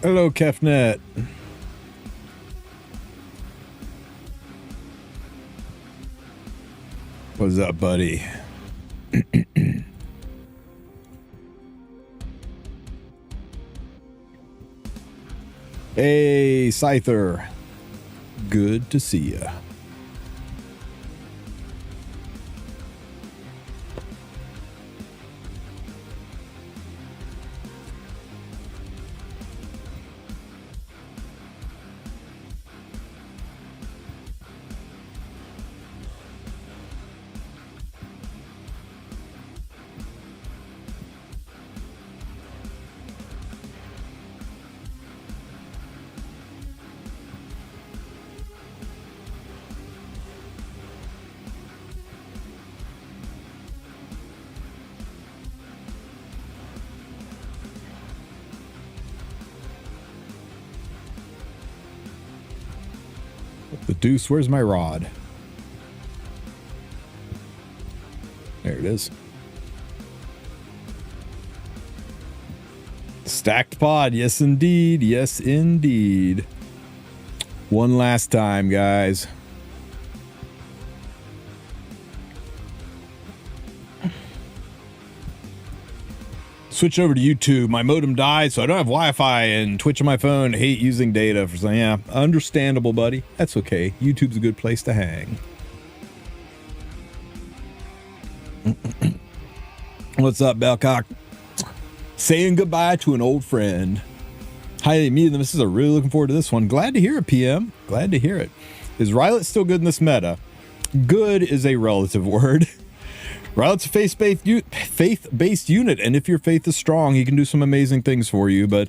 Hello, Kefnet. What's up, buddy? Hey, Scyther. Good to see ya. The deuce, where's my rod? There it is. Stacked pod, yes indeed, yes indeed. One last time, guys. Switch over to YouTube. My modem died, so I don't have Wi-Fi, and Twitch on my phone. Hate using data for something. Yeah, understandable, buddy. That's okay. YouTube's a good place to hang. What's up, Bellcock? Saying goodbye to an old friend. Highly meeting them. This is really looking forward to this one. Glad to hear it, PM. Glad to hear it. Is Rylet still good in this meta? Good is a relative word. Rylet's a faith-based unit, and if your faith is strong, he can do some amazing things for you. But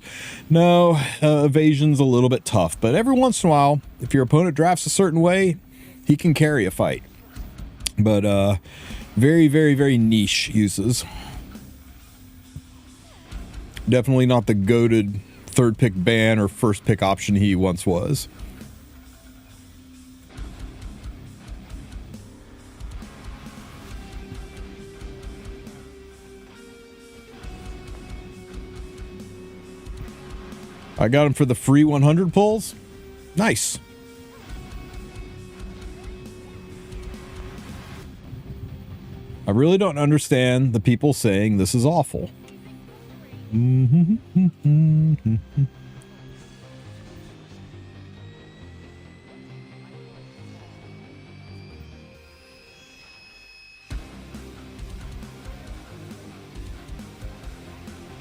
no, evasion's a little bit tough. But every once in a while, if your opponent drafts a certain way, he can carry a fight. But very, very, very niche uses. Definitely not the goated third pick ban or first pick option he once was. I got him for the free 100 pulls. Nice. I really don't understand the people saying this is awful.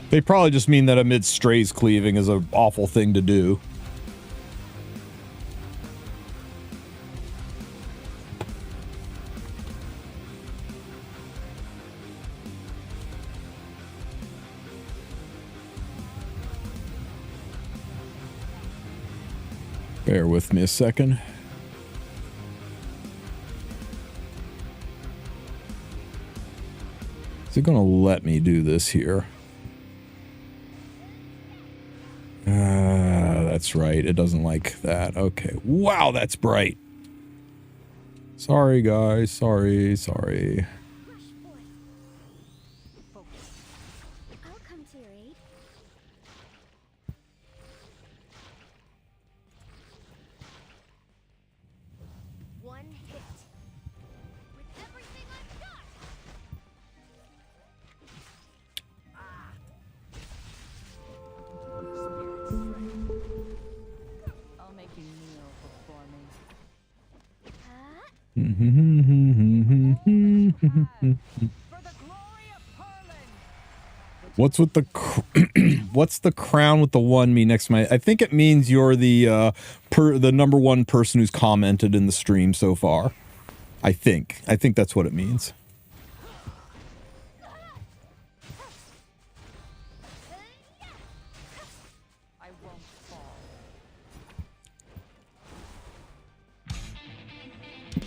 They probably just mean that amid strays cleaving is an awful thing to do. Bear with me a second. Is it going to let me do this here? That's right. It doesn't like that. Okay. Wow, that's bright. Sorry, guys. Sorry. What's with the what's the crown with the one me next to my? I think it means you're the number one person who's commented in the stream so far. I think that's what it means.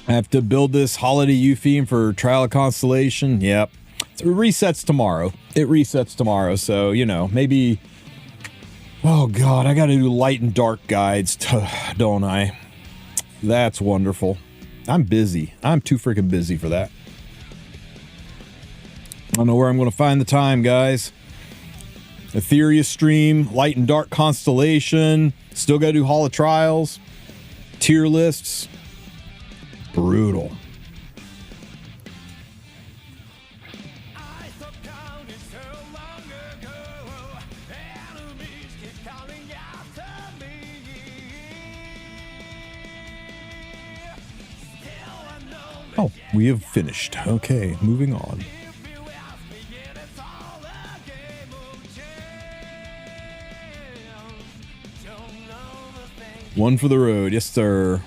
I have to build this holiday Eupheme for Trial of Constellation. Yep. It resets tomorrow. So, you know, maybe... Oh, God, I got to do light and dark guides, don't I? That's wonderful. I'm busy. I'm too freaking busy for that. I don't know where I'm going to find the time, guys. Etheria stream, light and dark constellation. Still got to do Hall of Trials. Tier lists. Brutal. Oh, we have finished. Okay, moving on. One for the road. Yes, sir.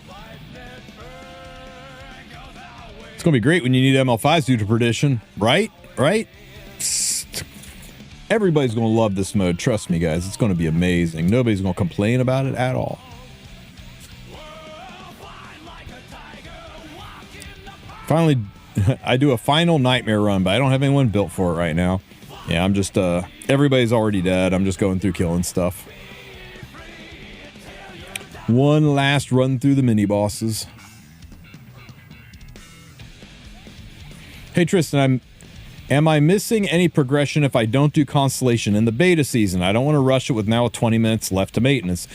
It's going to be great when you need ML5s due to perdition. Right? Right? Psst. Everybody's going to love this mode. Trust me, guys. It's going to be amazing. Nobody's going to complain about it at all. Finally, I do a final nightmare run, but I don't have anyone built for it right now. Yeah, I'm just, everybody's already dead. I'm just going through killing stuff. One last run through the mini bosses. Hey, Tristen, am I missing any progression if I don't do Constellation in the beta season? I don't want to rush it with now 20 minutes left to maintenance.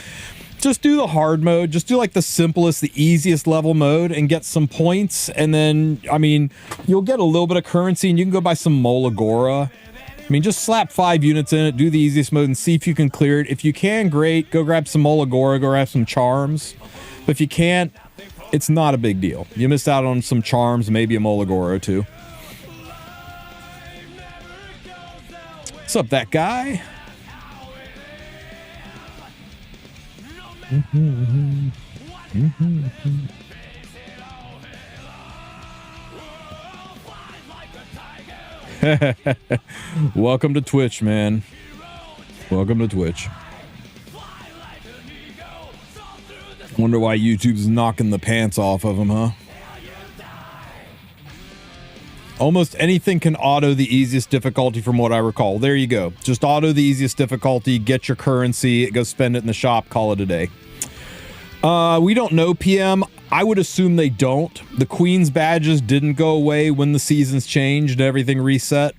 Just do the hard mode. Just do like the simplest, the easiest level mode and get some points. And then, I mean, you'll get a little bit of currency and you can go buy some Molagora. I mean, just slap 5 units in it, do the easiest mode and see if you can clear it. If you can, great. Go grab some Molagora, go grab some charms. But if you can't, it's not a big deal. You missed out on some charms, maybe a Molagora too. What's up, that guy? Welcome to Twitch, man. Welcome to Twitch. Wonder why YouTube's knocking the pants off of them, huh? Almost anything can auto the easiest difficulty from what I recall. There you go. Just auto the easiest difficulty, get your currency, go spend it in the shop, call it a day. We don't know, PM. I would assume they don't. The Queen's badges didn't go away when the seasons changed and everything reset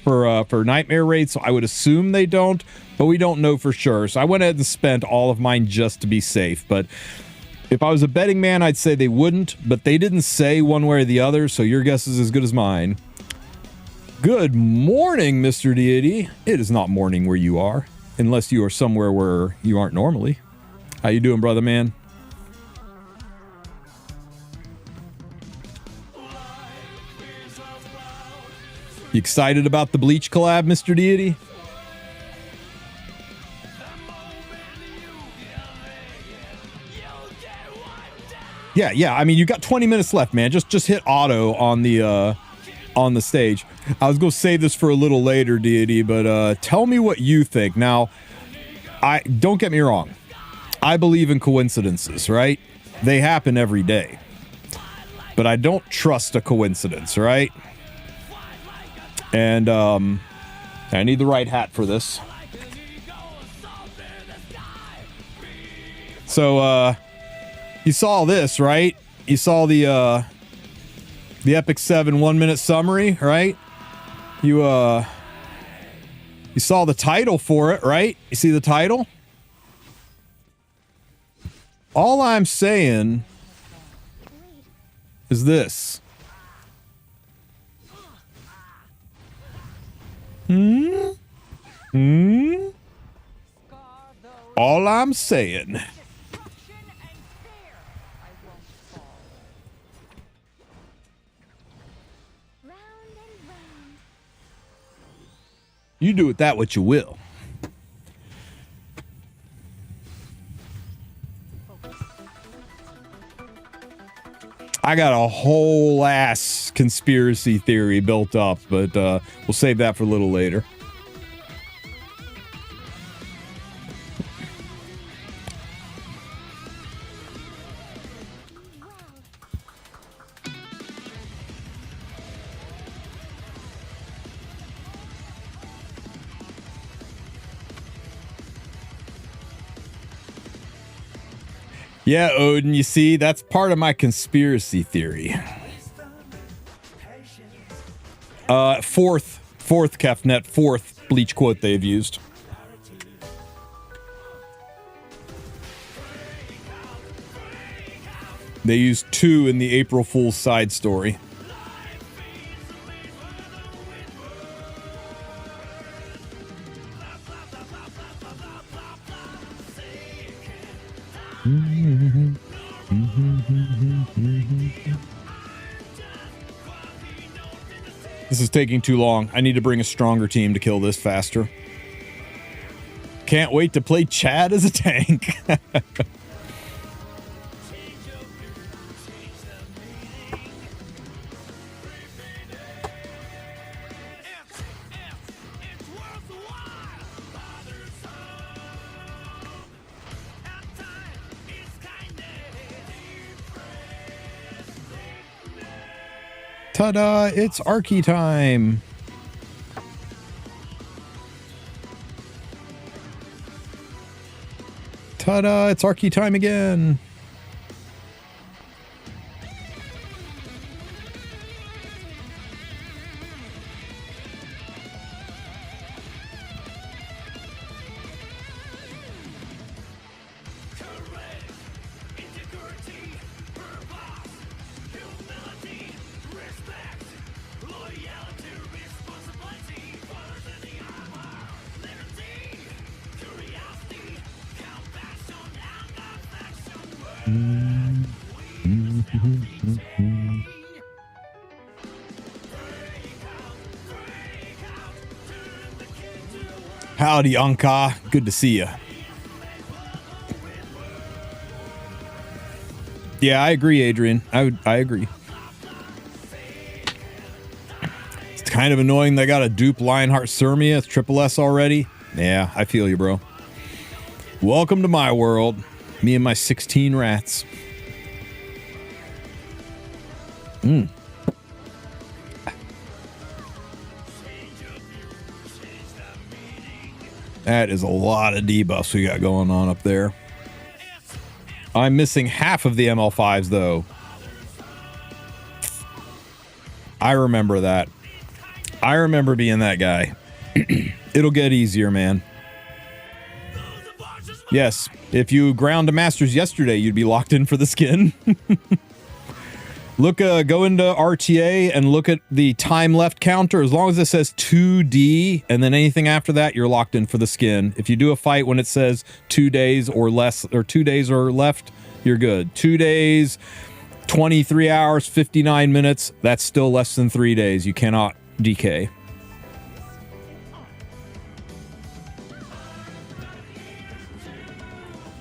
for Nightmare raids, so I would assume they don't, but we don't know for sure. So I went ahead and spent all of mine just to be safe, but if I was a betting man, I'd say they wouldn't, but they didn't say one way or the other, so your guess is as good as mine. Good morning, Mr. Deity. It is not morning where you are, unless you are somewhere where you aren't normally. How you doing, brother man? You excited about the Bleach collab, Mr. Deity? Yeah. I mean, you got 20 minutes left, man. Just hit auto on the stage. I was going to save this for a little later, Deity, but tell me what you think. Now, don't get me wrong. I believe in coincidences, right? They happen every day. But I don't trust a coincidence, right? And I need the right hat for this. So, you saw this, right? You saw the Epic 7 1-minute summary, right? You saw the title for it, right? You see the title? All I'm saying is this. All I'm saying. You do with that what you will. I got a whole ass conspiracy theory built up, but we'll save that for a little later. Yeah, Odin, you see, that's part of my conspiracy theory. Fourth Kefnet, fourth Bleach quote they've used. They used 2 in the April Fool's side story. This is taking too long. I need to bring a stronger team to kill this faster. Can't wait to play Chad as a tank. Ta-da! It's Archie time! Ta-da! It's Archie time again! Howdy, Anka. Good to see you. Yeah, I agree, Adrian. I agree. It's kind of annoying they got a dupe Lionheart Sirmia. It's triple S already. Yeah, I feel you, bro. Welcome to my world. Me and my 16 rats. That is a lot of debuffs we got going on up there. I'm missing half of the ML5s, though. I remember that. I remember being that guy. It'll get easier, man. Yes, if you ground to Masters yesterday, you'd be locked in for the skin. Look, go into RTA and look at the time left counter. As long as it says 2D and then anything after that, you're locked in for the skin. If you do a fight when it says 2 days or less, or 2 days or left, you're good. 2 days, 23 hours, 59 minutes. That's still less than 3 days. You cannot DK.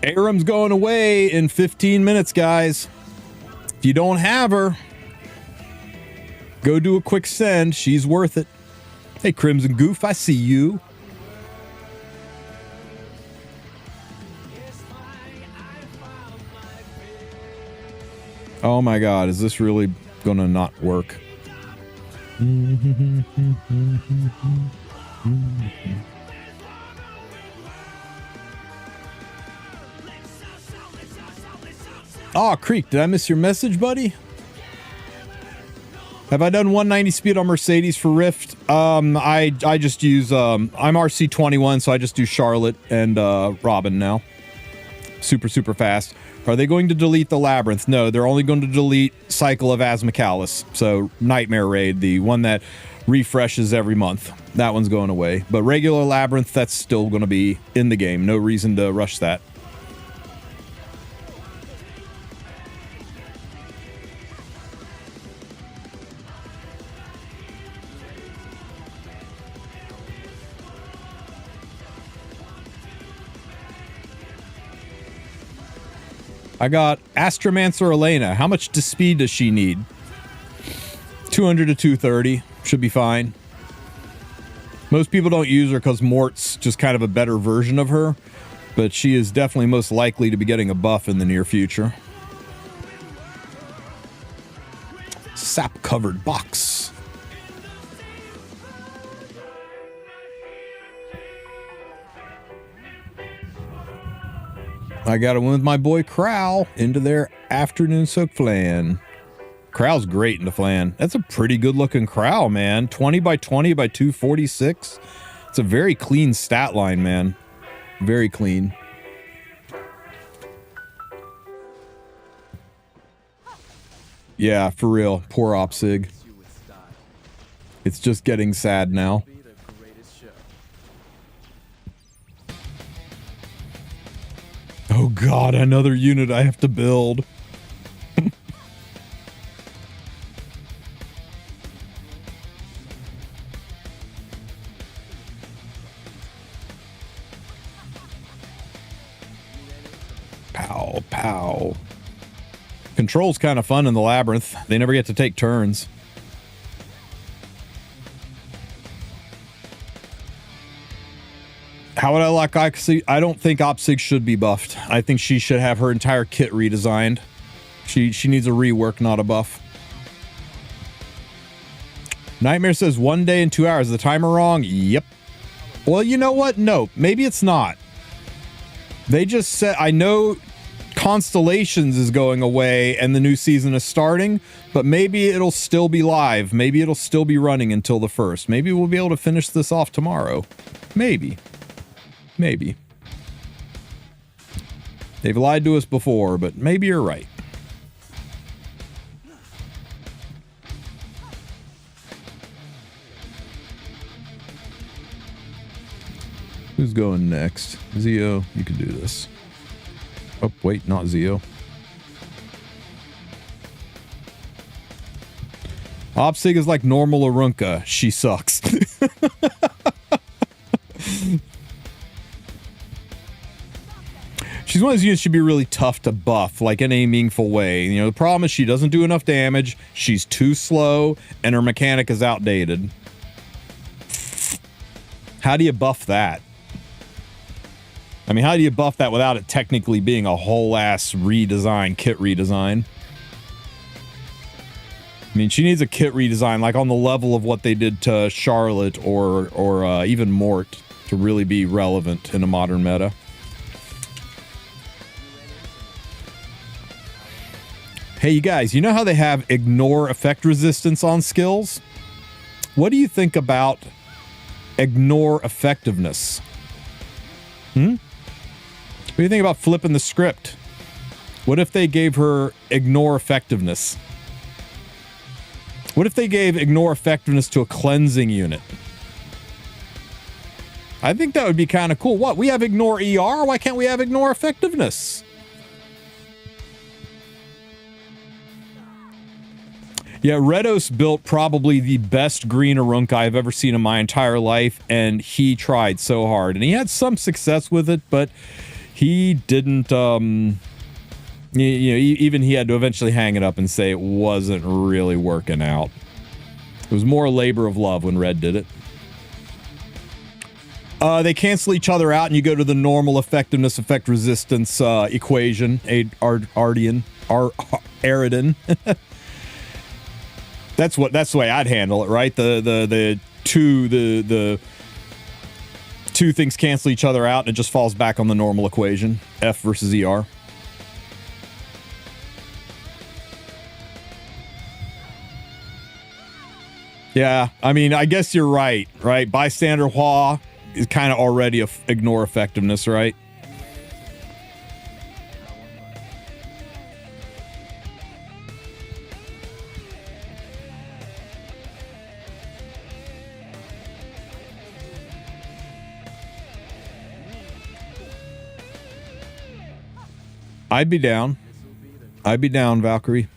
Aram's going away in 15 minutes, guys. If you don't have her, go do a quick send. She's worth it. Hey, Crimson Goof, I see you. Oh my God, is this really gonna not work? Oh, Creek, did I miss your message, buddy? Have I done 190 speed on Mercedes for Rift? I just use, I'm RC21, so I just do Charlotte and Robin now. Super, super fast. Are they going to delete the Labyrinth? No, they're only going to delete Cycle of Asmocalis. So Nightmare Raid, the one that refreshes every month. That one's going away. But regular Labyrinth, that's still going to be in the game. No reason to rush that. I got Astromancer Elena. How much speed does she need? 200 to 230. Should be fine. Most people don't use her because Mort's just kind of a better version of her. But she is definitely most likely to be getting a buff in the near future. Sap-covered box. I got to win with my boy Crow into their afternoon soak flan. Crow's great into flan. That's a pretty good looking Crow, man. 20 by 20 by 246. It's a very clean stat line, man. Very clean. Yeah, for real. Poor Opsig. It's just getting sad now. Oh god, another unit I have to build. Pow, pow. Control's kind of fun in the Labyrinth. They never get to take turns. How would I like Opsig? I don't think Opsig should be buffed. I think she should have her entire kit redesigned. She needs a rework, not a buff. Nightmare says 1 day and 2 hours. Is the timer wrong? Yep. Well, you know what? No, maybe it's not. They just said, I know Constellations is going away and the new season is starting, but maybe it'll still be live. Maybe it'll still be running until the 1st. Maybe we'll be able to finish this off tomorrow. Maybe. Maybe. They've lied to us before, but maybe you're right. Who's going next? Zeo, you can do this. Oh, wait, not Zeo. Opsig is like normal Arunca. She sucks. She's one of those units should be really tough to buff, like in any meaningful way. You know, the problem is she doesn't do enough damage, she's too slow, and her mechanic is outdated. How do you buff that? I mean, how do you buff that without it technically being a whole-ass redesign, kit redesign? I mean, she needs a kit redesign, like on the level of what they did to Charlotte or even Mort to really be relevant in a modern meta. Hey, you guys, you know how they have ignore effect resistance on skills? What do you think about ignore effectiveness? What do you think about flipping the script? What if they gave her ignore effectiveness? What if they gave ignore effectiveness to a cleansing unit? I think that would be kind of cool. What? We have ignore ER? Why can't we have ignore effectiveness? Yeah, Redos built probably the best green Arunca I've ever seen in my entire life, and he tried so hard. And he had some success with it, but he didn't, even he had to eventually hang it up and say it wasn't really working out. It was more a labor of love when Red did it. They cancel each other out, and you go to the normal effectiveness, effect resistance equation, Aridin. That's the way I'd handle it, right? The two things cancel each other out, and it just falls back on the normal equation, F versus ER. Yeah, I mean, I guess you're right? Bystander Hua is kind of already a ignore effectiveness, right? I'd be down. I'd be down, Valkyrie.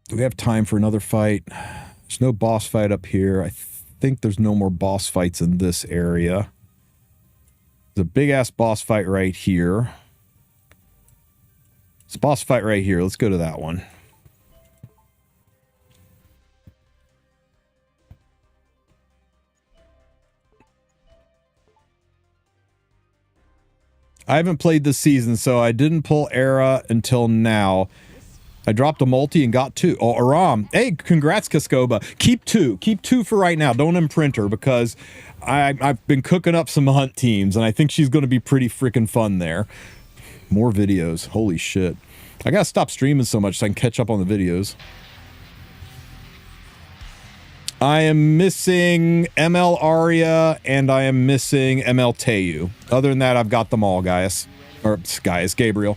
Do we have time for another fight? There's no boss fight up here. I think there's no more boss fights in this area. There's a big-ass boss fight right here. It's a boss fight right here. Let's go to that one. I haven't played this season, so I didn't pull Era until now. I dropped a multi and got 2. Oh, Aram. Hey, congrats, Cascoba. Keep 2. Keep 2 for right now. Don't imprint her, because I've been cooking up some hunt teams, and I think she's going to be pretty freaking fun there. More videos. Holy shit. I got to stop streaming so much so I can catch up on the videos. I am missing ML Arya, and I am missing ML Teu. Other than that, I've got them all, guys. Or, guys, Gabriel.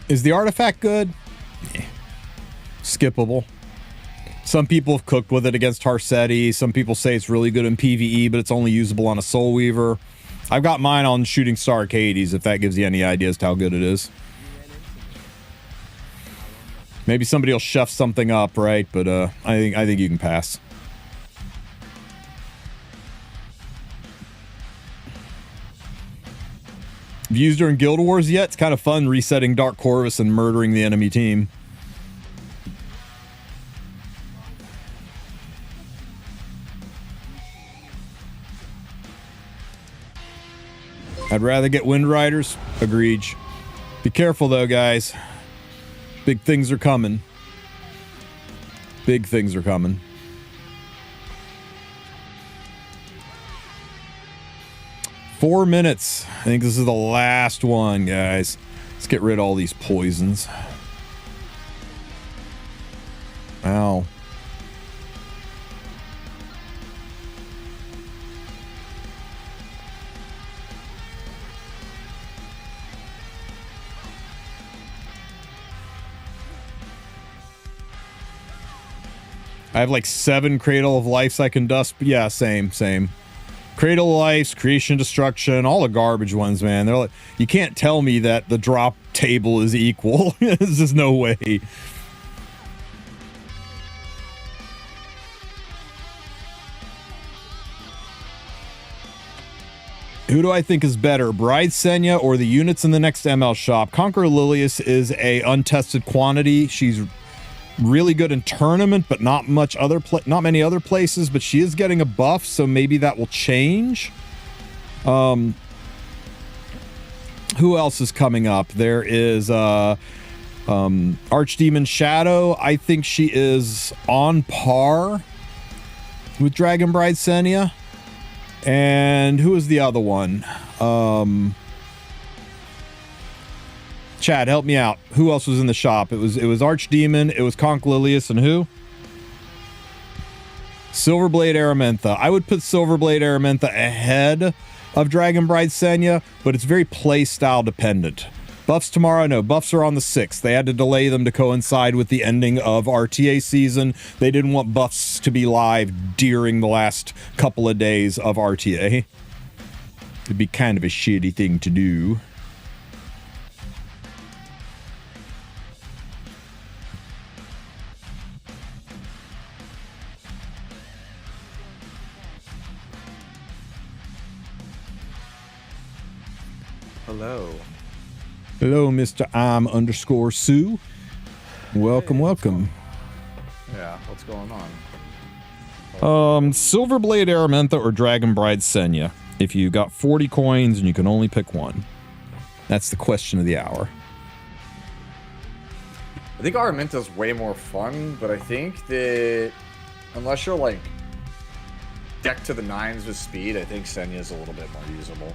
Is the artifact good? Yeah. Skippable. Some people have cooked with it against Harsetti. Some people say it's really good in PvE, but it's only usable on a Soul Weaver. I've got mine on Shooting Star Arcades, if that gives you any idea as to how good it is. Maybe somebody will chef something up, right? But I think you can pass. Have you used her in Guild Wars yet? It's kind of fun resetting Dark Corvus and murdering the enemy team. I'd rather get Wind Riders. Agreed. Be careful though, guys. Big things are coming. Big things are coming. Four minutes. I think this is the last one, guys. Let's get rid of all these poisons. Ow. I have like 7 Cradle of Lives I can dust. Yeah, same. Cradle of Lives, Creation, Destruction, all the garbage ones, man. They're like, you can't tell me that the drop table is equal. There's just no way. Who do I think is better, Bride Senya or the units in the next ML shop? Conqueror Lilius is a untested quantity. She's really good in tournament, but not many other places. But she is getting a buff, so maybe that will change. Who else is coming up? There is Archdemon Shadow. I think she is on par with Dragon Bride Senya. And who is the other one? Chad, help me out. Who else was in the shop? It was Archdemon, it was Conch Lilius, and who? Silverblade Aramentha. I would put Silverblade Aramentha ahead of Dragon Bride Senya, but it's very play style dependent. Buffs tomorrow? No, buffs are on the 6th. They had to delay them to coincide with the ending of RTA season. They didn't want buffs to be live during the last couple of days of RTA. It'd be kind of a shitty thing to do. Hello. Hello, Mr. I'm_Sue. Welcome. Yeah, what's going on? Silverblade Aramentha or Dragon Bride Senya? If you got 40 coins and you can only pick one. That's the question of the hour. I think Aramentha's way more fun, but I think that unless you're like decked to the 9s with speed, I think Senya's a little bit more usable.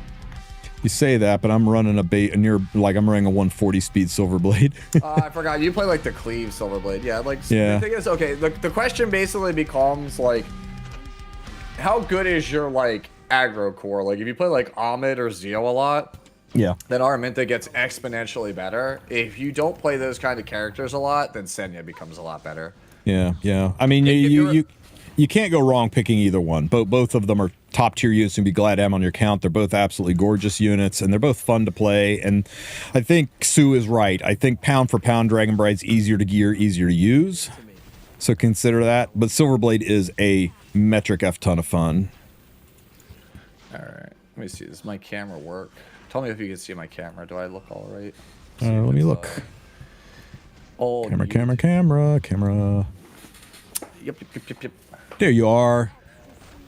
You say that, but I'm running I'm running a 140 speed Silverblade. I forgot. You play like the Cleave Silverblade. Yeah, yeah. The thing is, okay, the question basically becomes like, how good is your like aggro core? Like if you play like Ahmed or Zio a lot, yeah, then Aramentha gets exponentially better. If you don't play those kind of characters a lot, then Senya becomes a lot better. Yeah. I mean, you can't go wrong picking either one. Both of them are top tier units and be glad to have on your count. They're both absolutely gorgeous units and they're both fun to play. And I think Sue is right. I think pound for pound Dragon Bride's easier to gear, easier to use. So consider that. But Silverblade is a metric F ton of fun. All right. Let me see. Does my camera work? Tell me if you can see my camera. Do I look all right? Let me look. Camera. Yep. There you are.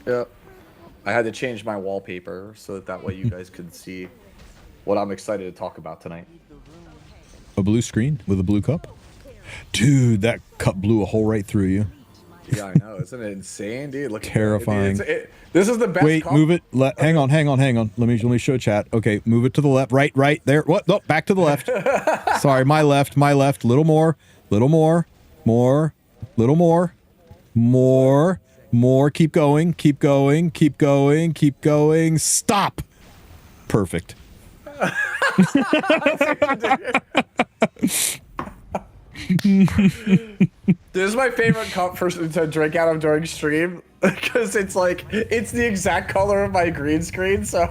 Yep. I had to change my wallpaper so that way you guys could see what I'm excited to talk about tonight. A blue screen with a blue cup? Dude, that cup blew a hole right through you. Yeah, I know. Isn't it insane, dude? Look, terrifying. This is the best. Wait, move it. Hang on. Let me show chat. Okay, move it to the left. Right there. What? No, back to the left. Sorry, my left. Little more. Little more. Keep going. Stop. Perfect. This is my favorite cup to drink out of during stream because it's the exact color of my green screen. So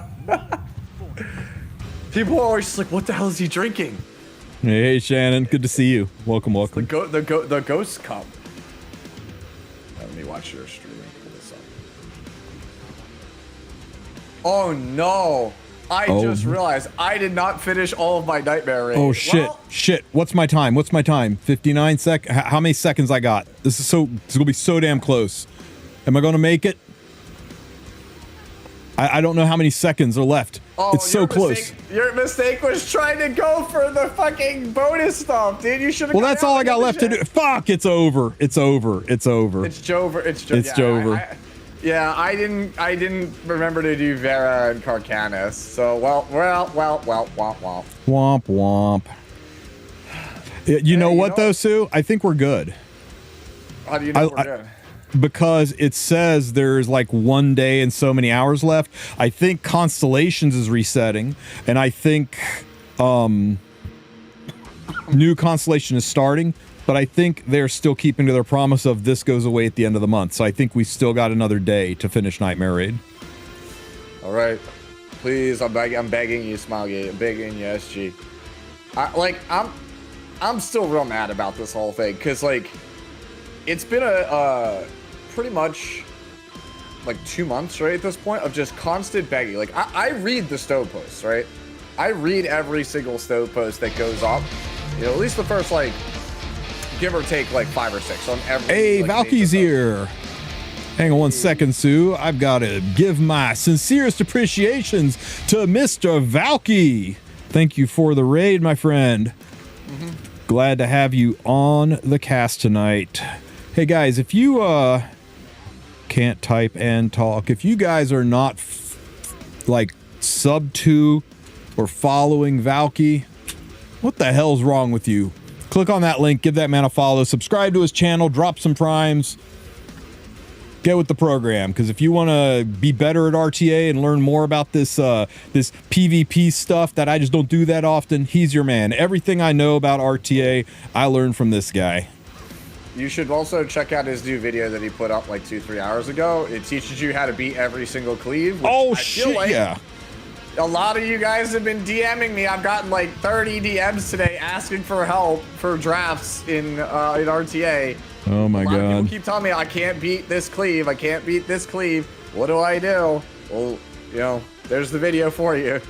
people are always just like, "What the hell is he drinking?" Hey Shannon, good to see you. Welcome. The ghost cup. Let me watch your stream. Pull this up. Oh no! I just realized I did not finish all of my nightmare raid. Oh shit! Shit! What's my time? 59 How many seconds I got? This is gonna be so damn close. Am I gonna make it? I don't know how many seconds are left. Oh, it's so close. Your mistake was trying to go for the fucking bonus stuff, dude. You should have. Well, that's all I got left to do. Fuck! It's over. It's over. It's Jover. Yeah, I didn't remember to do Vera and Carcanus. So well. Womp womp. You know what though, Sue? I think we're good. How do you know we're good? Because it says there's like 1 day and so many hours left. I think Constellations is resetting, and I think new Constellation is starting. But I think they're still keeping to their promise of this goes away at the end of the month. So I think we still got another day to finish Nightmare Raid. All right. Please, I'm begging you, Smilegate. I'm begging you, SG. I'm still real mad about this whole thing. Because, like, it's been a pretty much, like, 2 months, right, at this point, of just constant begging. Like, I read the stove posts, right? I read every single stove post that goes up. You know, at least the first, like, give or take like 5 or 6 on every. Hey, like, Valky's here. Hang on 1 second, Sue. I've got to give my sincerest appreciations to Mr. Valky. Thank you for the raid, my friend. Glad to have you on the cast tonight. Hey guys, if you can't type and talk, if you guys are not like sub to or following Valky, what the hell's wrong with you? Click on that link, give that man a follow, subscribe to his channel, drop some primes, get with the program. Because if you want to be better at RTA and learn more about this this PvP stuff that I just don't do that often, he's your man. Everything I know about RTA, I learned from this guy. You should also check out his new video that he put up like 2-3 hours ago. It teaches you how to beat every single cleave. Oh, shit, like yeah. A lot of you guys have been DMing me. I've gotten like 30 DMs today asking for help for drafts in RTA. Oh my God. People keep telling me I can't beat this cleave. I can't beat this cleave. What do I do? Well, you know, there's the video for you.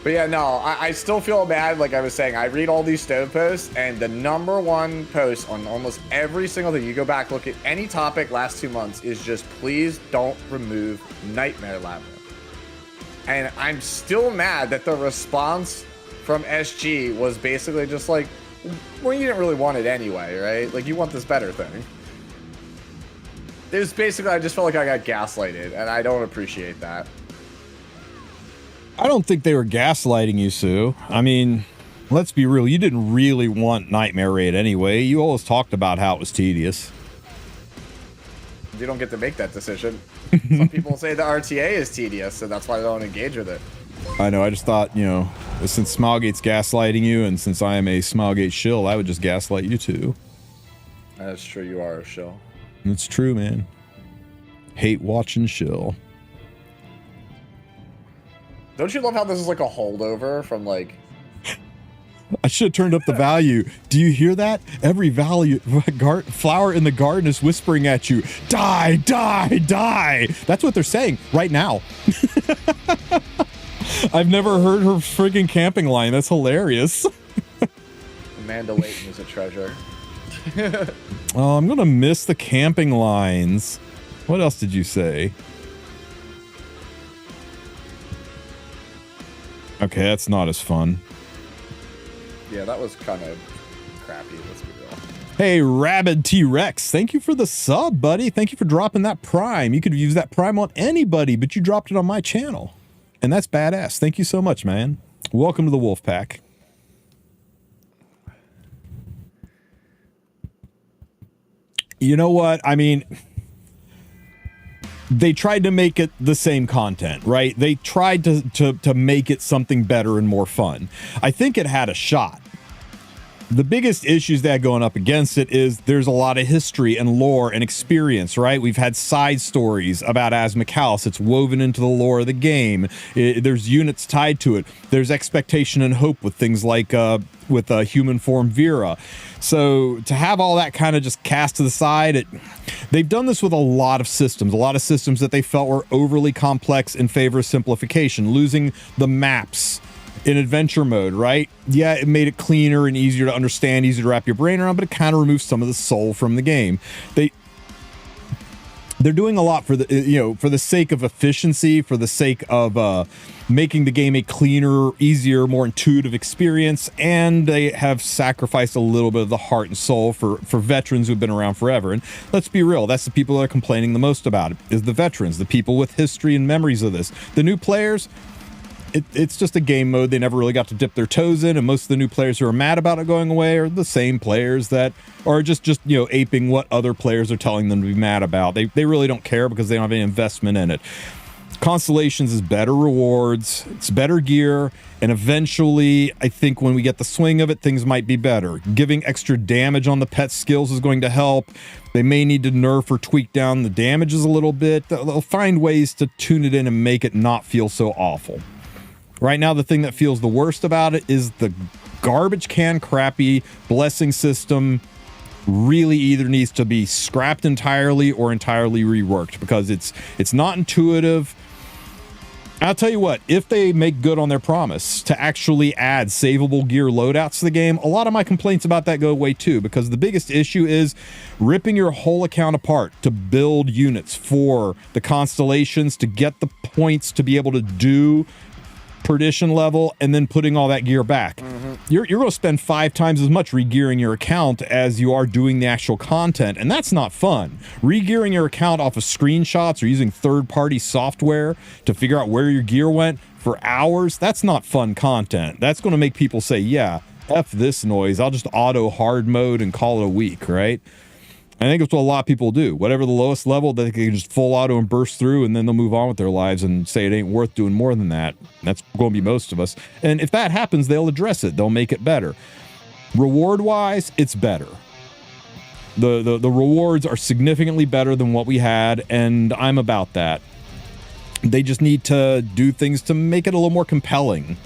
But yeah, no, I still feel bad. Like I was saying, I read all these stove posts, and the #1 post on almost every single thing, you go back, look at any topic last 2 months, is just please don't remove Nightmare Labyrinth. And I'm still mad that the response from SG was basically just like, well, you didn't really want it anyway, right? Like, you want this better thing. It was basically, I just felt like I got gaslighted, and I don't appreciate that. I don't think they were gaslighting you, Sue. I mean, let's be real. You didn't really want Nightmare Raid anyway. You always talked about how it was tedious. You don't get to make that decision. Some people say the RTA is tedious, so that's why they don't engage with it. I know. I just thought, you know, since Smilegate's gaslighting you, and since I am a Smilegate shill, I would just gaslight you too. That's true. You are a shill. It's true, man. Hate watching shill. Don't you love how this is like a holdover from like... I should have turned up the value. Do you hear that? Every flower in the garden is whispering at you, die, die, die. That's what they're saying right now. I've never heard her friggin' camping line. That's hilarious. Amanda Layton is a treasure. Oh, I'm going to miss the camping lines. What else did you say? Okay, that's not as fun. Yeah, that was kind of crappy. Let's be real. Hey, Rabid T-Rex, thank you for the sub, buddy. Thank you for dropping that Prime. You could have used that Prime on anybody, but you dropped it on my channel. And that's badass. Thank you so much, man. Welcome to the Wolf Pack. You know what? I mean, they tried to make it the same content, right? They tried to make it something better and more fun. I think it had a shot. The biggest issues that going up against it is there's a lot of history and lore and experience, right? We've had side stories about Asmakalis. It's woven into the lore of the game. There's units tied to it. There's expectation and hope with things like with human form Vera. So to have all that kind of just cast to the side, they've done this with a lot of systems that they felt were overly complex in favor of simplification, losing the maps in adventure mode, right? Yeah, it made it cleaner and easier to understand, easier to wrap your brain around, but it kind of removes some of the soul from the game. They're doing a lot for the for the sake of efficiency, for the sake of making the game a cleaner, easier, more intuitive experience, and they have sacrificed a little bit of the heart and soul for veterans who've been around forever. And let's be real, that's the people that are complaining the most about it, is the veterans, the people with history and memories of this. The new players, it's just a game mode they never really got to dip their toes in, and most of the new players who are mad about it going away are the same players that are just aping what other players are telling them to be mad about. They really don't care because they don't have any investment in it. Constellations is better rewards, it's better gear, and eventually, I think when we get the swing of it, things might be better. Giving extra damage on the pet skills is going to help. They may need to nerf or tweak down the damages a little bit. They'll find ways to tune it in and make it not feel so awful. Right now, the thing that feels the worst about it is the garbage can crappy blessing system really either needs to be scrapped entirely or entirely reworked, because it's not intuitive. I'll tell you what, if they make good on their promise to actually add savable gear loadouts to the game, a lot of my complaints about that go away too, because the biggest issue is ripping your whole account apart to build units for the constellations, to get the points to be able to do perdition level, and then putting all that gear back. You're going to spend 5 times as much regearing your account as you are doing the actual content, and that's not fun. Regearing your account off of screenshots or using third-party software to figure out where your gear went for hours, that's not fun content. That's going to make people say, yeah, F this noise, I'll just auto hard mode and call it a week, right? I think it's what a lot of people do. Whatever the lowest level, they can just full auto and burst through, and then they'll move on with their lives and say it ain't worth doing more than that. That's going to be most of us. And if that happens, they'll address it. They'll make it better. Reward-wise, it's better. The rewards are significantly better than what we had, and I'm about that. They just need to do things to make it a little more compelling.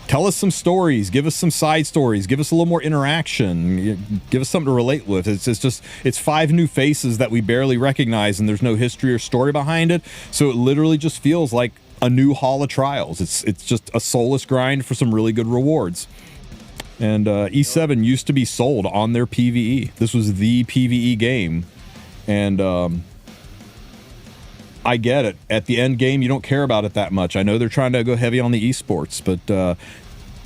Tell us some stories, give us some side stories, give us a little more interaction, give us something to relate with. It's 5 new faces that we barely recognize, and there's no history or story behind it. So it literally just feels like a new Hall of Trials. It's just a soulless grind for some really good rewards. And E7 used to be sold on their PvE. This was the PvE game. And I get it. At the end game, you don't care about it that much. I know they're trying to go heavy on the esports, but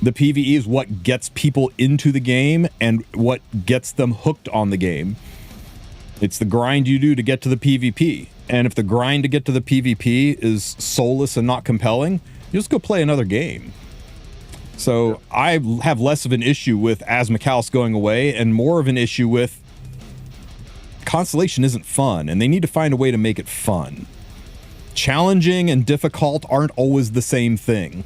the PvE is what gets people into the game and what gets them hooked on the game. It's the grind you do to get to the PvP. And if the grind to get to the PvP is soulless and not compelling, you just go play another game. So I have less of an issue with Asmakalis going away and more of an issue with Constellation isn't fun, and they need to find a way to make it fun. Challenging and difficult aren't always the same thing.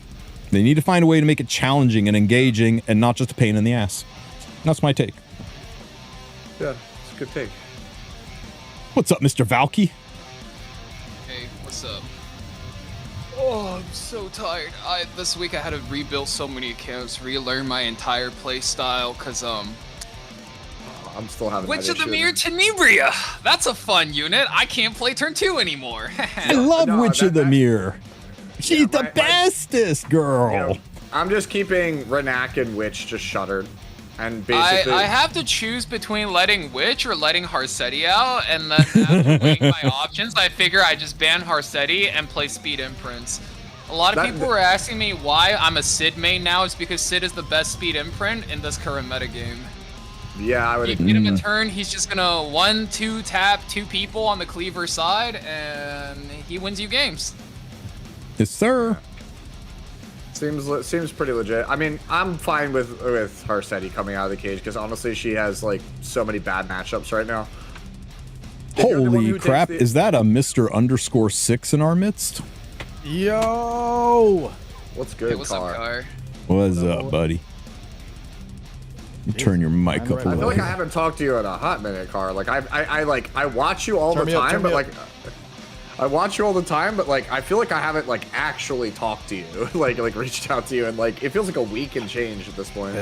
They need to find a way to make it challenging and engaging and not just a pain in the ass. That's my take. Yeah, it's a good take. What's up, Mr. Valky? Hey, what's up? Oh, I'm so tired. This week I had to rebuild so many accounts, relearn my entire play style, cause I'm still having Witch that of the issue. Mirror Tenebria! That's a fun unit. I can't play turn 2 anymore. I love Witch of the Mirror. She's the bestest girl. You know, I'm just keeping Renak and Witch just shuttered. And basically, I have to choose between letting Witch or letting Harsetti out, and then after weighing my options, I figure I just ban Harsetti and play Speed Imprints. A lot of people were asking me why I'm a Sid main now. It's because Sid is the best speed imprint in this current metagame. Yeah, I would. You get him a turn, he's just gonna 1-2 tap 2 people on the cleaver side, and he wins you games. Yes, sir. Seems pretty legit. I mean, I'm fine with her steady coming out of the cage because honestly, she has like so many bad matchups right now. Holy crap! Is that a Mr._6 in our midst? Yo! What's good, Hey, what's up, Car? What's up, buddy? You turn your mic up a I feel little. like I haven't talked to you in a hot minute, Car. Like I watch you all the time, but like I watch you all the time, but like I feel like I haven't like actually talked to you, like reached out to you, and like it feels like a week and change at this point.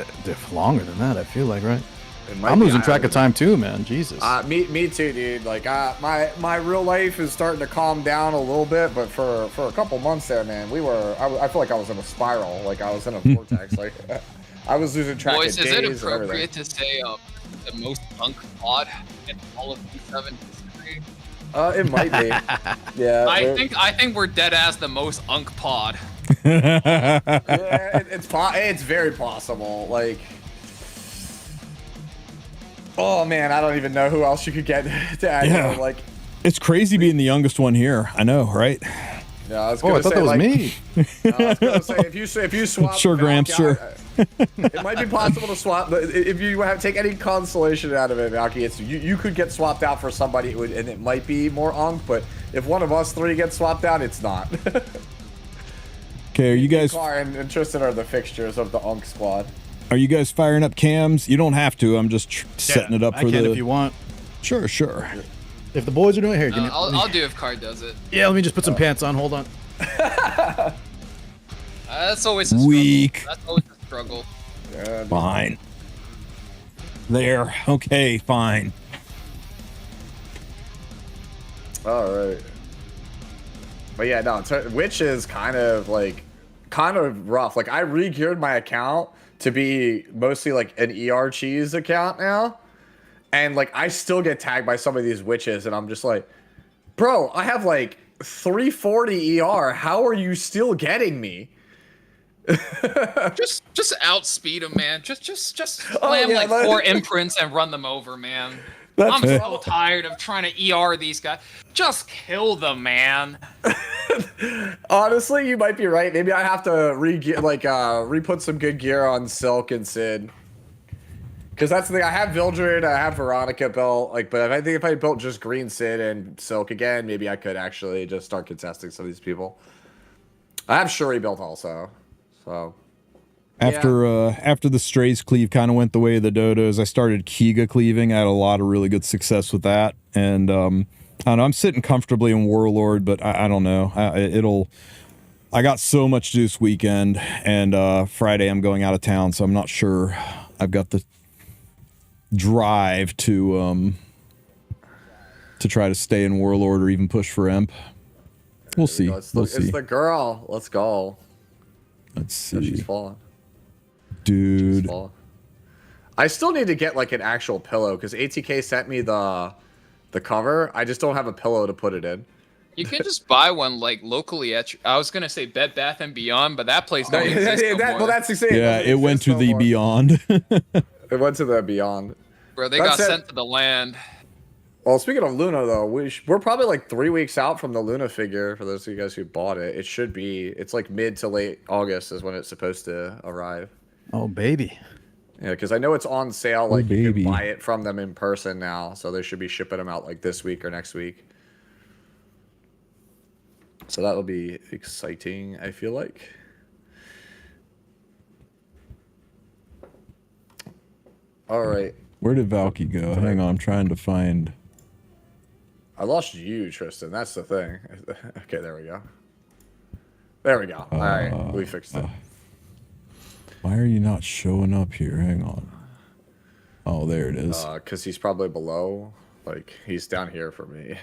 Longer than that, I feel like, right? I'm losing track of time too, man. Jesus. Me too, dude. Like my real life is starting to calm down a little bit, but for a couple months there, man, I feel like I was in a spiral, like I was in a vortex, like I was losing track Boys, of days. is it appropriate to say the most punk pod in all of P7 history? It might be. Yeah. I think we're dead ass the most unk pod. Yeah, it's very possible. Like, oh man, I don't even know who else you could get to add. Yeah. You know, like, it's crazy being the youngest one here. I know, right? Yeah, I was gonna say, that was like, me. I was gonna say if you swap, Sure, Gramps, sure. It might be possible to swap, but if you take any consolation out of it, Valky, it's you could get swapped out for somebody and it might be more unk, but if one of us three gets swapped out, it's not. Okay, are you guys? Car and Tristen are the fixtures of the unk squad. Are you guys firing up cams? You don't have to. I'm just setting it up for I can if you want. Sure, sure. If the boys are doing it, here, give me. I'll do if Card does it. Yeah, let me just put some pants on. Hold on. That's always a struggle. Weak. That's always a struggle. Yeah, Fine. There. Okay, fine. all right. But yeah, no, which is kind of rough. Like I re-geared my account to be mostly like an ER cheese account now. And like I still get tagged by some of these witches and I'm just like, bro, I have like 340 ER. How are you still getting me? just outspeed them, man. Just slam like 4 imprints and run them over, man. I'm so tired of trying to ER these guys. Just kill them, man. Honestly, you might be right. Maybe I have to re-put some good gear on Silk and Sid. Because that's the thing. I have Vildred, I have Veronica built, but I think if I built just Green Sid and Silk again, maybe I could actually just start contesting some of these people. I have Shuri built also, so. After the Strays cleave kind of went the way of the Dodos, I started Kiga cleaving. I had a lot of really good success with that, and I don't know. I'm sitting comfortably in Warlord, but I don't know. I got so much to do this weekend, and Friday I'm going out of town, so I'm not sure I've got the drive to try to stay in Warlord or even push for Imp. We'll see. It's the girl. Let's go. Let's see. Oh, she's falling. Dude. I still need to get like an actual pillow because ATK sent me the cover. I just don't have a pillow to put it in. You can just buy one like locally at I was gonna say Bed Bath and Beyond, but that place don't exist no more. Well, that's the same. Yeah, it went to the Beyond. It went to the Beyond. Bro, they got sent to the land. Well, speaking of Luna, though, we're probably like 3 weeks out from the Luna figure. For those of you guys who bought it, it should be. It's like mid to late August is when it's supposed to arrive. Oh, baby. Yeah, because I know it's on sale. Like you can buy it from them in person now, so they should be shipping them out like this week or next week. So that'll be exciting, I feel like. All right. Where did Valky go? Hang on, I'm trying to find. I lost you, Tristen. That's the thing. Okay, there we go. There we go. All right, we fixed it. Why are you not showing up here? Hang on. Oh, there it is. Because he's probably below. Like, he's down here for me.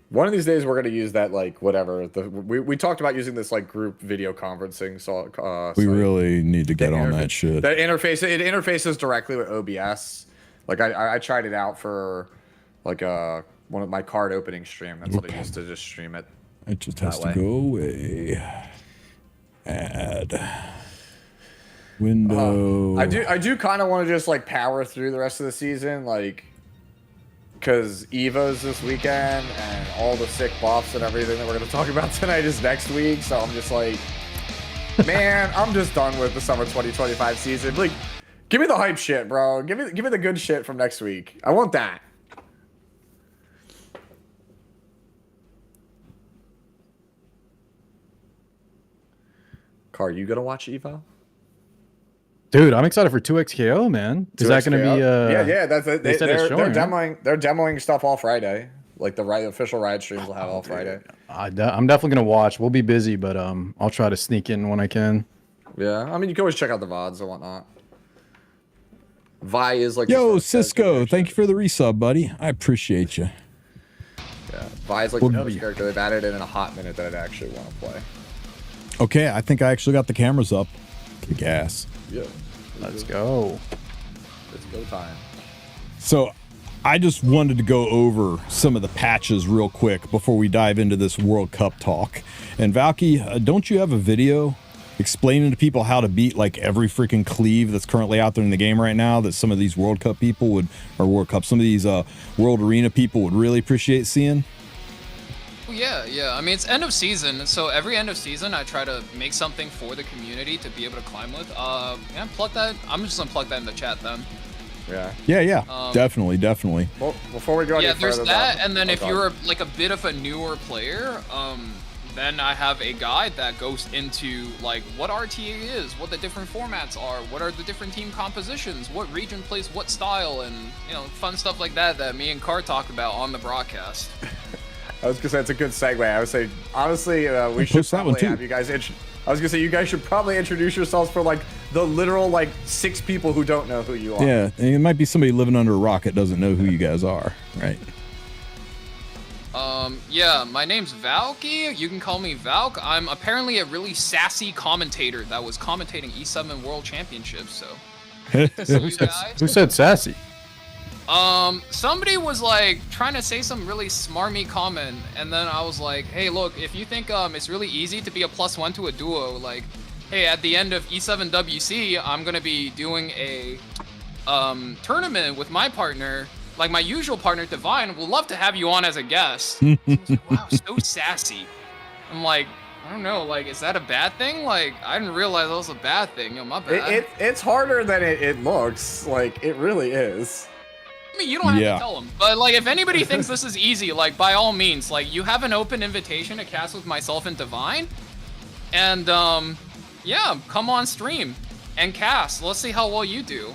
One of these days, we're going to use that, like, whatever. We talked about using this, like, group video conferencing. So we really need to get on that shit. That interface, it interfaces directly with OBS. Like, I tried it out for, like, one of my card opening stream. That's what I used to just stream it. It just has to go away. Add window. I do kind of want to just like power through the rest of the season, like, because Evo's this weekend and all the sick buffs and everything that we're going to talk about tonight is next week. So I'm just like, man, I'm just done with the summer 2025 season. Like, give me the hype shit, bro. Give me the good shit from next week. I want that. Car, you gonna watch Evo? Dude, I'm excited for 2XKO, man. Is that going to be? Yeah. That's it. They're demoing. They're demoing stuff all Friday. Like the official ride streams will have all Friday. I'm definitely going to watch. We'll be busy, but I'll try to sneak in when I can. Yeah, I mean, you can always check out the VODs and whatnot. Vi is like. Yo, Cisco, thank you for the resub, buddy. I appreciate you. Yeah, Vi is like the first character they've added in a hot minute that I'd actually want to play. Okay, I think I actually got the cameras up. Kick ass. Yeah. Let's go. It's go time. So I just wanted to go over some of the patches real quick before we dive into this World Cup talk. And Valky, don't you have a video explaining to people how to beat like every freaking cleave that's currently out there in the game right now that some of these World Cup people would, or World Cup, some of these World Arena people would really appreciate seeing? Yeah. I mean, it's end of season, so every end of season, I try to make something for the community to be able to climb with. Yeah, plug that. I'm just gonna plug that in the chat then. Yeah. Definitely. Well, before we go, yeah, there's that, and then if you're like a bit of a newer player, then I have a guide that goes into like what RTA is, what the different formats are, what are the different team compositions, what region plays what style, and fun stuff like that me and Car talk about on the broadcast. I was gonna say it's a good segue. I would say honestly, we should probably have you guys. I was gonna say you guys should probably introduce yourselves for like the literal like 6 people who don't know who you are. Yeah, and it might be somebody living under a rock that doesn't know who you guys are, right? Yeah, my name's Valky. You can call me Valk. I'm apparently a really sassy commentator that was commentating E7 World Championships. So, Who said sassy? Somebody was like trying to say some really smarmy comment, and then I was like, hey, look, if you think it's really easy to be a +1 to a duo, like, hey, at the end of E7 WC, I'm gonna be doing a tournament with my partner, like my usual partner Divine. Would love to have you on as a guest. I was like, wow, so sassy. I'm like, I don't know, like, is that a bad thing? Like, I didn't realize that was a bad thing. My bad. It's harder than it looks. Like, it really is. I mean, you don't have to tell them, but like, if anybody thinks this is easy, like, by all means, like, you have an open invitation to cast with myself and Divine, and yeah, come on stream and cast. Let's see how well you do.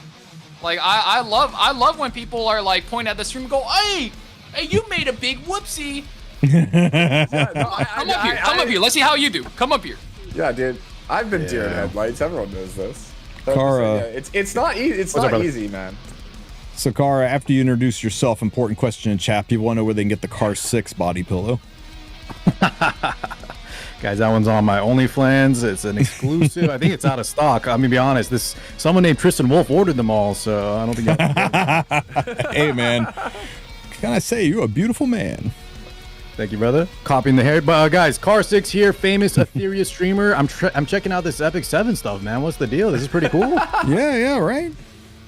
Like, I love when people are like point at the stream and go, hey, you made a big whoopsie. Come up here. Let's see how you do. Come up here. Yeah, dude. I've been deer in headlights. Everyone knows this. Kara, it's not easy. It's not easy, man. So, Kara, after you introduce yourself, important question in chat. People want to know where they can get the Car 6 body pillow. Guys, that one's on my OnlyFans. It's an exclusive. I think it's out of stock. I'm gonna be honest. Someone named Tristen Wulf ordered them all, so I don't think. Hey, man, can I say you're a beautiful man? Thank you, brother. Copying the hair, but guys, Car 6 here, famous Ethereum streamer. I'm checking out this Epic 7 stuff, man. What's the deal? This is pretty cool. Yeah, right.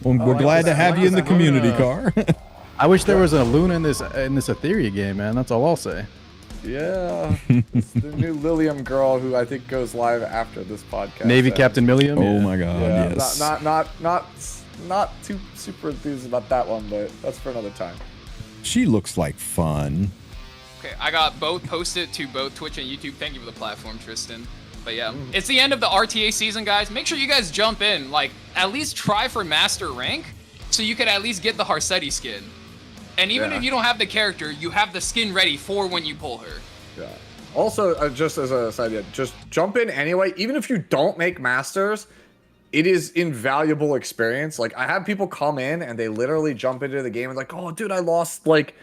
Well, we're glad to have you in the community, Car. I wish there was a Luna in this Ethereum game, man. That's all I'll say. Yeah, it's the new Lilium girl who I think goes live after this podcast. Navy Captain Millium. Oh my God, yes. Not too super enthused about that one, but that's for another time. She looks like fun. Okay, I got both posted to both Twitch and YouTube. Thank you for the platform, Tristen. But yeah, it's the end of the RTA season, guys. Make sure you guys jump in. Like, at least try for master rank, so you could at least get the Harsetti skin. And even if you don't have the character, you have the skin ready for when you pull her. Yeah. Also, just as a side note, just jump in anyway. Even if you don't make masters, it is invaluable experience. Like, I have people come in and they literally jump into the game and like, oh, dude, I lost like,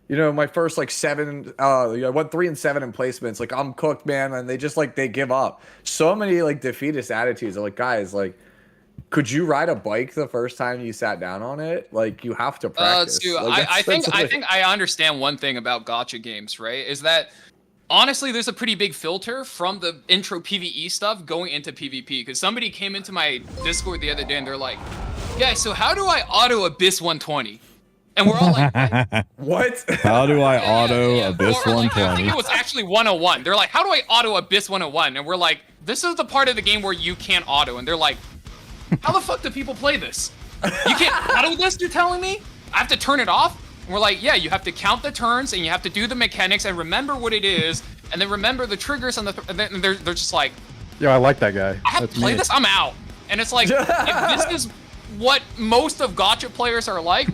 my first like 7. I went 3 and 7 in placements. Like, I'm cooked, man. And they just like they give up. So many like defeatist attitudes. They're like, guys, like, could you ride a bike the first time you sat down on it? Like, you have to practice. Dude, like, I think I understand one thing about gacha games, right? Is that honestly, there's a pretty big filter from the intro PvE stuff going into PvP, because somebody came into my Discord the other day and they're like, yeah, so how do I auto Abyss 120? And we're all like, What? How do I auto Abyss Or, like, I 120? think it was actually 101. They're like, how do I auto Abyss 101? And we're like, this is the part of the game where you can't auto. And they're like, how the fuck do people play this? You can't auto this, you're telling me? I have to turn it off? And we're like, yeah, you have to count the turns and you have to do the mechanics and remember what it is, and then remember the triggers and and then they're just like, Yo, I like that guy. I have to play this, I'm out. And it's like, if this is what most of gacha players are like,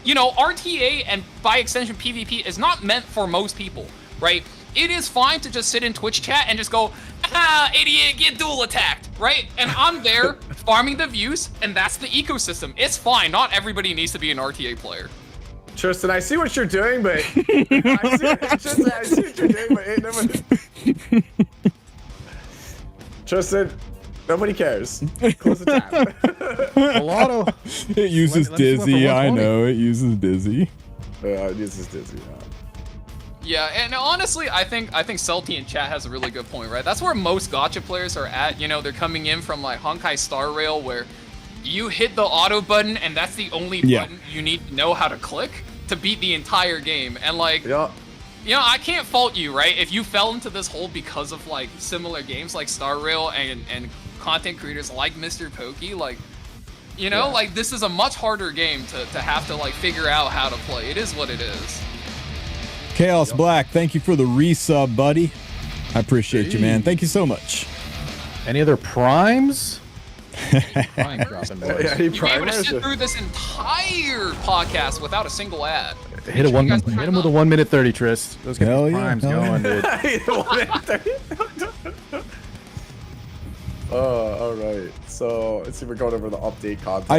you know, RTA and by extension PvP is not meant for most people, right? It is fine to just sit in Twitch chat and just go, idiot, get dual attacked, right? And I'm there farming the views, and that's the ecosystem. It's fine. Not everybody needs to be an RTA player. Tristan, I see what you're doing, but I see what you're doing, but nobody... Tristan, nobody cares. Close the tab. A lot of. It uses Let me see one for Dizzy. I 120. know it uses Dizzy. This is Dizzy. Yeah, and honestly, I think Celty in chat has a really good point, right? That's where most gacha players are at. You know, they're coming in from like Honkai Star Rail, where you hit the auto button, and that's the only button you need to know how to click to beat the entire game. And like, Yeah. you know, I can't fault you, right? If you fell into this hole because of like similar games like Star Rail and content creators like Mr. Pokey, like, you know, like this is a much harder game to have to like figure out how to play. It is what it is. Chaos Black, thank you for the resub, buddy. I appreciate you, man. Thank you so much. Any other primes? Prime dropping, boys. Yeah, he You'd be able to primers. sit through this entire podcast without a single ad. Hit him with a 1 minute 30, Trist. Those get Hell these yeah, primes hell going, dude. All right. So let's see. We're going over the update content.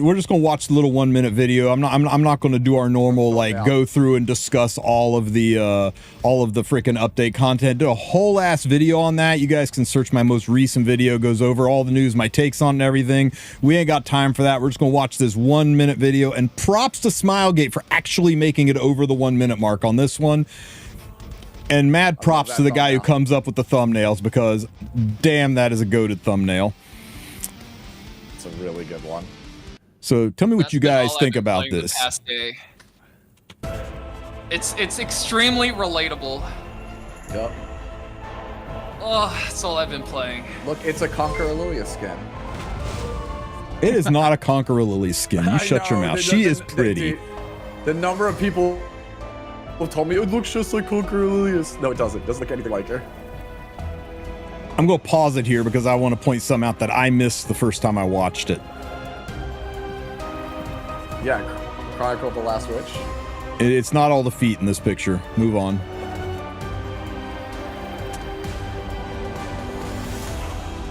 We're just gonna watch the little 1 minute video. I'm not gonna do our normal like go through and discuss all of the freaking update content. Do a whole ass video on that. You guys can search my most recent video. Goes over all the news, my takes on it and everything. We ain't got time for that. We're just gonna watch this 1 minute video. And props to Smilegate for actually making it over the 1 minute mark on this one. And mad props to the guy who comes up with the thumbnails, because damn, that is a goated thumbnail. It's a really good one. So tell me what That's you been guys all I've think been about playing the this. past day. It's extremely relatable. Yep. Oh, that's all I've been playing. Look, it's a Conqueror Lilia skin. It is not a Conqueror Lily skin. You shut your mouth. She is pretty. The number of people who told me it looks just like Conqueror Lilia's. No, it doesn't. It doesn't look anything like her. I'm going to pause it here because I want to point something out that I missed the first time I watched it. Yeah, Chronicle of the Last Witch. It's not all the feet in this picture. Move on.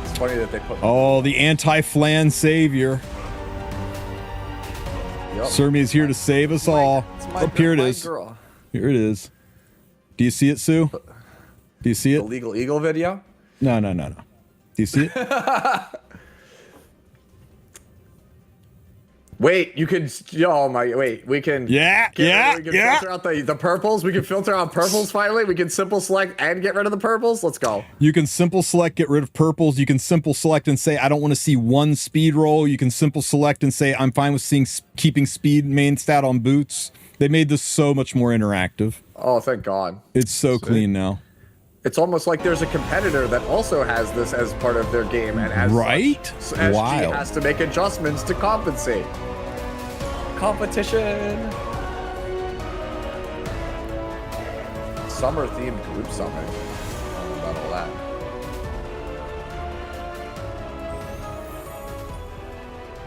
It's funny that they put. Oh, the anti-flan savior. Yep. Surmi is here to save us all. Oh, here it is. Girl. Here it is. Do you see it, Sue? Do you see The it? Legal Eagle video. No. Do you see it? Wait, you can. Oh my! Wait, we can. Yeah, we yeah. can filter out the purples. We can filter out purples finally. We can simple select and get rid of the purples. Let's go. You can simple select, get rid of purples. You can simple select and say, I don't want to see one speed roll. You can simple select and say, I'm fine with keeping speed main stat on boots. They made this so much more interactive. Oh, thank God. It's so clean now. It's almost like there's a competitor that also has this as part of their game, and as Right? such, SG Wild. has to make adjustments to compensate. Competition. Summer themed group summit. I don't know about all that.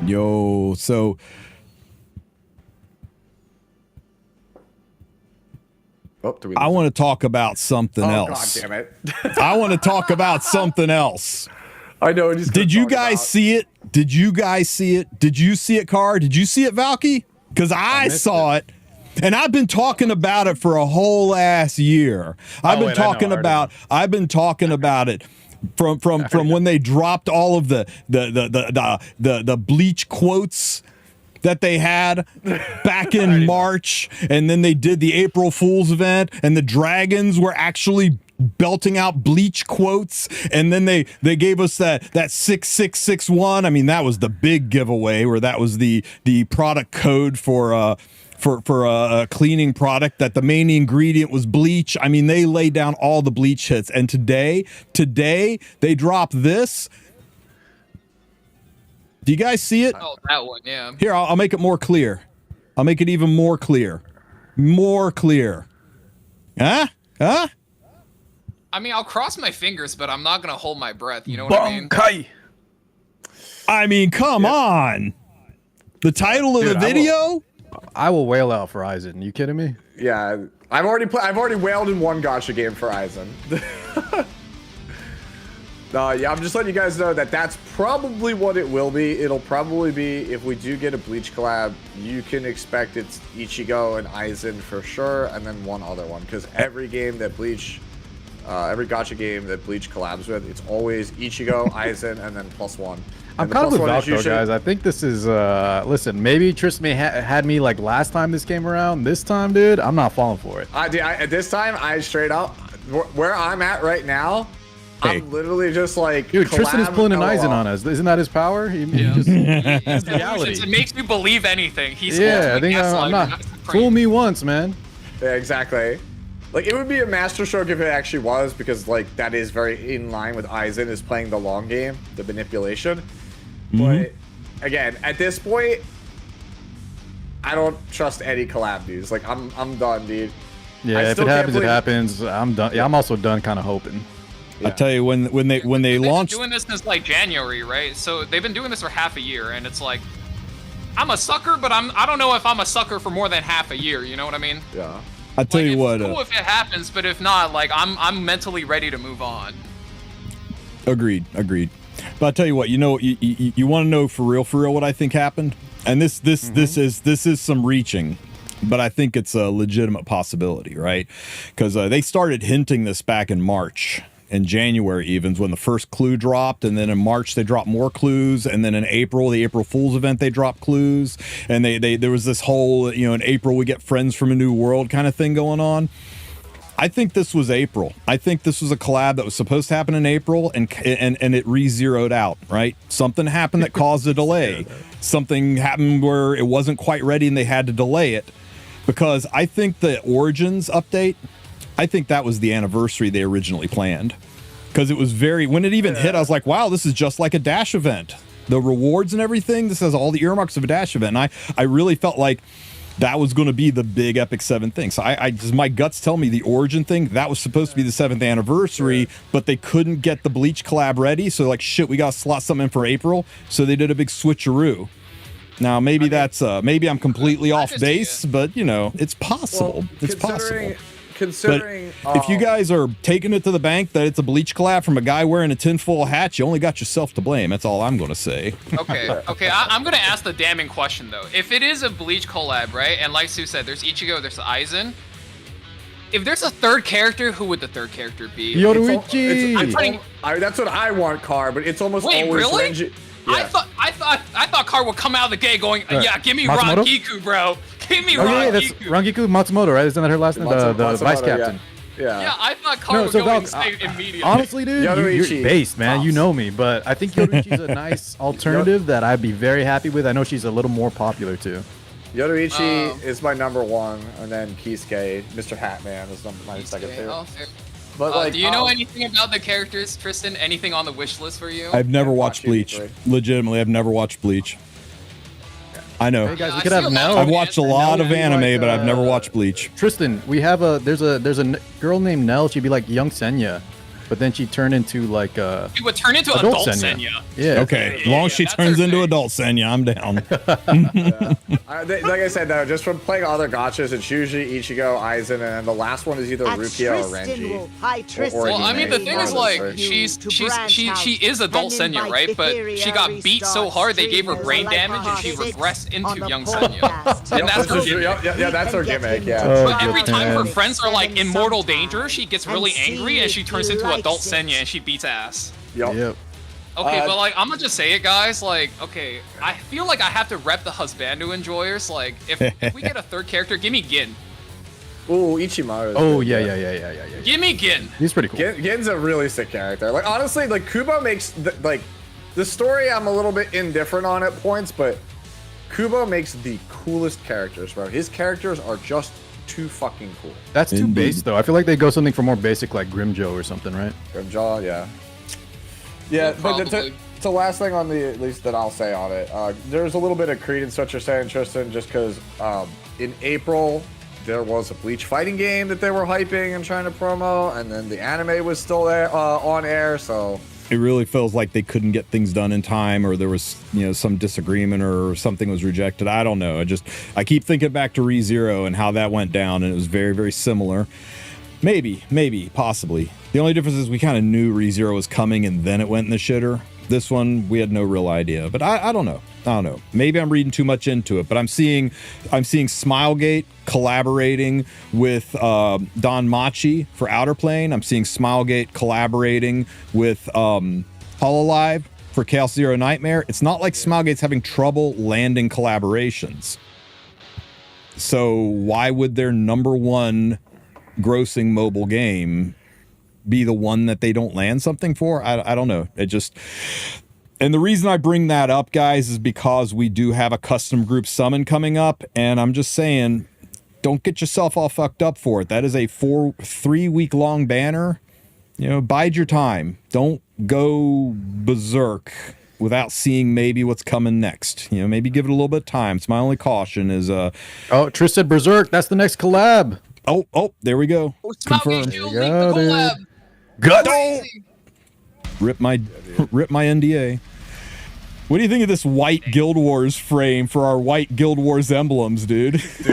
Yo, so Oh, do we I want to talk about something Oh, else. God damn it. I want to talk about something else. I know. He's Did you guys see it? Did you guys see it? Did you see it, Carr? Did you see it, Valky? Because I saw it. And I've been talking about it for a whole ass year. I've been talking about it from when they dropped all of the bleach quotes that they had back in March, and then they did the April Fool's event, and the dragons were actually belting out Bleach quotes, and then they gave us that 6661. I mean, that was the big giveaway, where that was the product code for a cleaning product, that the main ingredient was bleach. I mean, they laid down all the bleach hits, and today they dropped this. Do you guys see it? Oh, that one, yeah. Here, I'll make it more clear. I'll make it even more clear. More clear. Huh? I mean, I'll cross my fingers, but I'm not gonna hold my breath. You know what I mean? Bonkai. I mean, come on. The title of the video? I will wail out for Aizen. You kidding me? Yeah, I've already wailed in one gacha game for Aizen. Yeah, I'm just letting you guys know that that's probably what it will be. It'll probably be, if we do get a Bleach collab, you can expect it's Ichigo and Aizen for sure, and then one other one. Because every game that Bleach, every gacha game that Bleach collabs with, it's always Ichigo, Aizen, and then +1. I'm kind of with Valk though, guys. I think this is, listen, maybe Tristen had me like last time this came around. This time, dude, I'm not falling for it. This time, I straight up, where I'm at right now, Hey. I'm literally just like, Dude, Tristen is pulling an Aizen on us. Isn't that his power? He just, it's reality. It makes you believe anything. He's Yeah, I think I'm not. Fool me once, man. Yeah, exactly. Like, it would be a masterstroke if it actually was, because like that is very in line with Aizen, is playing the long game, the manipulation. But again, at this point, I don't trust any collab dudes. Like, I'm done, dude. Yeah, if it happens, it happens. I'm done. Yeah, I'm also done kind of hoping. I tell you, when they launched, been doing this since like January, right? So they've been doing this for half a year, and it's like, I'm a sucker, but I don't know if I'm a sucker for more than half a year. You know what I mean? Yeah. I tell you what. It's cool if it happens, but if not, like I'm mentally ready to move on. Agreed. But I tell you what, you know, you want to know for real what I think happened, and this is some reaching, but I think it's a legitimate possibility, right? Because they started hinting this back in March. In January even, when the first clue dropped, and then in March they dropped more clues, and then in April, the April Fool's event, they dropped clues, and there was this whole, you know, in April we get friends from a new world kind of thing going on. I think this was April. I think this was a collab that was supposed to happen in April, and it re-zeroed out, right? Something happened that caused a delay. Something happened where it wasn't quite ready and they had to delay it, because I think the Origins update, I think that was the anniversary they originally planned, because it was when it even hit, I was like, wow, this is just like a Dash event. The rewards and everything, this has all the earmarks of a Dash event. And I really felt like that was going to be the big Epic 7 thing. So my guts tell me the Origin thing, that was supposed to be the 7th anniversary, but they couldn't get the Bleach collab ready. So like, shit, we got to slot something in for April. So they did a big switcheroo. Now, maybe maybe I'm completely off base, but you know, it's possible. Well, it's possible. Considering, but if you guys are taking it to the bank that it's a Bleach collab from a guy wearing a tinfoil hat, you only got yourself to blame. That's all I'm going to say. Okay. I'm going to ask the damning question, though. If it is a Bleach collab, right, and like Sue said, there's Ichigo, there's Aizen. If there's a third character, who would the third character be? Yoruichi! That's what I want, Car, but it's almost always really? Renji. Yeah. I thought Car would come out of the gate going, yeah, give me Matsumoto? Rangiku, bro. Give me Rangiku. Yeah, that's Rangiku Matsumoto, right? Isn't that her last name? The vice captain. Yeah, I thought Car would go and say immediately. Honestly, dude, you're based, man. Tops. You know me, but I think Yoruichi's a nice alternative that I'd be very happy with. I know she's a little more popular too. Yoruichi is my #1, and then Kisuke, Mr. Hatman is my second favorite. Oh, fair. But like, do you know anything about the characters, Tristen? Anything on the wish list for you? I've never watched Bleach. Legitimately, I've never watched Bleach. I know. Hey guys, we could have Nell. I've watched a lot of anime, but I've never watched Bleach. Tristen, we have there's a girl named Nell. She'd be like young Senya, but then she turned into like She would turn into adult Senya. Yeah. Okay. As long as she turns into adult Senya, I'm down. Like I said, though, just from playing other gachas, it's usually Ichigo, Aizen, and then the last one is either Rukia or Renji. Well, I mean, the thing is, like, she is adult Senya, right? But she got beat so hard they gave her brain damage and she regressed into young Senya. And that's her gimmick. Yeah, that's her gimmick. Yeah. But every time her friends are like in mortal danger, she gets really angry and she turns into adult Senya and she beats ass. Yep. Okay, but like, I'm gonna just say it, guys. Like, okay, I feel like I have to rep the husbando enjoyers. Like, if we get a third character, give me Gin. Ooh, Ichimaru. Oh yeah. Give me Gin. He's pretty cool. Gin's a really sick character. Like honestly, like Kubo makes the story. I'm a little bit indifferent on at points, but Kubo makes the coolest characters, bro. His characters are just too fucking cool. That's too base though. I feel like they go something for more basic, like Grimjaw or something, right? Grimjaw, yeah. Yeah, but the last thing on the, at least that I'll say on it, there's a little bit of credence what you're saying, Tristen, just because in April there was a Bleach fighting game that they were hyping and trying to promo, and then the anime was still there on air, so it really feels like they couldn't get things done in time, or there was, you know, some disagreement or something was rejected. I don't know. I keep thinking back to ReZero and how that went down, and it was very, very similar. Maybe, possibly. The only difference is we kind of knew ReZero was coming and then it went in the shitter. This one, we had no real idea, but I don't know. Maybe I'm reading too much into it, but I'm seeing Smilegate collaborating with Don Machi for Outer Plane. I'm seeing Smilegate collaborating with Hololive for Chaos Zero Nightmare. It's not like Smilegate's having trouble landing collaborations. So why would their number one grossing mobile game be the one that they don't land something for? I don't know. And the reason I bring that up, guys, is because we do have a custom group summon coming up, and I'm just saying, don't get yourself all fucked up for it. That is a 3-week long banner. You know, bide your time. Don't go berserk without seeing maybe what's coming next. You know, maybe give it a little bit of time. It's my only caution is Oh, Tristan Berserk, that's the next collab. Oh, there we go. Confirmed. Got it. Rip my NDA. What do you think of this white Guild Wars frame for our white Guild Wars emblems, dude? It's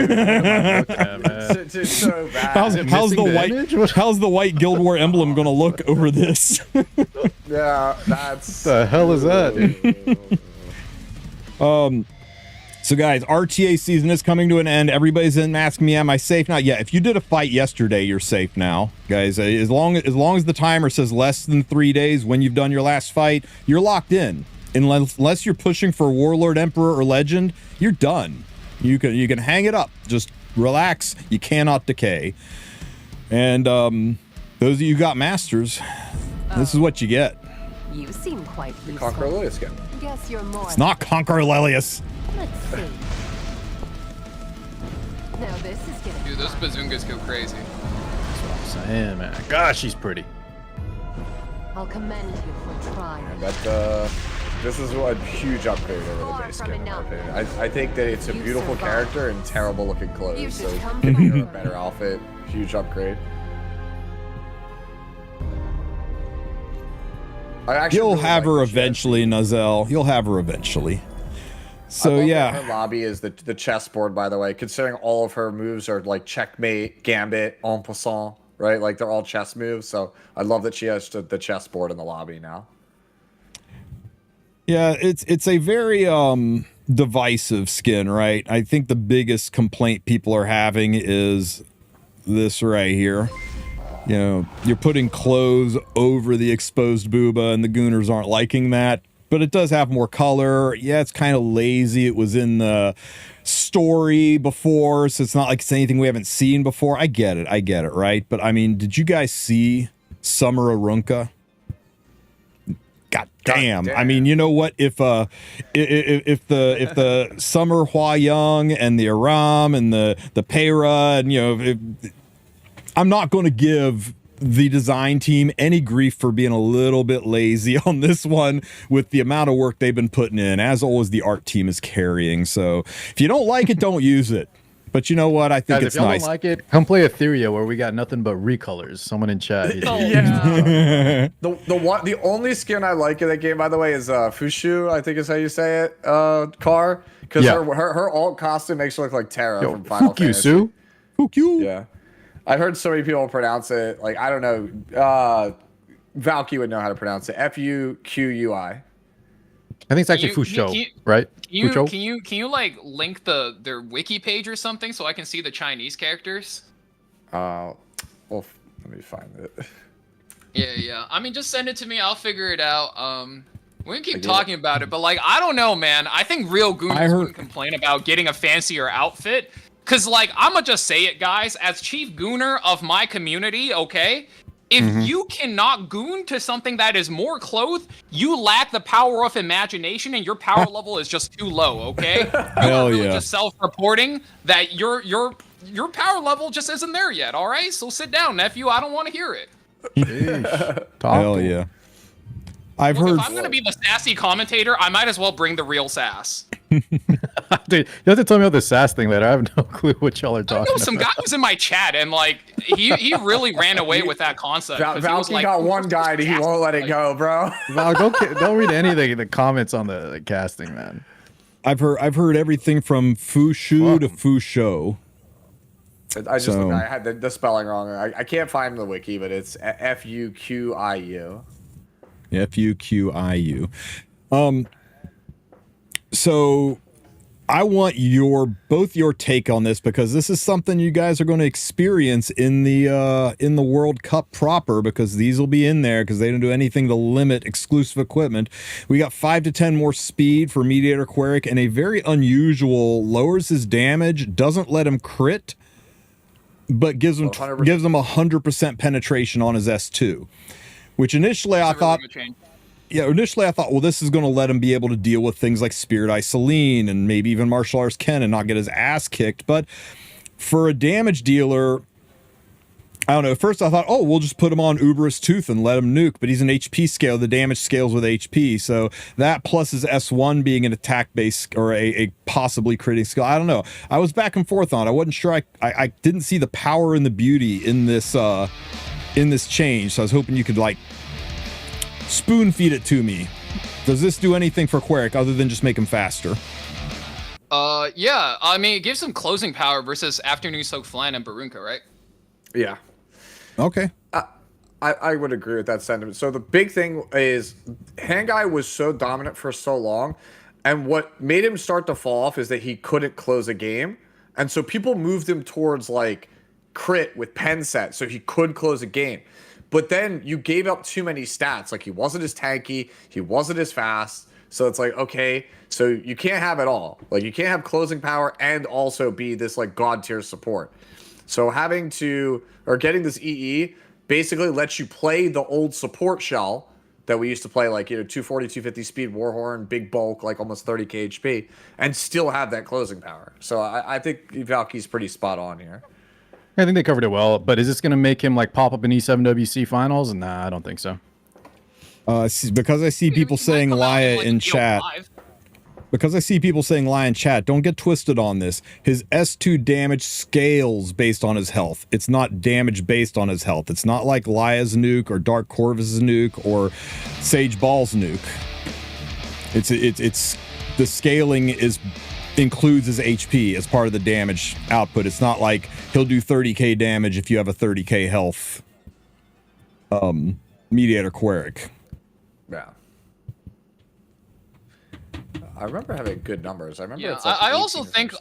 so bad. How's the white Guild War emblem gonna look over this? Yeah, that's the hell is that? So guys, RTA season is coming to an end. Everybody's in asking me, am I safe now? Yeah, if you did a fight yesterday, you're safe now, guys. As long as the timer says less than 3 days when you've done your last fight, you're locked in. Unless you're pushing for Warlord, Emperor, or Legend, you're done. You can hang it up. Just relax. You cannot decay. And those of you who got Masters, this is what you get. You seem quite useful. Conqueror Lilius skin. Guess you're more. It's not Conqueror Lilius. Let's see. Now this is getting. Dude, those bazungas go crazy. That's what I'm saying, man. Gosh, she's pretty. I'll commend you for trying. But this is a huge upgrade over the base skin, in my opinion. I think that it's a beautiful character and terrible looking clothes. So a better outfit, huge upgrade. You'll have her eventually, Nazel. You'll have her eventually. So yeah, her lobby is the chessboard, by the way. Considering all of her moves are like checkmate, gambit, en passant, right? Like they're all chess moves. So I love that she has the chessboard in the lobby now. Yeah, it's a very divisive skin, right? I think the biggest complaint people are having is this right here. You know, you're putting clothes over the exposed booba, and the Gooners aren't liking that. But it does have more color. Yeah, it's kind of lazy. It was in the story before, so it's not like it's anything we haven't seen before. I get it, right? But I mean, did you guys see Summer Arunca? God damn. I mean, you know what? If the Summer Hua Young and the Aram and the Peira, and you know, I'm not going to give the design team any grief for being a little bit lazy on this one with the amount of work they've been putting in. As always, the art team is carrying. So if you don't like it, don't use it. But you know what? I think Guys, it's if y'all nice. don't like it, come play Etheria where we got nothing but recolors. Someone in chat. Yeah. The only skin I like in that game, by the way, is Fushu. I think is how you say it. Car, because her alt costume makes her look like Terra from Final Fantasy. Sue. Fuck you. Yeah. I've heard so many people pronounce it. Like I don't know. Valky would know how to pronounce it. Fuqui. I think it's actually Fusho, right? Can you like link their wiki page or something so I can see the Chinese characters? Well, let me find it. Yeah. I mean, just send it to me. I'll figure it out. We can keep talking about it, but like, I don't know, man. I think real gooners wouldn't complain about getting a fancier outfit. Cause like, I'ma just say it, guys, as chief gooner of my community, okay? If you cannot goon to something that is more clothed, you lack the power of imagination and your power level is just too low, okay? Hell You're really yeah. just self-reporting that your power level just isn't there yet, all right? So sit down, nephew. I don't want to hear it. Hell yeah. I've Look, heard. if I'm gonna be the sassy commentator, I might as well bring the real sass. Dude, you have to tell me about the sass thing later. I have no clue what y'all are I talking know some guy was in my chat and like he really ran away with that concept. 'cause he was Valky like, got one guy and he won't let it go, bro. Val, don't read anything in the comments on the casting, man. I've heard everything from Fushu to Fusho. I just So- I had the spelling wrong. I can't find the wiki, but it's Fuqiu. Fuqiu. So I want both your take on this, because this is something you guys are going to experience in the World Cup proper, because these will be in there because they don't do anything to limit exclusive equipment. We got 5 to 10 more speed for Mediator Queric, and a very unusual lowers his damage, doesn't let him crit, but gives him 100% penetration on his S2, which initially I thought. Initially I thought, well, this is going to let him be able to deal with things like Spirit Eye Celine and maybe even Martial Arts Ken and not get his ass kicked. But for a damage dealer, I don't know. At first I thought, oh, we'll just put him on Uberous Tooth and let him nuke. But he's an HP scale. The damage scales with HP. So that plus his S1 being an attack base or a possibly critting skill. I don't know. I was back and forth on it. I wasn't sure. I didn't see the power and the beauty in this change. So I was hoping you could like spoon feed it to me. Does this do anything for Queric other than just make him faster? Yeah. I mean, it gives him closing power versus Afternoon Soak Flan and Barunka, right? Yeah. Okay. I would agree with that sentiment. So the big thing is Handguy was so dominant for so long, and what made him start to fall off is that he couldn't close a game. And so people moved him towards like crit with pen set so he could close a game. But then you gave up too many stats. Like he wasn't as tanky, he wasn't as fast. So it's like, okay, so you can't have it all. Like you can't have closing power and also be this like god tier support. So getting this EE basically lets you play the old support shell that we used to play, like, 240, 250 speed, Warhorn, big bulk, like almost 30k HP, and still have that closing power. So I think Valky's pretty spot on here. I think they covered it well, but is this going to make him like pop up in E7WC finals? Nah, I don't think so. Because I see people saying Laya in chat. Because I see people saying Laya in chat, don't get twisted on this. His S2 damage scales based on his health. It's not damage based on his health. It's not like Laya's nuke or Dark Corvus' nuke or Sage Ball's nuke. It's the scaling includes his HP as part of the damage output. It's not like he'll do 30k damage if you have a 30k health Mediator Queric. Yeah. I remember having good numbers. I remember. Yeah, it's like I also 18%. think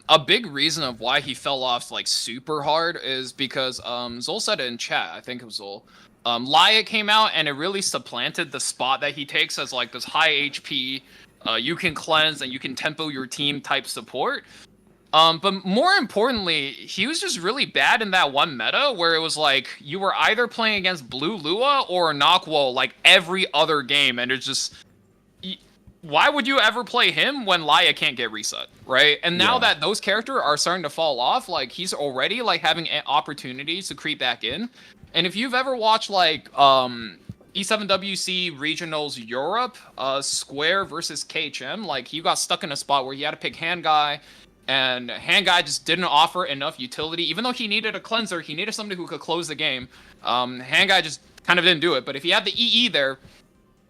a big reason of why he fell off like super hard is because Zol said it in chat. I think it was Zol. Laya came out and it really supplanted the spot that he takes as like this high HP. You can cleanse and you can tempo your team type support. But more importantly, he was just really bad in that one meta where it was like you were either playing against Blue Lua or Noctwall like every other game, and it's just why would you ever play him when Laya can't get reset, right? And now that those characters are starting to fall off, like he's already like having opportunities to creep back in. And if you've ever watched like E7WC Regionals Europe, Square versus KHM, like he got stuck in a spot where he had to pick Handguy, and Handguy just didn't offer enough utility. Even though he needed a cleanser, he needed somebody who could close the game. Handguy just kind of didn't do it. But if he had the EE there,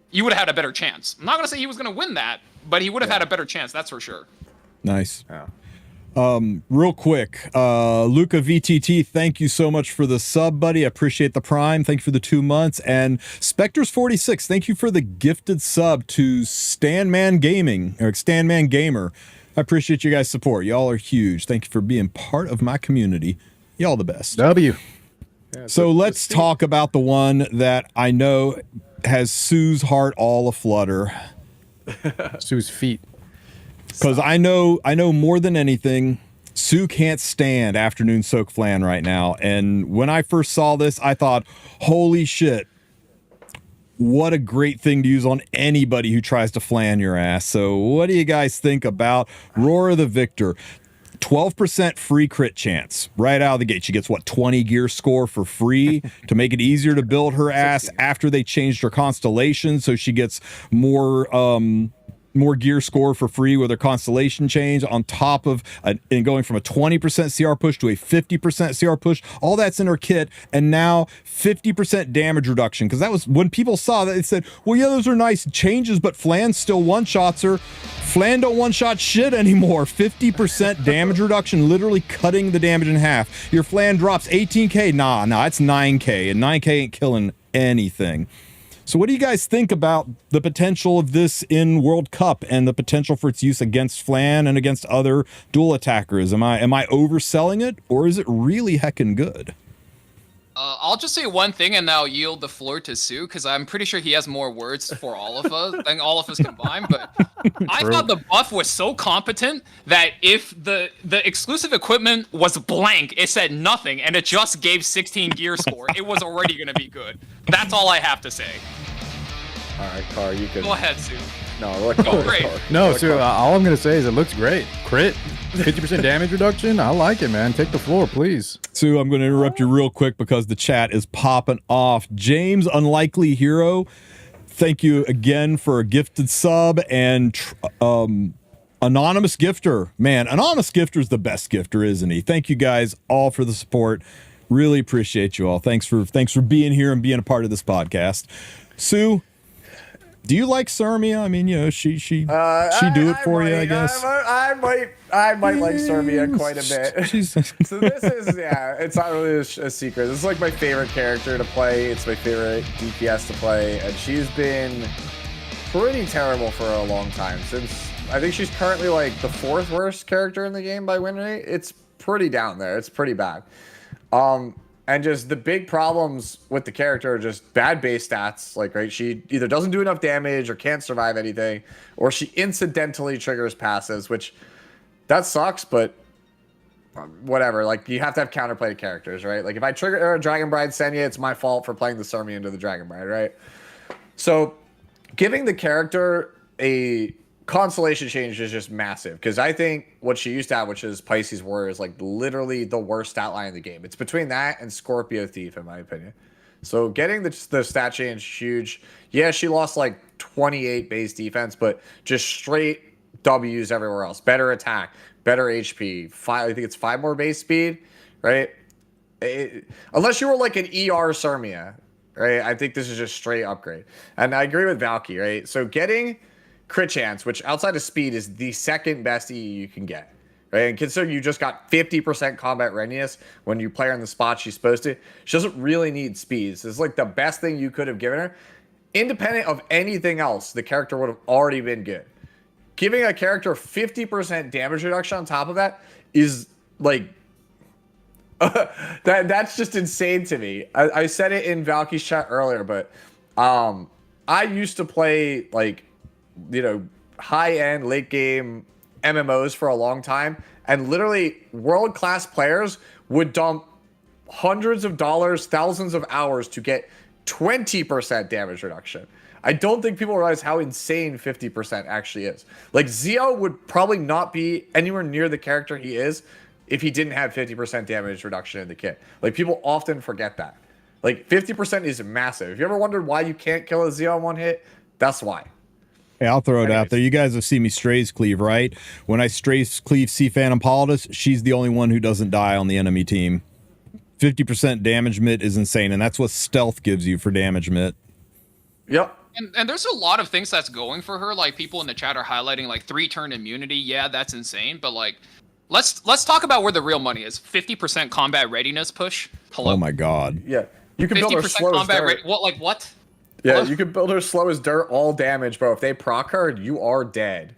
you would have had a better chance. I'm not going to say he was going to win that, but he would have had a better chance, that's for sure. Nice. Yeah. Real quick, Luca VTT, thank you so much for the sub, buddy. I appreciate the prime. Thank you for the 2 months. And Spectres46, thank you for the gifted sub to Stanman Gaming, or Stanman Gamer. I appreciate you guys' support. Y'all are huge. Thank you for being part of my community. Y'all the best. W. So let's talk about the one that I know has Sue's heart all aflutter. Sue's feet. Because I know more than anything, Sue can't stand afternoon soak flan right now. And when I first saw this, I thought, holy shit, what a great thing to use on anybody who tries to flan your ass. So what do you guys think about Roar of the Victor? 12% free crit chance right out of the gate. She gets 20 gear score for free to make it easier to build her ass after they changed her constellation, so she gets more gear score for free with her constellation change, on top of and going from a 20% CR push to a 50% CR push. All that's in her kit, and now 50% damage reduction, because that was when people saw that, they said, well, yeah, those are nice changes, but Flan still one-shots her. Flan don't one-shot shit anymore. 50% damage reduction, literally cutting the damage in half. Your Flan drops 18k. Nah, it's 9k, and 9k ain't killing anything. So what do you guys think about the potential of this in World Cup and the potential for its use against Flan and against other dual attackers? Am I overselling it, or is it really heckin' good? I'll just say one thing and I'll yield the floor to Sue, because I'm pretty sure he has more words for all of us than all of us combined. But I thought the buff was so competent that if the exclusive equipment was blank, it said nothing, and it just gave 16 gear score, it was already going to be good. That's all I have to say. All right, Car, you can... Go ahead, Sue. No, look, Car. Great. No, Sue, all I'm going to say is it looks great. Crit, 50% damage reduction. I like it, man. Take the floor, please. Sue, I'm going to interrupt you real quick because the chat is popping off. James, Unlikely Hero, thank you again for a gifted sub. And Anonymous Gifter, man, Anonymous Gifter is the best gifter, isn't he? Thank you guys all for the support. Really appreciate you all. Thanks for being here and being a part of this podcast. Sue, do you like Sarmia? I mean, you know, she do it for you, I guess. I might like Sarmia quite a bit. So this is, it's not really a secret. This is like my favorite character to play. It's my favorite DPS to play, and she's been pretty terrible for a long time. Since I think she's currently like the 4th worst character in the game by win rate. It's pretty down there. It's pretty bad. And just the big problems with the character are just bad base stats. Like, right, she either doesn't do enough damage or can't survive anything, or she incidentally triggers passives, which that sucks, but whatever. Like, you have to have counterplay to characters, right? Like, if I trigger a Dragon Bride Senya, it's my fault for playing the Surmi into the Dragon Bride, right? So giving the character a constellation change is just massive, because I think what she used to have, which is Pisces Warrior, is like literally the worst stat line in the game. It's between that and Scorpio Thief, in my opinion. So getting the stat change huge. Yeah, she lost like 28 base defense, but just straight W's everywhere else. Better attack, better HP. I think it's 5 more base speed, right? Unless you were like an ER Sarmia, right? I think this is just straight upgrade. And I agree with Valky, right? So getting crit chance, which outside of speed is the 2nd best EE you can get, right? And consider you just got 50% combat readiness when you play her in the spot she's supposed to. She doesn't really need speed. This is like the best thing you could have given her. Independent of anything else, the character would have already been good. Giving a character 50% damage reduction on top of that is like that's just insane to me. I said it in Valky's chat earlier, but I used to play like, you know, high-end late game MMOs for a long time, and literally world-class players would dump hundreds of dollars, thousands of hours to get 20% damage reduction. I don't think people realize how insane 50% actually is. Like, Zio would probably not be anywhere near the character he is if he didn't have 50% damage reduction in the kit. Like, people often forget that. Like, 50% is massive. If you ever wondered why you can't kill a Zio in one hit, that's why. Hey, I'll throw it out there. You guys have seen me strays cleave, right? When I strays cleave C Phantom Politis, she's the only one who doesn't die on the enemy team. 50% damage mit is insane, and that's what stealth gives you for damage mit. Yep. And there's a lot of things that's going for her. Like, people in the chat are highlighting like 3-turn immunity. Yeah, that's insane. But like, let's talk about where the real money is. 50% combat readiness push. Hello. Oh my god. Yeah. You can build her slow as dirt. What? Yeah, you can build her slow as dirt, all damage, bro. If they proc her, you are dead.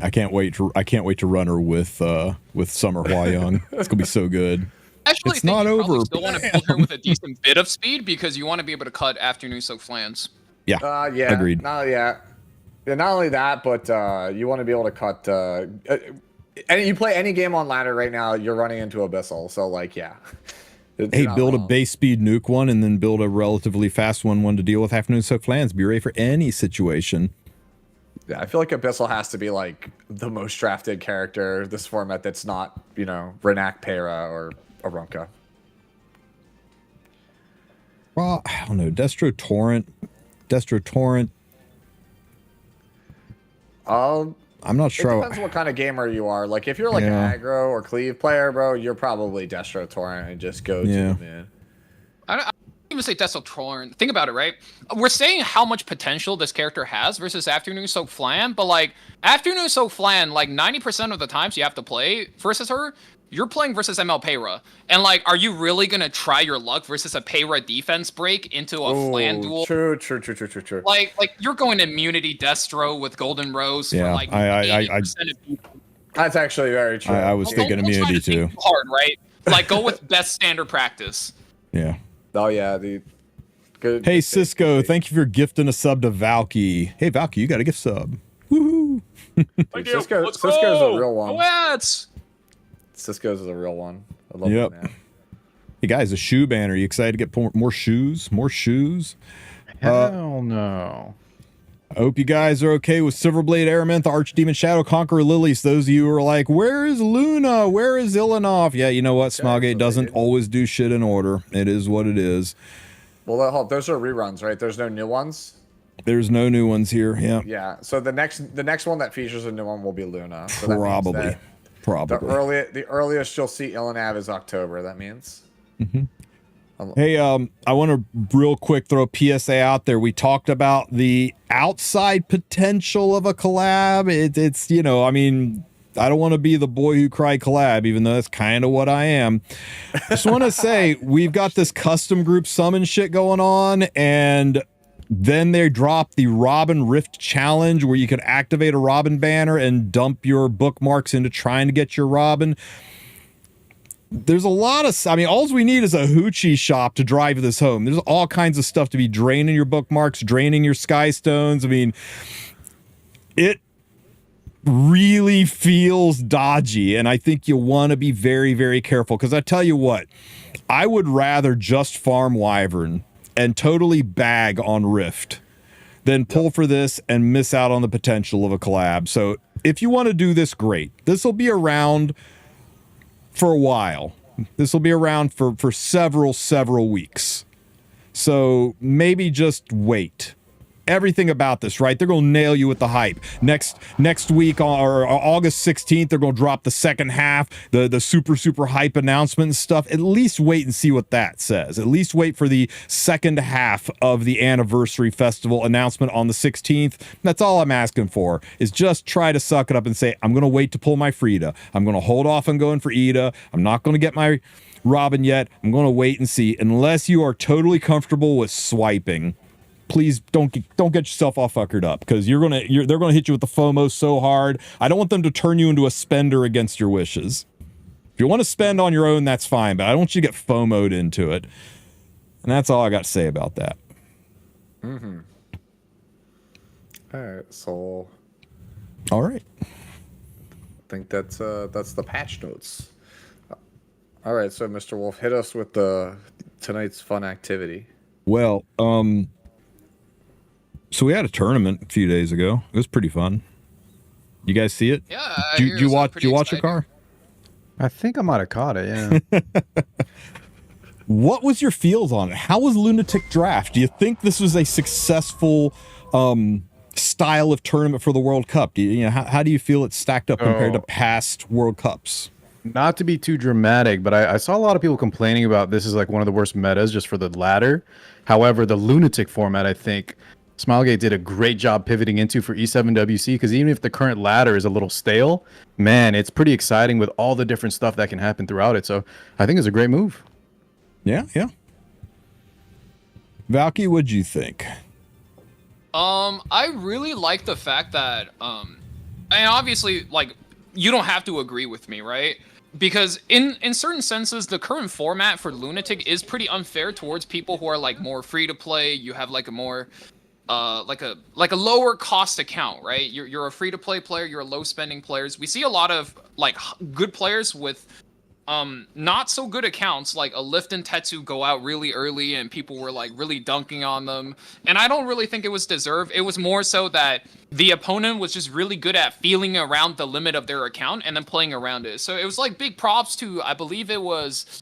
I can't wait to run her with Summer Hua Young. It's gonna be so good. actually It's think not you probably over. still want to build her with a decent bit of speed because you want to be able to cut afternoon soak flans. Yeah, Yeah. agreed. Yeah, not only that, but you want to be able to cut. And you play any game on ladder right now, you're running into Abyssal. So like, yeah. Hey, You're not build a wrong. base speed nuke one and then build a relatively fast one to deal with afternoon soak flans. Be ready for any situation. Yeah, I feel like Abyssal has to be like the most drafted character this format that's not, Renak, Pera, or Arunca. Well, I don't know. Destro Torrent. I'm not It sure. depends what kind of gamer you are. Like, if you're like Yeah. an aggro or cleave player, bro, you're probably Destro Torrent and just go to the man. I don't even say Destro Torrent. Think about it, right? We're saying how much potential this character has versus Afternoon Soak Flan, but like Afternoon Soak Flan, like 90% of the times you have to play versus her, you're playing versus ML Peyra. And like, are you really gonna try your luck versus a Peyra defense break into a Flan duel? True. Like you're going immunity Destro with Golden Rose Yeah, for like I 80% of people. That's actually very true. I was thinking Don't try immunity to think too. too hard, right? Like go with best standard practice. Yeah. Oh yeah, the good. Hey Cisco, thank you for gifting a sub to Valky. Hey Valky, you got a gift sub. Woohoo! Dude, Cisco's a real one. Let's Cisco's is a real one. I love Yep. that, man. Hey guys, a shoe banner. You excited to get more shoes? More shoes? Hell no. I hope you guys are okay with Silverblade, Aramith, Archdemon, Shadow Conqueror, Lilies. Those of you who are like, where is Luna? Where is Ilanov? Yeah, you know what? Smilegate doesn't always do shit in order. It is what it is. Well, those are reruns, right? There's no new ones. There's no new ones here. Yeah, Yeah. So the next one that features a new one will be Luna. So that means probably. that Probably. the earliest you'll see Ilanav is October. That means. Hey, I want to real quick throw a PSA out there. We talked about the outside potential of a collab. It's I mean, I don't want to be the boy who cried collab, even though that's kind of what I am. Just want to say we've got this custom group summon shit going on, and then they drop the Robin Rift challenge where you can activate a Robin banner and dump your bookmarks into trying to get your Robin. There's a lot of, I mean, all we need is a hoochie shop to drive this home. There's all kinds of stuff to be draining your bookmarks, draining your sky stones. I mean, it really feels dodgy, and I think you want to be very, very careful, because I tell you what, I would rather just farm Wyvern and totally bag on Rift than pull for this and miss out on the potential of a collab. So if you want to do this, great. This will be around for a while. This will be around for several weeks. So maybe just wait. Everything about this, right? They're going to nail you with the hype. Next week or August 16th, they're going to drop the second half, the super hype announcement and stuff. At least wait and see what that says. At least wait for the second half of the anniversary festival announcement on the 16th. That's all I'm asking for, is just try to suck it up and say, I'm going to wait to pull my Frida. I'm going to hold off on going for Ida. I'm not going to get my Robin yet. I'm going to wait and see. Unless you are totally comfortable with swiping, please don't get yourself all fuckered up, because they're gonna hit you with the FOMO so hard. I don't want them to turn you into a spender against your wishes. If you want to spend on your own, that's fine, but I don't want you to get FOMO'd into it. And that's all I got to say about that. Mm-hmm. All right, so All right. I think that's the patch notes. All right, so Mr. Wolf, hit us with tonight's fun activity. Well, so we had a tournament a few days ago. It was pretty fun. You guys see it? Yeah. Did you watch it, Car? I think I might have caught it, yeah. What was your feels on it? How was Lunatic Draft? Do you think this was a successful style of tournament for the World Cup? How do you feel it stacked up compared to past World Cups? Not to be too dramatic, but I saw a lot of people complaining about this is like one of the worst metas just for the ladder. However, the Lunatic format, I think Smilegate did a great job pivoting into for E7WC, because even if the current ladder is a little stale, man, it's pretty exciting with all the different stuff that can happen throughout it. So I think it's a great move. Yeah. Valky, what'd you think? I really like the fact that, and obviously, like, you don't have to agree with me, right? because in certain senses, the current format for Lunatic is pretty unfair towards people who are like more free to play. You have like a more like a lower cost account, right? You're a free to play player, you're a low spending players. We see a lot of like good players with not so good accounts, like a Lift and Tetsu go out really early and people were like really dunking on them. And I don't really think it was deserved. It was more so that the opponent was just really good at feeling around the limit of their account and then playing around it. So it was like big props to, I believe it was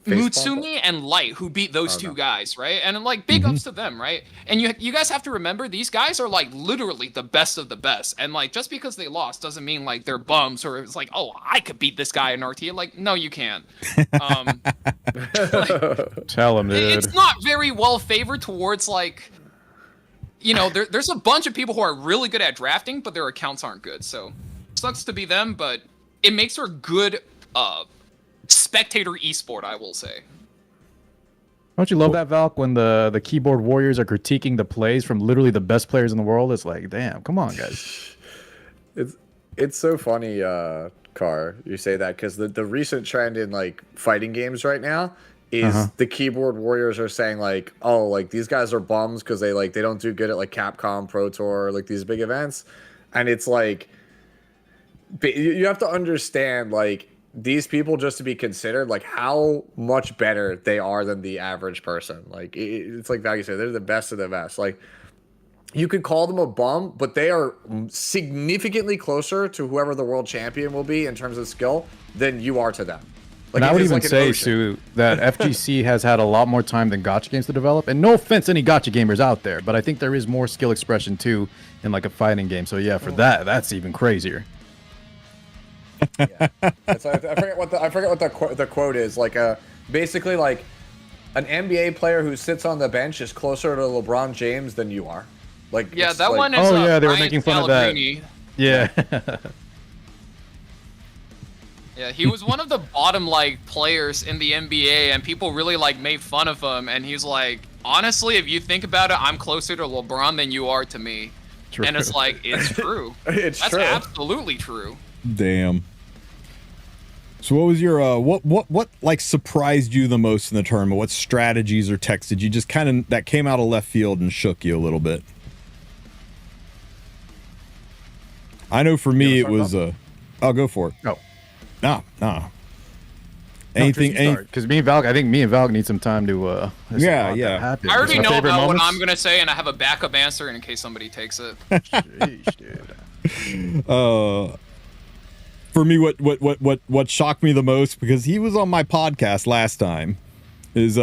Mutsumi and Light who beat those two guys, right? And like big ups to them, right? And you guys have to remember these guys are like literally the best of the best. And like just because they lost doesn't mean like they're bums or it's like, oh, I could beat this guy in RTA. Like, no, you can't. Tell him, dude. It's not very well favored towards like, you know, there's a bunch of people who are really good at drafting, but their accounts aren't good. So sucks to be them, but it makes for good spectator esport, I will say. Don't you love that, Valk, when the keyboard warriors are critiquing the plays from literally the best players in the world? It's like, damn, come on, guys. It's so funny, Car, you say that, because the recent trend in like fighting games right now is the keyboard warriors are saying like, oh, like these guys are bums because they don't do good at like Capcom Pro Tour, like these big events. And it's like, you have to understand, like, these people, just to be considered, like how much better they are than the average person. Like it's like Valky said, they're the best of the best. Like you could call them a bum, but they are significantly closer to whoever the world champion will be in terms of skill than you are to them. Like, and I would even like say, Sue, that FGC has had a lot more time than gacha games to develop. And no offense to any gacha gamers out there, but I think there is more skill expression too in like a fighting game. So yeah, for that's even crazier. Yeah. I forget what the quote is. Like basically like an NBA player who sits on the bench is closer to LeBron James than you are. Like yeah, that like, one is. Oh yeah, they were Ryan making fun of that. Yeah. Yeah, he was one of the bottom like players in the NBA, and people really like made fun of him. And he's like, honestly, if you think about it, I'm closer to LeBron than you are to me. True. And it's like, it's true. That's true. Absolutely true. Damn. So what was your what like surprised you the most in the tournament? What strategies or texts did you just kind of that came out of left field and shook you a little bit? I know for me it was I'll go for it. No. No. Anything because I think me and Valk need some time to yeah. Happen. I already know about what I'm gonna say, and I have a backup answer in case somebody takes it. Jeez, dude. For me, what shocked me the most, because he was on my podcast last time, is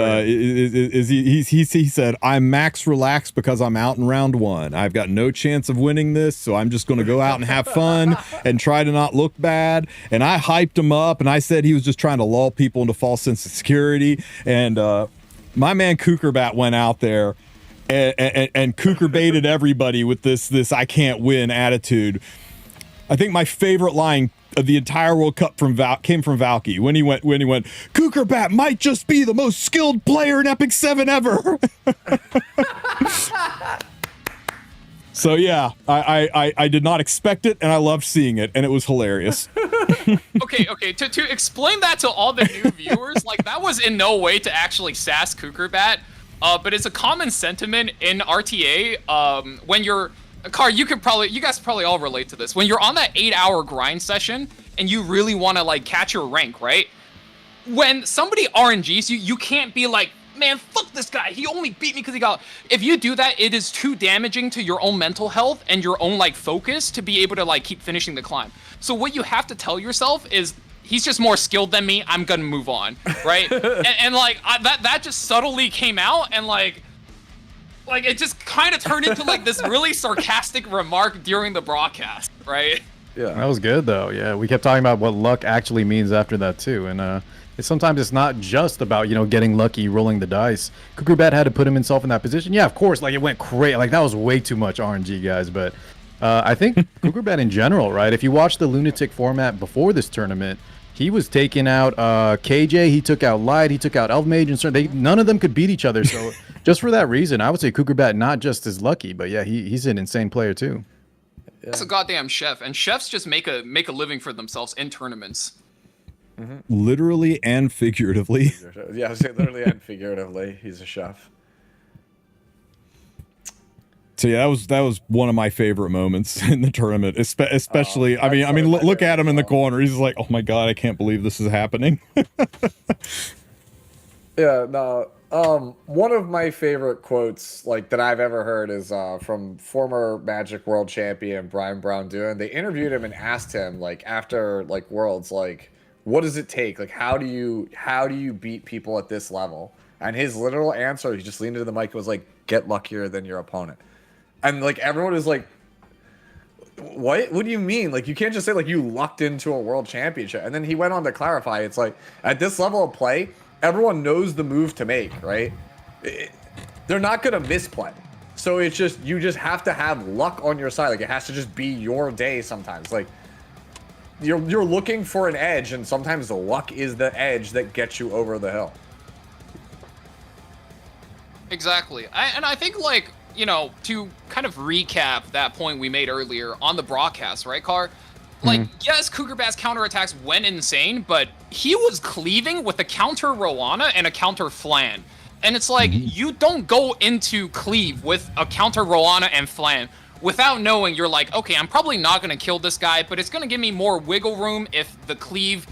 he said, I'm max relaxed because I'm out in round one. I've got no chance of winning this, so I'm just going to go out and have fun and try to not look bad. And I hyped him up, and I said he was just trying to lull people into false sense of security. And my man Kukerbat went out there and Kuker baited everybody with this I can't win attitude. I think my favorite line of the entire World Cup came from Valky when he went Kukerbat might just be the most skilled player in Epic 7 ever. So yeah, I did not expect it, and I loved seeing it, and it was hilarious. Okay. To explain that to all the new viewers, like that was in no way to actually sass Kukerbat, but it's a common sentiment in RTA when you're Car, you guys probably all relate to this. When you're on that 8-hour grind session and you really want to like catch your rank, right? When somebody RNGs you can't be like, man, fuck this guy. He only beat me because he got. If you do that, it is too damaging to your own mental health and your own like focus to be able to like keep finishing the climb. So what you have to tell yourself is, he's just more skilled than me. I'm gonna move on, right? and like that just subtly came out, and like it just kind of turned into like this really sarcastic remark during the broadcast, right? Yeah, that was good though. Yeah, we kept talking about what luck actually means after that too, and sometimes it's not just about getting lucky, rolling the dice. Kukerbat had to put himself in that position. Yeah, of course, like it went crazy. Like that was way too much RNG, guys. But I think Kukerbat in general, right? If you watch the Lunatic format before this tournament, he was taking out KJ, he took out Light, he took out Elf Mage, and none of them could beat each other. So just for that reason, I would say Kukerbat not just as lucky, but yeah, he's an insane player too. That's a goddamn chef, and chefs just make a living for themselves in tournaments. Literally and figuratively. Yeah, I was saying literally and figuratively, he's a chef. So yeah, that was one of my favorite moments in the tournament, especially. I mean, look at him in the corner. He's like, "Oh my god, I can't believe this is happening." Yeah, no. One of my favorite quotes like that I've ever heard is from former Magic World Champion Brian Brown Doing. They interviewed him and asked him like after like Worlds, like, what does it take? Like, how do you beat people at this level? And his literal answer, he just leaned into the mic and was like, "Get luckier than your opponent." And like everyone is like, what do you mean? Like, you can't just say like you lucked into a world championship. And then he went on to clarify, it's like at this level of play, everyone knows the move to make, right? They're not gonna misplay. So it's just, you just have to have luck on your side. Like, it has to just be your day sometimes. Like, you're looking for an edge, and sometimes the luck is the edge that gets you over the hill. Exactly. And I think, like, you know, to kind of recap that point we made earlier on the broadcast, right, Car? Like, yes, Cougar Bat's counterattacks went insane, but he was cleaving with a counter Roana and a counter Flan. And it's like, you don't go into cleave with a counter Roana and Flan without knowing, you're like, okay, I'm probably not going to kill this guy, but it's going to give me more wiggle room if the cleave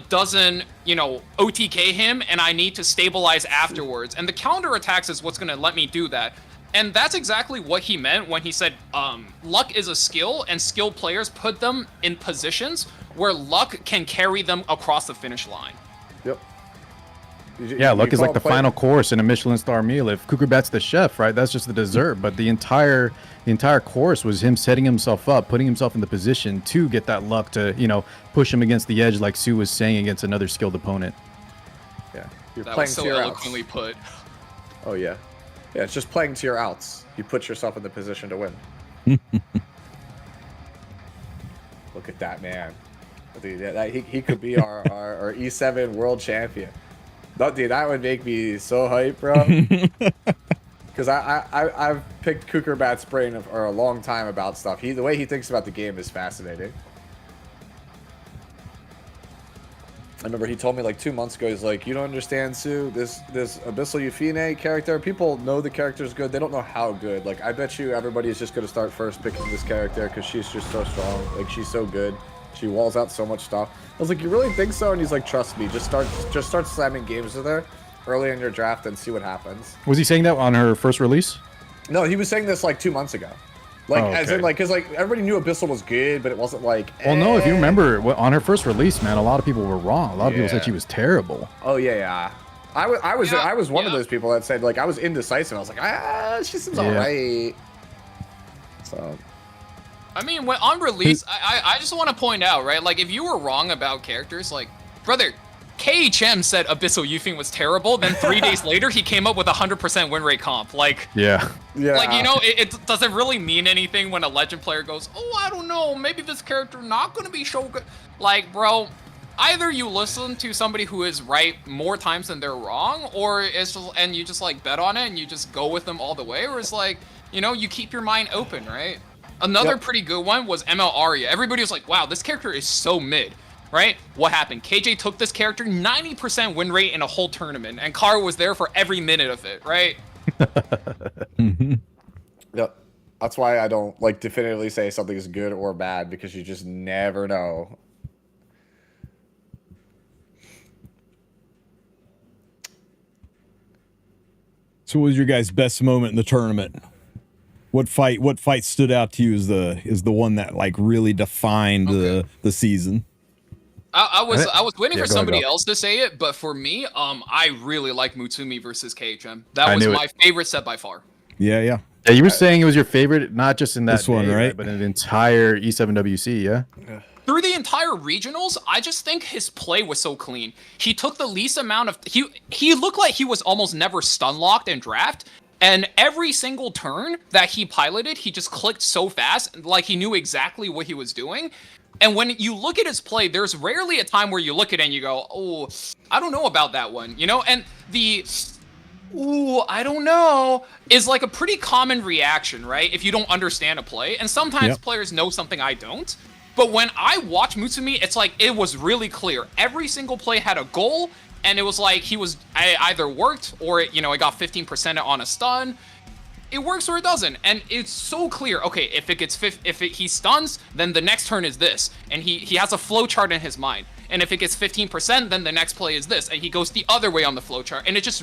doesn't, you know, OTK him, and I need to stabilize afterwards. And the counterattacks is what's going to let me do that. And that's exactly what he meant when he said luck is a skill, and skilled players put them in positions where luck can carry them across the finish line. Yep. Yeah, luck is like the final course in a Michelin star meal. If Cougar Bat's the chef, right, that's just the dessert. But the entire course was him setting himself up, putting himself in the position to get that luck to, you know, push him against the edge, like Sue was saying, against another skilled opponent. Yeah, you're That playing was so to your eloquently outs. put. Oh yeah, yeah. It's just playing to your outs. You put yourself in the position to win. Look at that man. Dude, he could be our E7 world champion. No, dude, that would make me so hype, bro. Because I've picked Cougar Bat's brain for a long time about stuff. The way he thinks about the game is fascinating. I remember he told me like 2 months ago, he's like, you don't understand, Sue, this Abyssal Euphine character, people know the character's good, they don't know how good. Like, I bet you everybody's just going to start first picking this character because she's just so strong. Like, she's so good. She walls out so much stuff. I was like, you really think so? And he's like, trust me, just start slamming games with her early in your draft and see what happens. Was he saying that on her first release? No, he was saying this like 2 months ago. Like, as in, like, because, like, everybody knew Abyssal was good, but it wasn't like, well, no, if you remember, on her first release, man, a lot of people were wrong. A lot of people said she was terrible. Oh, yeah. I was one of those people that said, like, I was indecisive. I was like, she seems alright. So. I mean, when on release, I just want to point out, right? Like, if you were wrong about characters, like, brother, KHM said Abyssal Euphine was terrible, then 3 days later, he came up with 100% win rate comp. Like, yeah. Like, you know, it doesn't really mean anything when a legend player goes, oh, I don't know, maybe this character not going to be so good. Like, bro, either you listen to somebody who is right more times than they're wrong, or it's just, and you just, like, bet on it and you just go with them all the way, or it's like, you know, you keep your mind open, right? Another pretty good one was ML Arya. Everybody was like, wow, this character is so mid, right? What happened? KJ took this character, 90% win rate in a whole tournament, and Kara was there for every minute of it, right? Yep. That's why I don't, like, definitively say something is good or bad, because you just never know. So, what was your guys' best moment in the tournament? What fight stood out to you as the one that like really defined the season? I was waiting for somebody else to say it, but for me, I really like Mutsumi versus KHM. That was my favorite set by far. Yeah. Yeah, you were saying it was your favorite, not just in that this one, right? But in the entire E7WC, yeah? Through the entire regionals, I just think his play was so clean. He took the least amount of... He looked like he was almost never stun locked in draft, and every single turn that he piloted, he just clicked so fast, like he knew exactly what he was doing. And when you look at his play, there's rarely a time where you look at it and you go, oh, I don't know about that one, you know? And Ooh, I don't know, is like a pretty common reaction, right? If you don't understand a play, and sometimes Yep. players know something I don't. But when I watch Mutsumi, it's like it was really clear. Every single play had a goal, and it was like I either worked or it got 15% on a stun. It works or it doesn't, and it's so clear. Okay, if he stuns, then the next turn is this, and he has a flow chart in his mind. And if it gets 15%, then the next play is this, and he goes the other way on the flow chart. And it's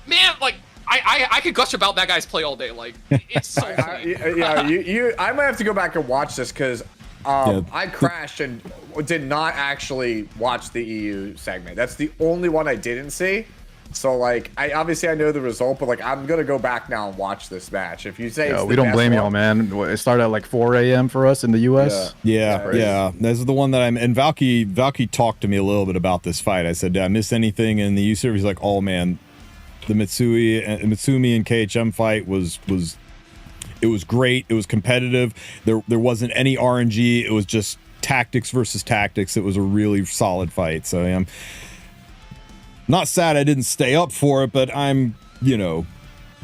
man, like I could gush about that guy's play all day. Like it's so clean. Yeah, I might have to go back and watch this because I crashed and did not actually watch the EU segment. That's the only one I didn't see. So like, I know the result, but like, I'm gonna go back now and watch this match. If you say it's we don't blame y'all, man. It started at like 4 a.m. for us in the U.S. Yeah. This is the one that and Valky talked to me a little bit about this fight. I said, did I miss anything in the U series? He's like, oh man, the Mitsumi and KHM fight was great. It was competitive. There wasn't any RNG. It was just tactics versus tactics. It was a really solid fight. So I'm not sad I didn't stay up for it, but I'm,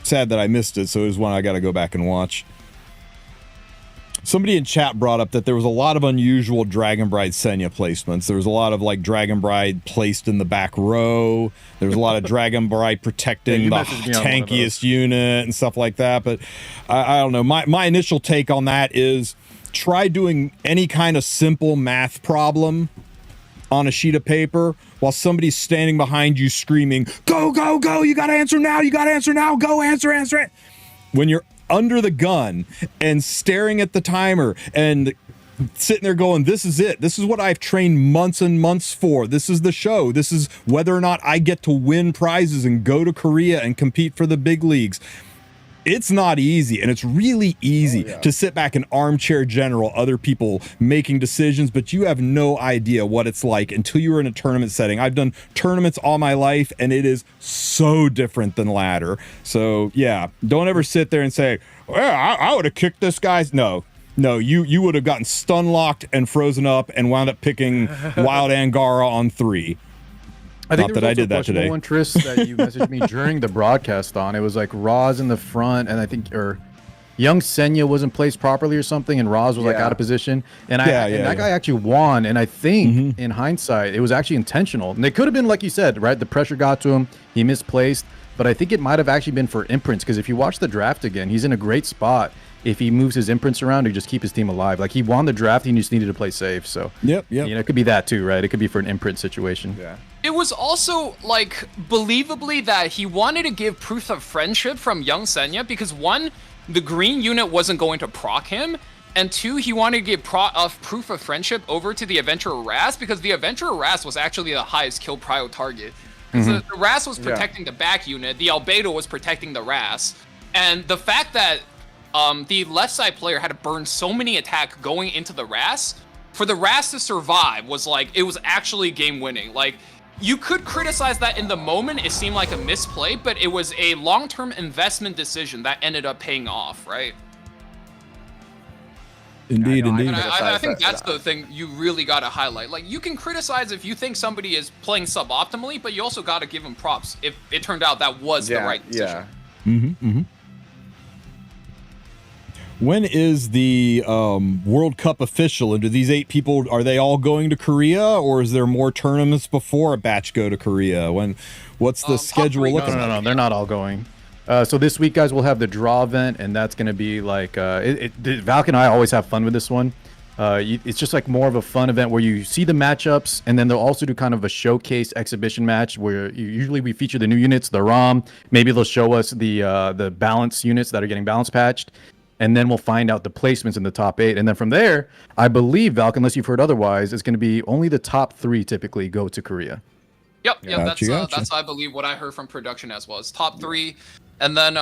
sad that I missed it. So it was one I got to go back and watch. Somebody in chat brought up that there was a lot of unusual Dragon Bride Senya placements. There was a lot of like Dragon Bride placed in the back row. There was a lot of Dragon Bride protecting the tankiest unit and stuff like that. But I don't know. My initial take on that is try doing any kind of simple math problem on a sheet of paper while somebody's standing behind you screaming, go, go, go, you gotta answer now, go answer it. When you're under the gun and staring at the timer and sitting there going, this is it, this is what I've trained months and months for, this is the show, this is whether or not I get to win prizes and go to Korea and compete for the big leagues. It's not easy, and it's really easy to sit back and armchair general other people making decisions, but you have no idea what it's like until you're in a tournament setting. I've done tournaments all my life, and it is so different than ladder. So, yeah, don't ever sit there and say, well, I would have kicked this guy's... No, you would have gotten stun locked and frozen up and wound up picking Wild Angara on 3. I think Not that I did that today. One, Tris, that you messaged me during the broadcast on. It was like Roz in the front, and I think Young Senya wasn't placed properly or something, and Roz was like out of position. And that guy actually won. And I think in hindsight, it was actually intentional. And it could have been like you said, right? The pressure got to him. He misplaced. But I think it might have actually been for imprints, because if you watch the draft again, he's in a great spot. If he moves his imprints around to just keep his team alive. Like, he won the draft, he just needed to play safe. So it could be that too, right? It could be for an imprint situation. Yeah. It was also, like, believably that he wanted to give proof of friendship from Young Senya because, one, the green unit wasn't going to proc him, and two, he wanted to give proof of friendship over to the Adventurer Ras because the Adventurer Ras was actually the highest kill prio target. Because the Ras was protecting the back unit, the Albedo was protecting the Ras, and the fact that the left side player had to burn so many attacks going into the Ras, for the Ras to survive was like, it was actually game winning. Like, you could criticize that in the moment, it seemed like a misplay, but it was a long-term investment decision that ended up paying off, right? Indeed. I think that's the thing you really got to highlight. Like, you can criticize if you think somebody is playing suboptimally, but you also got to give them props if it turned out that was the right decision. When is the World Cup official? And do these 8 people, are they all going to Korea, or is there more tournaments before a batch go to Korea? What's the schedule looking like? No, they're not all going. So this week, guys, we'll have the draw event, and that's going to be like, Valk and I always have fun with this one. It's just like more of a fun event where you see the matchups, and then they'll also do kind of a showcase exhibition match where usually we feature the new units, the ROM. Maybe they'll show us the balance units that are getting balance patched. And then we'll find out the placements in the top 8. And then from there, I believe, Valk, unless you've heard otherwise, it's going to be only the top 3 typically go to Korea. Yep, Gotcha. That's I believe what I heard from production as well. It's top 3. And then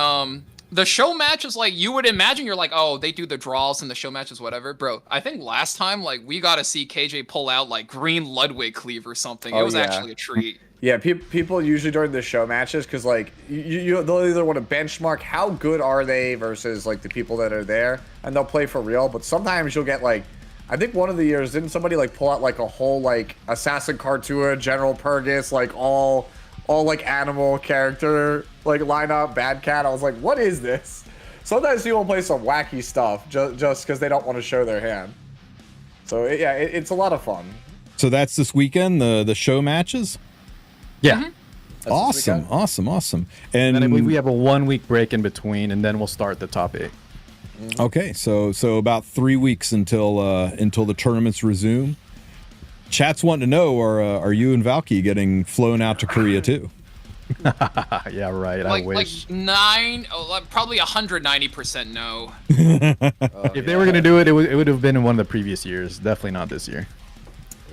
the show match is like, you would imagine you're like, oh, they do the draws and the show matches, whatever. Bro, I think last time, like, we got to see KJ pull out, like, green Ludwig cleave or something. It was actually a treat. Yeah, people usually during the show matches, because like they'll either want to benchmark how good are they versus like the people that are there, and they'll play for real. But sometimes you'll get like, I think one of the years didn't somebody like pull out like a whole like Assassin Kartua, General Purgus, like all all like animal character like lineup, Bad Cat. I was like, what is this? Sometimes people play some wacky stuff just because they don't want to show their hand. So yeah, it's a lot of fun. So that's this weekend, the show matches. Yeah. Awesome. And I believe we have a 1 week break in between, and then we'll start the top 8. Okay, so about 3 weeks until the tournaments resume. Chat's wanting to know, are you and Valky getting flown out to Korea too? Yeah, right. Like, I wish. Probably 190% no. If they were gonna do it, it would have been in one of the previous years. Definitely not this year.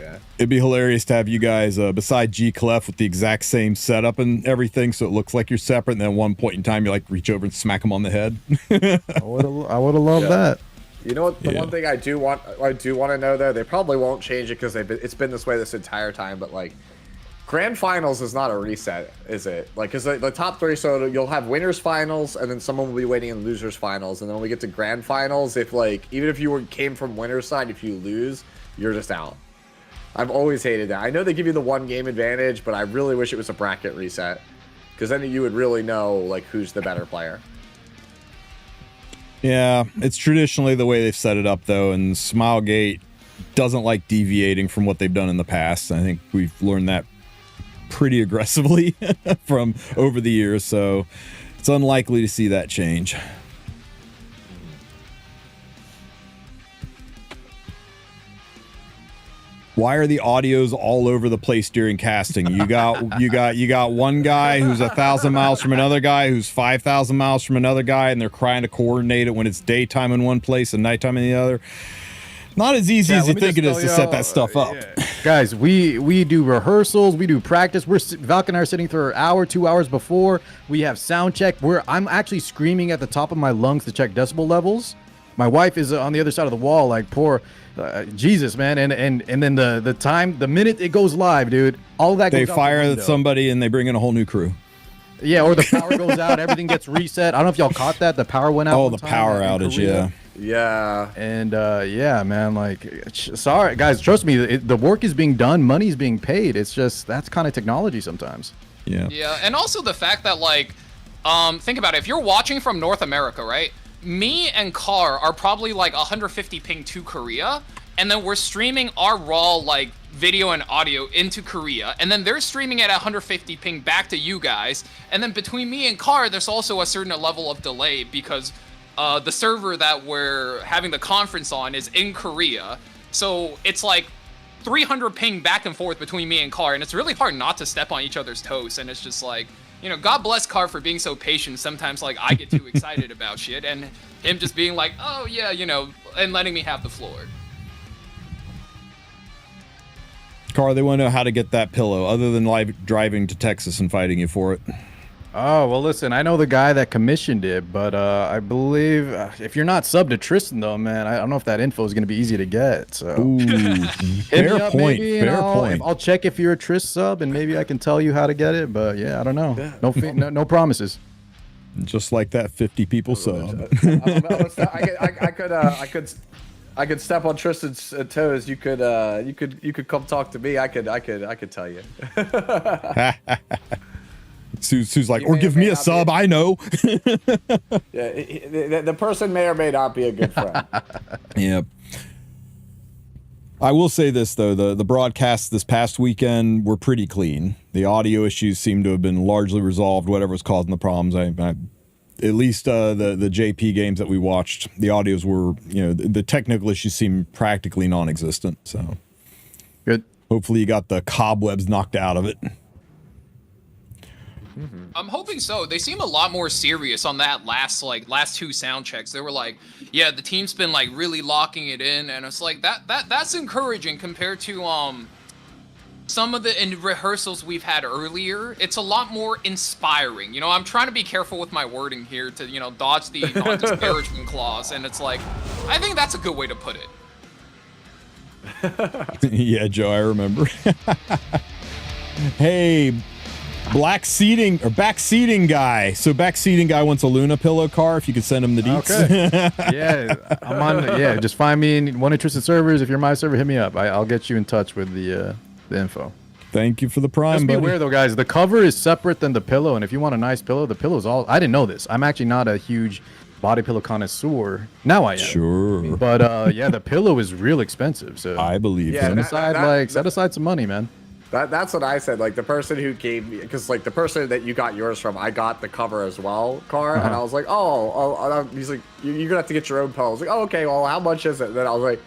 Yeah. It'd be hilarious to have you guys beside G Clef with the exact same setup and everything, so it looks like you're separate. And then at one point in time, you like reach over and smack them on the head. I would have loved that. You know what? The one thing I do want to know though, they probably won't change it because it's been this way this entire time. But like, grand finals is not a reset, is it? Like, because the top 3, so you'll have winners finals, and then someone will be waiting in losers finals, and then when we get to grand finals, if like even if you came from winners side, if you lose, you're just out. I've always hated that. I know they give you the 1 game advantage, but I really wish it was a bracket reset, because then you would really know like who's the better player. Yeah, it's traditionally the way they've set it up, though, and Smilegate doesn't like deviating from what they've done in the past. I think we've learned that pretty aggressively from over the years, so it's unlikely to see that change. Why are the audios all over the place during casting? You got one guy who's 1,000 miles from another guy who's 5,000 miles from another guy, and they're trying to coordinate it when it's daytime in one place and nighttime in the other. Not as easy as you think it is to set that stuff up. Guys, we do rehearsals, we do practice. Valk and I are sitting for an hour, 2 hours before. We have sound check. I'm actually screaming at the top of my lungs to check decibel levels. My wife is on the other side of the wall, like poor Jesus, man. And then the minute it goes live, dude, all of that. They goes fire out the somebody and they bring in a whole new crew. Yeah, or the power goes out, everything gets reset. I don't know if y'all caught that. The power went out. Oh, the power outage, yeah. Yeah. And yeah, man, like, sorry guys, trust me, the work is being done, money's being paid. It's just that's kind of technology sometimes. Yeah. Yeah, and also the fact that like, think about it. If you're watching from North America, right? Me and Car are probably like 150 ping to Korea, and then we're streaming our raw like video and audio into Korea, and then they're streaming it at 150 ping back to you guys, and then between me and Car, there's also a certain level of delay because the server that we're having the conference on is in Korea, so it's like 300 ping back and forth between me and Car, and it's really hard not to step on each other's toes, and it's just like, you know, God bless Car for being so patient. Sometimes, like, I get too excited about shit, and him just being like, oh, yeah, you know, and letting me have the floor. Car, they want to know how to get that pillow, other than live driving to Texas and fighting you for it. Oh, well, listen, I know the guy that commissioned it, but I believe if you're not subbed to Tristen, though, man, I don't know if that info is going to be easy to get. So, fair point. I'll check if you're a Trist sub, and maybe I can tell you how to get it. But yeah, I don't know. No promises. Just like that 50 people sub. I could step on Tristan's toes. You could come talk to me. I could tell you. Sue's like, or give me a sub. I know. Yeah, the person may or may not be a good friend. Yep. I will say this though, the broadcasts this past weekend were pretty clean. The audio issues seem to have been largely resolved. Whatever was causing the problems, at least the JP games that we watched, the audios were, you know, the technical issues seem practically non-existent. So good. Hopefully you got the cobwebs knocked out of it. Mm-hmm. I'm hoping so. They seem a lot more serious on that last 2 sound checks. They were like, yeah, the team's been like really locking it in, and it's like that's encouraging compared to some of the rehearsals we've had earlier. It's a lot more inspiring. You know, I'm trying to be careful with my wording here to, you know, dodge the non-disparagement clause, and it's like, I think that's a good way to put it. Yeah, Joe, I remember. Hey, back seating guy. So back seating guy wants a Luna pillow, Car. If you could send him the deets. Okay. Yeah, I'm on. Yeah, just find me in one of Tristan servers. If you're my server, hit me up. I'll get you in touch with the info. Thank you for the prime, Just buddy. beware though, guys. The cover is separate than the pillow, and if you want a nice pillow, the pillow's all. I didn't know this. I'm actually not a huge body pillow connoisseur. Now I am. Sure. But yeah, the pillow is real expensive. So I believe Yeah, so. set aside some money, man. That's what I said. Like the person who gave me, because like the person that you got yours from, I got the cover as well, Car, and I was like, he's like, you're gonna have to get your own pillow. I was like, oh, okay, well, how much is it? And then I was like,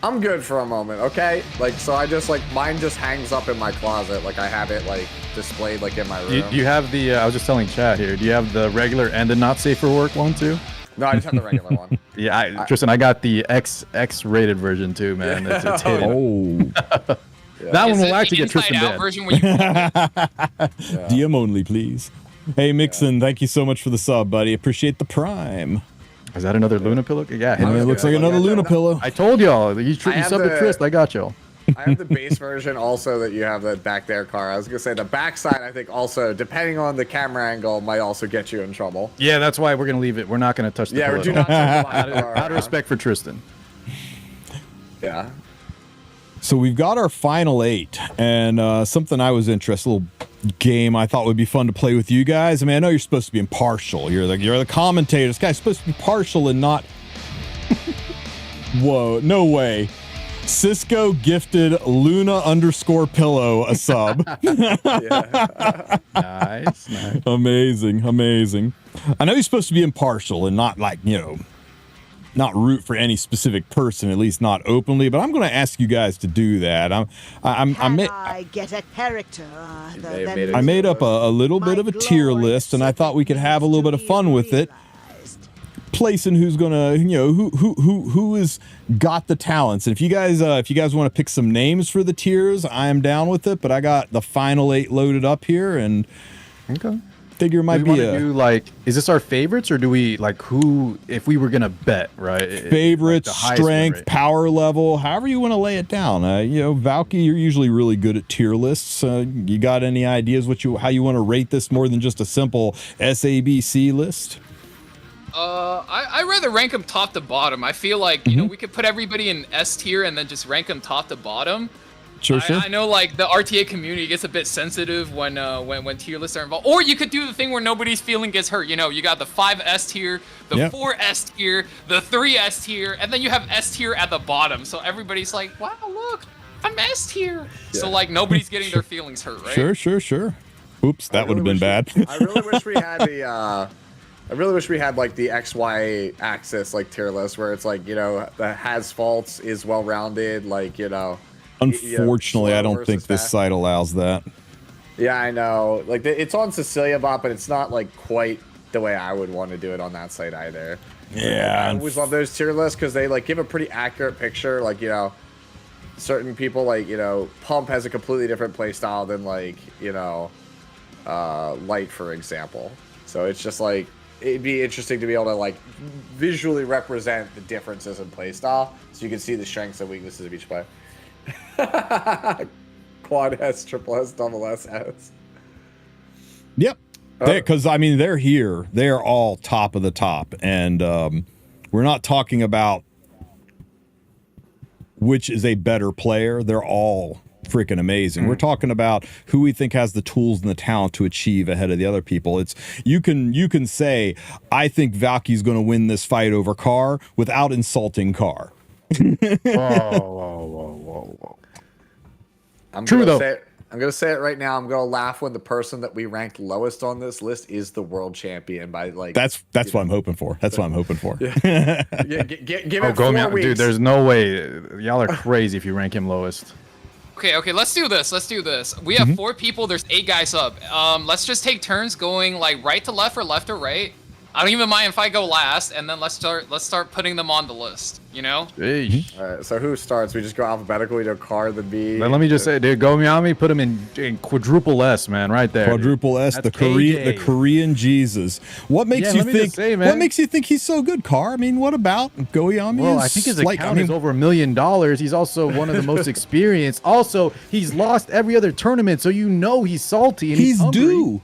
I'm good for a moment, okay? Like, so I just like mine just hangs up in my closet, like I have it like displayed like in my room. Do you have the? I was just telling Chad here. Do you have the regular and the not safe for work one too? No, I just have the regular one. Yeah, Tristan, I got the X-rated version too, man. It's hidden. Oh, That one Is will it actually the get Tristan inside out banned. version where you DM only, please. Hey, Mixon, thank you so much for the sub, buddy. Appreciate the prime. Is that another Luna pillow? Yeah, And it looks like another Luna pillow. I told y'all. You have subbed to Trist. I got y'all. I have the base version also that you have that back there, Car. I was gonna say the backside, I think also, depending on the camera angle, might also get you in trouble. Yeah, that's why we're gonna leave it. We're not gonna touch the Yeah, pillow. do not touch the line, Out of respect for Tristan. Yeah. So we've got our final 8, and something I was interested, a little game I thought would be fun to play with you guys. I mean, I know you're supposed to be impartial. You're the commentator. This guy's supposed to be partial and not. Whoa, no way. Cisco gifted Luna_pillow a sub. Nice. Amazing. I know you're supposed to be impartial and not like, not root for any specific person, at least not openly, but I'm going to ask you guys to do that. I get a character. I made up a little bit of a tier list, and I thought we could have a little bit of fun with it, placing who's gonna, who has got the talents. And if you guys want to pick some names for the tiers, I am down with it. But I got the final 8 loaded up here, and Okay. figure it might Do we be want to a do like? Is this our favorites, or do we like who? If we were gonna bet, right? favorites, like the highest win strength, rate. power level, however you want to lay it down. Valky, you're usually really good at tier lists. You got any ideas how you want to rate this more than just a simple SABC list? I rather rank them top to bottom. I feel like we could put everybody in S tier and then just rank them top to bottom. Sure. I know like the RTA community gets a bit sensitive when tier lists are involved. Or you could do the thing where nobody's feeling gets hurt. You got the 5 S tier, the 4 S tier, the 3 S tier, and then you have S tier at the bottom. So everybody's like, wow, look, I'm S tier. Yeah. So like nobody's getting their feelings hurt, right? Sure. Oops, that would have been bad. I really wish we had I really wish we had like the XY axis like tier list where it's like, the has faults is well rounded, like, Unfortunately, I don't think this site allows that. Yeah, I know. Like it's on Cecilia Bot, but it's not like quite the way I would want to do it on that site either. Yeah, I always love those tier lists because they like give a pretty accurate picture. Like certain people like Pump has a completely different play style than like Light, for example. So it's just like it'd be interesting to be able to like visually represent the differences in play style, so you can see the strengths and weaknesses of each player. Quad S, triple S, double S. Yep. Because I mean, they're here. They're all top of the top, and we're not talking about which is a better player. They're all freaking amazing. We're talking about who we think has the tools and the talent to achieve ahead of the other people. It's you can say, I think Valky's going to win this fight over Carr without insulting Carr. Whoa. I'm True, though. I'm going to say it right now. I'm going to laugh when the person that we ranked lowest on this list is the world champion by like. That's what I'm hoping for. That's what I'm hoping for. Give it 4 weeks. Dude, there's no way. Y'all are crazy if you rank him lowest. Okay, let's do this. We have 4 people. There's 8 guys up. Let's just take turns going like right to left or left to right. I don't even mind if I go last, and then let's start putting them on the list. Jeez. All right, so who starts? We just go alphabetically to Car, then B. Let me just say, dude, Gomiami, put him in quadruple S, man, right there. Quadruple S, That's the Korean Jesus. What makes you think? What makes you think he's so good, Carr? I mean, what about Goyami? Well, I think his account is over $1 million. He's also one of the most experienced. Also, he's lost every other tournament, so he's salty and he's hungry. due.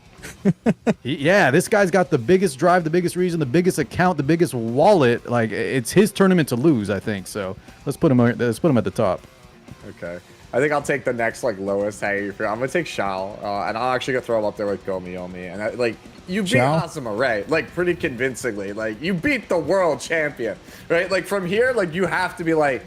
This guy's got the biggest drive, the biggest reason, the biggest account, the biggest wallet. Like it's his tournament to lose, I think. So let's put him at the top. Okay. I think I'll take the next like lowest hanging fruit. I'm gonna take Shao, and I'm actually gonna throw him up there with Gomi. And like you beat Shao? Asuma Ray like pretty convincingly. Like you beat the world champion, right? Like from here, like you have to be like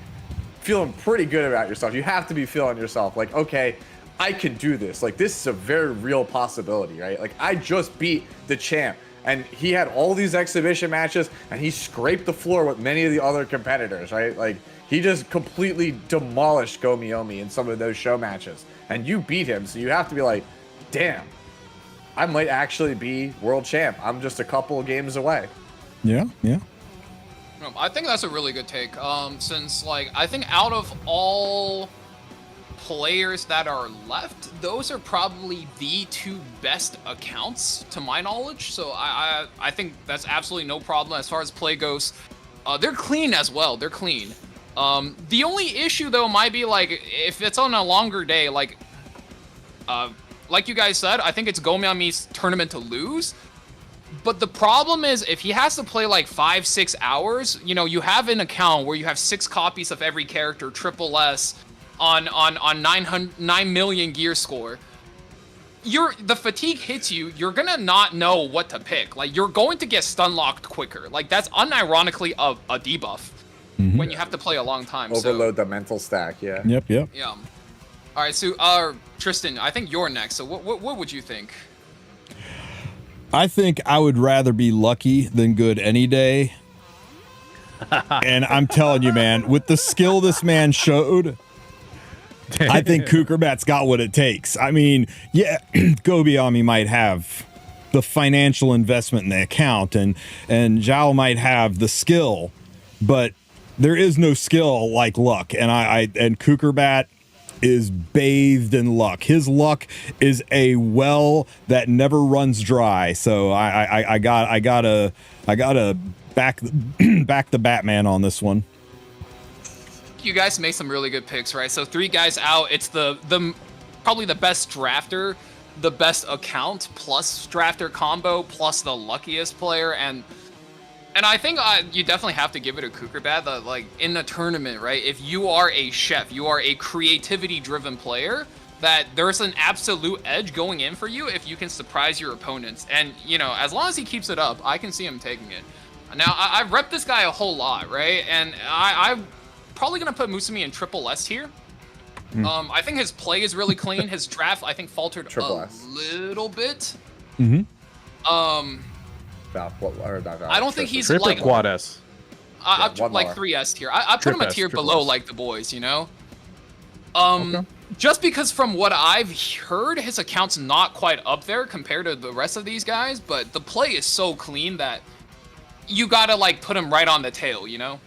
feeling pretty good about yourself. You have to be feeling yourself like, okay, I can do this. Like this is a very real possibility, right? Like I just beat the champ. And he had all these exhibition matches, and he scraped the floor with many of the other competitors, right? Like, he just completely demolished Gomi in some of those show matches. And you beat him, so you have to be like, damn, I might actually be world champ. I'm just a couple of games away. Yeah. I think that's a really good take. Since, like, I think out of all players that are left, those are probably the 2 best accounts to my knowledge. So I think that's absolutely no problem as far as play goes. They're clean as well. They're clean. The only issue though might be like if it's on a longer day, like you guys said, I think it's Gomiami's tournament to lose. But the problem is if he has to play like 5-6 hours, you know, you have an account where you have 6 copies of every character, triple S, on 9 million gear score. The fatigue hits you, you're gonna not know what to pick. Like you're going to get stun locked quicker. Like that's unironically a debuff when you have to play a long time. Overload the mental stack, yeah. Yep. Yeah. All right, so Tristen, I think you're next. So what would you think? I think I would rather be lucky than good any day. And I'm telling you, man, with the skill this man showed, I think Kukerbat's got what it takes. I mean, yeah, Gobiami might have the financial investment in the account, and Zhao might have the skill, but there is no skill like luck. And Kukerbat is bathed in luck. His luck is a well that never runs dry. So I gotta back the Batman on this one. You guys make some really good picks, right? So 3 guys out. It's the probably the best drafter, the best account plus drafter combo plus the luckiest player, and I think you definitely have to give it a Kukerbat that like in the tournament, right? If you are a chef, you are a creativity-driven player, that there's an absolute edge going in for you if you can surprise your opponents. And you know, as long as he keeps it up, I can see him taking it. Now I've repped this guy a whole lot, right? And I'm probably gonna put Musumi in triple S here. I think his play is really clean. His draft, I think, faltered a little bit. I don't think he's Triple like quad S. like 3S tier. I put him a tier below like the boys, you know. Just because from what I've heard, his account's not quite up there compared to the rest of these guys, but the play is so clean that you gotta like put him right on the tail, you know.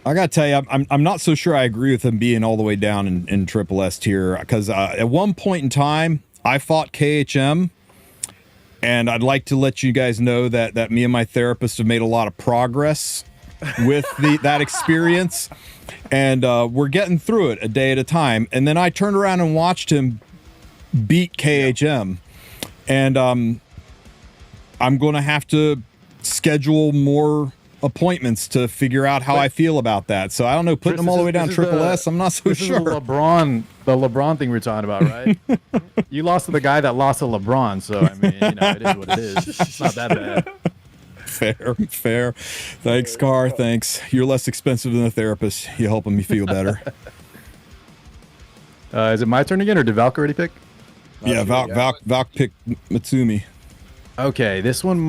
I gotta tell you, I'm not so sure I agree with him being all the way down in triple S tier, because at one point in time I fought KHM, and I'd like to let you guys know that me and my therapist have made a lot of progress with that experience, and we're getting through it a day at a time. And then I turned around and watched him beat KHM, and I'm going to have to schedule more appointments to figure out how I feel about that. So I don't know, putting them all the way down triple S, I'm not so sure. The LeBron thing we're talking about, right? You lost to the guy that lost to LeBron, so I mean, you know, it is what it is. It's not that bad. Fair. Thanks, Car. Thanks. You're less expensive than a therapist. You're helping me feel better. Is it my turn again, or did Valk already pick? Yeah, Valk picked Matsumi. Okay, this one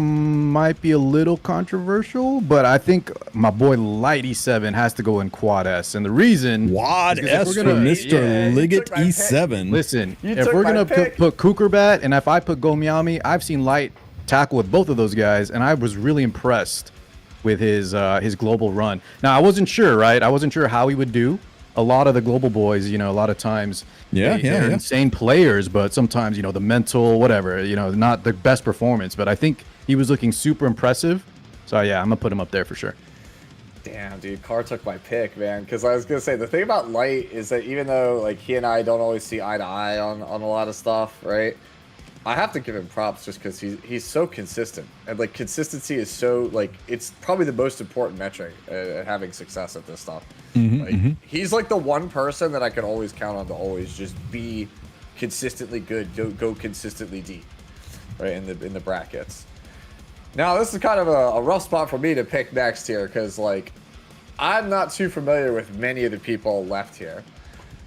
might be a little controversial, but I think my boy Light E7 has to go in quad S, and the reason Quad S for Mr. Liggett E7. Listen, if we're gonna put Kukerbat, and if I put Gomiami, I've seen Light tackle with both of those guys, and I was really impressed with his global run. Now I wasn't sure, right? I wasn't sure how he would do. A lot of the global boys, you know, a lot of times, they're insane players, but sometimes, you know, the mental, whatever, you know, not the best performance. But I think he was looking super impressive. So yeah, I'm gonna put him up there for sure. Damn, dude, Carr took my pick, man. Because I was gonna say the thing about Light is that even though like he and I don't always see eye to eye on a lot of stuff, right? I have to give him props just because he's so consistent, and like consistency is so like it's probably the most important metric at having success at this stuff. He's like the one person that I can always count on to always just be consistently good, go consistently deep, right in the brackets. Now this is kind of a rough spot for me to pick next here because like I'm not too familiar with many of the people left here,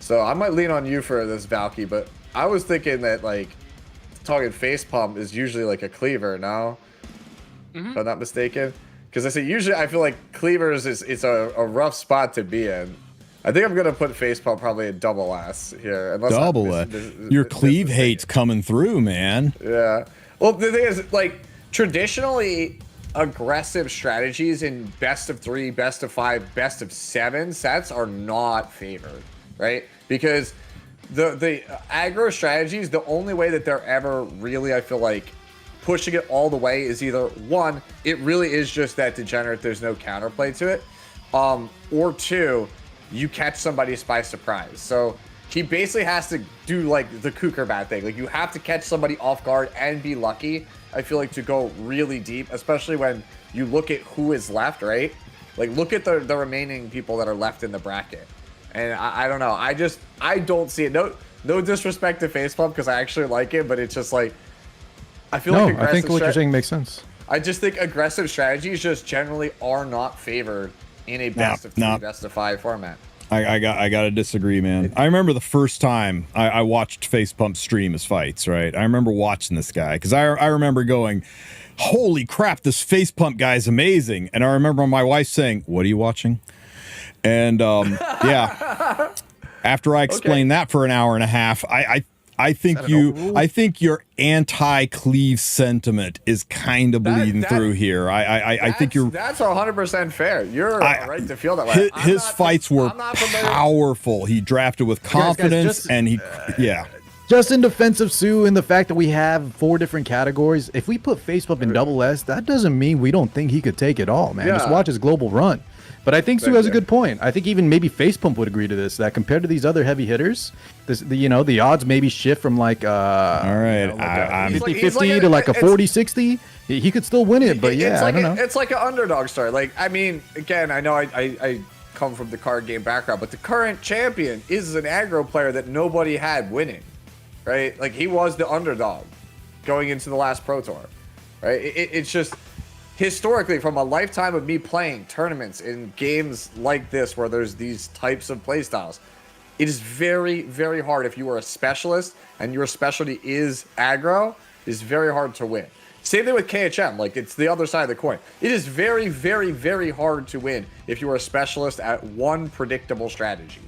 so I might lean on you for this, Valky. But I was thinking that like. Talking face pump is usually like a cleaver, no? If I'm not mistaken. Because I say usually I feel like cleavers is a rough spot to be in. I think I'm gonna put face pump probably a double S here. Double S. Your cleave hate's coming through, man. Yeah. Well, the thing is, like, traditionally aggressive strategies in best of 3, best of 5, best of 7 sets are not favored, right? Because the aggro strategies, the only way that they're ever really, I feel like, pushing it all the way is either one, it really is just that degenerate, there's no counterplay to it, or two, you catch somebody by surprise. So he basically has to do like the Kukerbat thing. Like you have to catch somebody off guard and be lucky, I feel like, to go really deep, especially when you look at who is left, right? Like look at the remaining people that are left in the bracket. And I don't know. I don't see it. No disrespect to Facepump because I actually like it, but it's just like I feel like I think what you're saying makes sense. I just think aggressive strategies just generally are not favored in a best of 3, best of 5 format. I gotta disagree, man. I remember the first time I watched Facepump stream his fights, right? I remember watching this guy because I remember going, holy crap, this Facepump guy's amazing. And I remember my wife saying, what are you watching? And yeah, after I explained that for an hour and a half, I think your anti-cleave sentiment is kind of bleeding through here. I think that's 100% fair. You're right to feel that way. His fights were powerful. He drafted with confidence, and he Just in defense of Sue and the fact that we have 4 different categories, if we put Facepump in double S, that doesn't mean we don't think he could take it all, man. Just watch his global run. But I think Sue has a good point. I think even maybe Facepump would agree to this, that compared to these other heavy hitters, the odds maybe shift from like I'm 50-50 to like a 40-60. He could still win it, but I don't know. It's like an underdog story. Like, I mean, again, I know I come from the card game background, but the current champion is an aggro player that nobody had winning, right? Like, he was the underdog going into the last Pro Tour, right? It's just... Historically, from a lifetime of me playing tournaments in games like this where there's these types of playstyles, it is very, very hard if you are a specialist and your specialty is aggro, it is very hard to win. Same thing with KHM, like it's the other side of the coin. It is very, very, very hard to win if you are a specialist at one predictable strategy.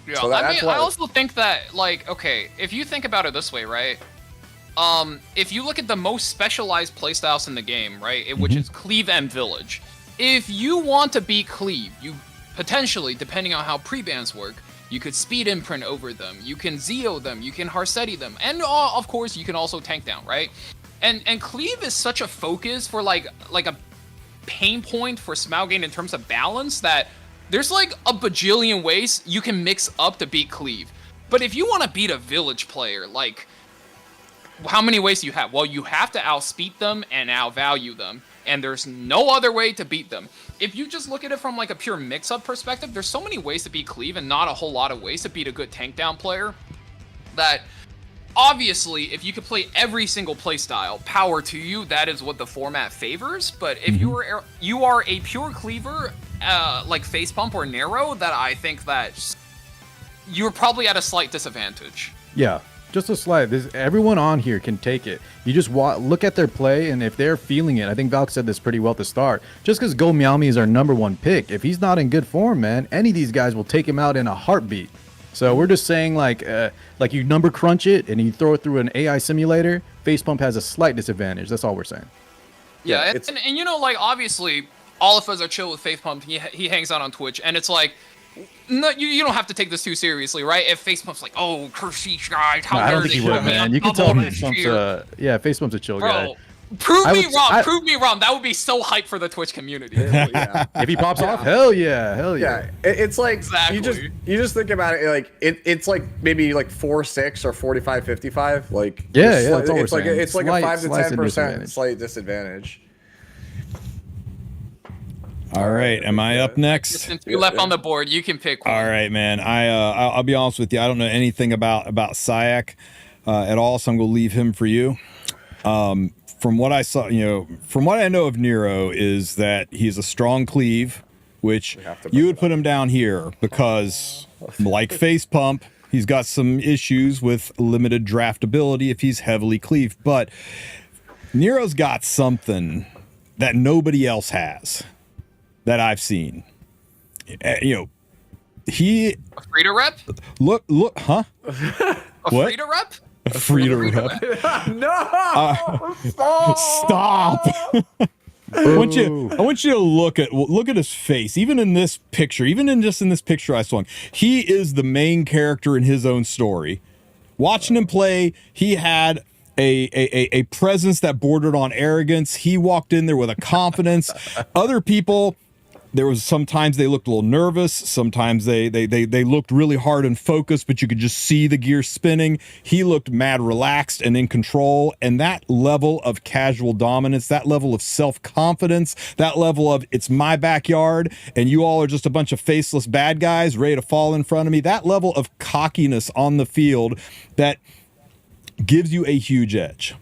Yeah, so I also think that, like, okay, if you think about it this way, right? If you look at the most specialized playstyles in the game, right, which is Cleave and Village, if you want to beat Cleave, you potentially, depending on how pre-bans work, you could speed imprint over them, you can Zeo them, you can Harsetti them, and of course you can also tank down, right? And Cleave is such a focus for like a pain point for Smaugate in terms of balance that there's like a bajillion ways you can mix up to beat Cleave. But if you want to beat a Village player, like, how many ways do you have? Well, you have to outspeed them and outvalue them, and there's no other way to beat them. If you just look at it from like a pure mix-up perspective, there's so many ways to beat Cleave and not a whole lot of ways to beat a good tank down player that obviously, if you could play every single playstyle, power to you, that is what the format favors. But if you are a pure cleaver, like Facepump or Narrow, that I think that you're probably at a slight disadvantage. Yeah. Just a slide. Everyone on here can take it. You just look at their play, and if they're feeling it, I think Valk said this pretty well to start. Just because Go Meowme is our #1 pick, if he's not in good form, man, any of these guys will take him out in a heartbeat. So we're just saying, like you number crunch it and you throw it through an AI simulator, Facepump has a slight disadvantage. That's all we're saying. Yeah, and you know, like, obviously, all of us are chill with Facepump. He hangs out on Twitch, and it's like, no, you don't have to take this too seriously, right? If Facepump's like, oh, curse guys, how I don't think he would, man. You can tell Facepump's Facepump's a chill guy. Prove I me would- wrong. I- Prove me wrong. That would be so hype for the Twitch community. Yeah. If he pops off, hell yeah, hell Yeah, yeah. it's like Exactly. you just think about it like it's like maybe like 4-6 or 45-55. Like Yeah, just yeah, that's all we're it's like saying. it's like Slight- a 5 to slight 10% disadvantage. slight disadvantage. All right, am I up next? Since you left on the board, you can pick one. All right, man. I'll be honest with you. I don't know anything about Syak at all, so I'm gonna leave him for you. From what I saw, from what I know of Nero is that he's a strong cleave, which you would put him down here because, like Face Pump, he's got some issues with limited draftability if he's heavily cleaved. But Nero's got something that nobody else has that I've seen. He A free to rep? look, huh? A What? free to rep? Free to rep. No! Stop. I want you to look at his face. Even in this picture, in this picture I saw him, he is the main character in his own story. Watching him play, he had a presence that bordered on arrogance. He walked in there with a confidence. Other people, there was sometimes they looked a little nervous. Sometimes they looked really hard and focused, but you could just see the gears spinning. He looked mad relaxed and in control. And that level of casual dominance, that level of self-confidence, that level of it's my backyard and you all are just a bunch of faceless bad guys ready to fall in front of me. That level of cockiness on the field that gives you a huge edge.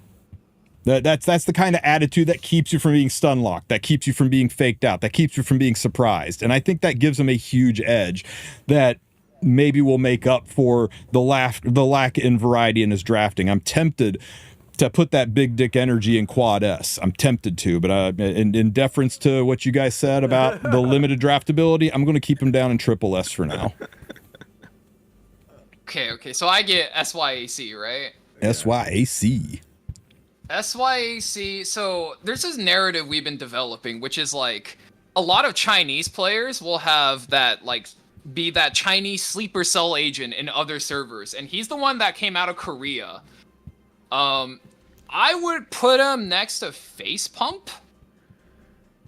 That's the kind of attitude that keeps you from being stun locked, that keeps you from being faked out, that keeps you from being surprised. And I think that gives him a huge edge that maybe will make up for the lack in variety in his drafting. I'm tempted to put that big dick energy in quad S. I'm tempted to, but in deference to what you guys said about the limited draftability, I'm going to keep him down in triple S for now. Okay. So I get SYAC, right? SYAC. SYAC, so there's this narrative we've been developing, which is like a lot of Chinese players will have that, like, be that Chinese sleeper cell agent in other servers, and he's the one that came out of Korea. I would put him next to Face Pump,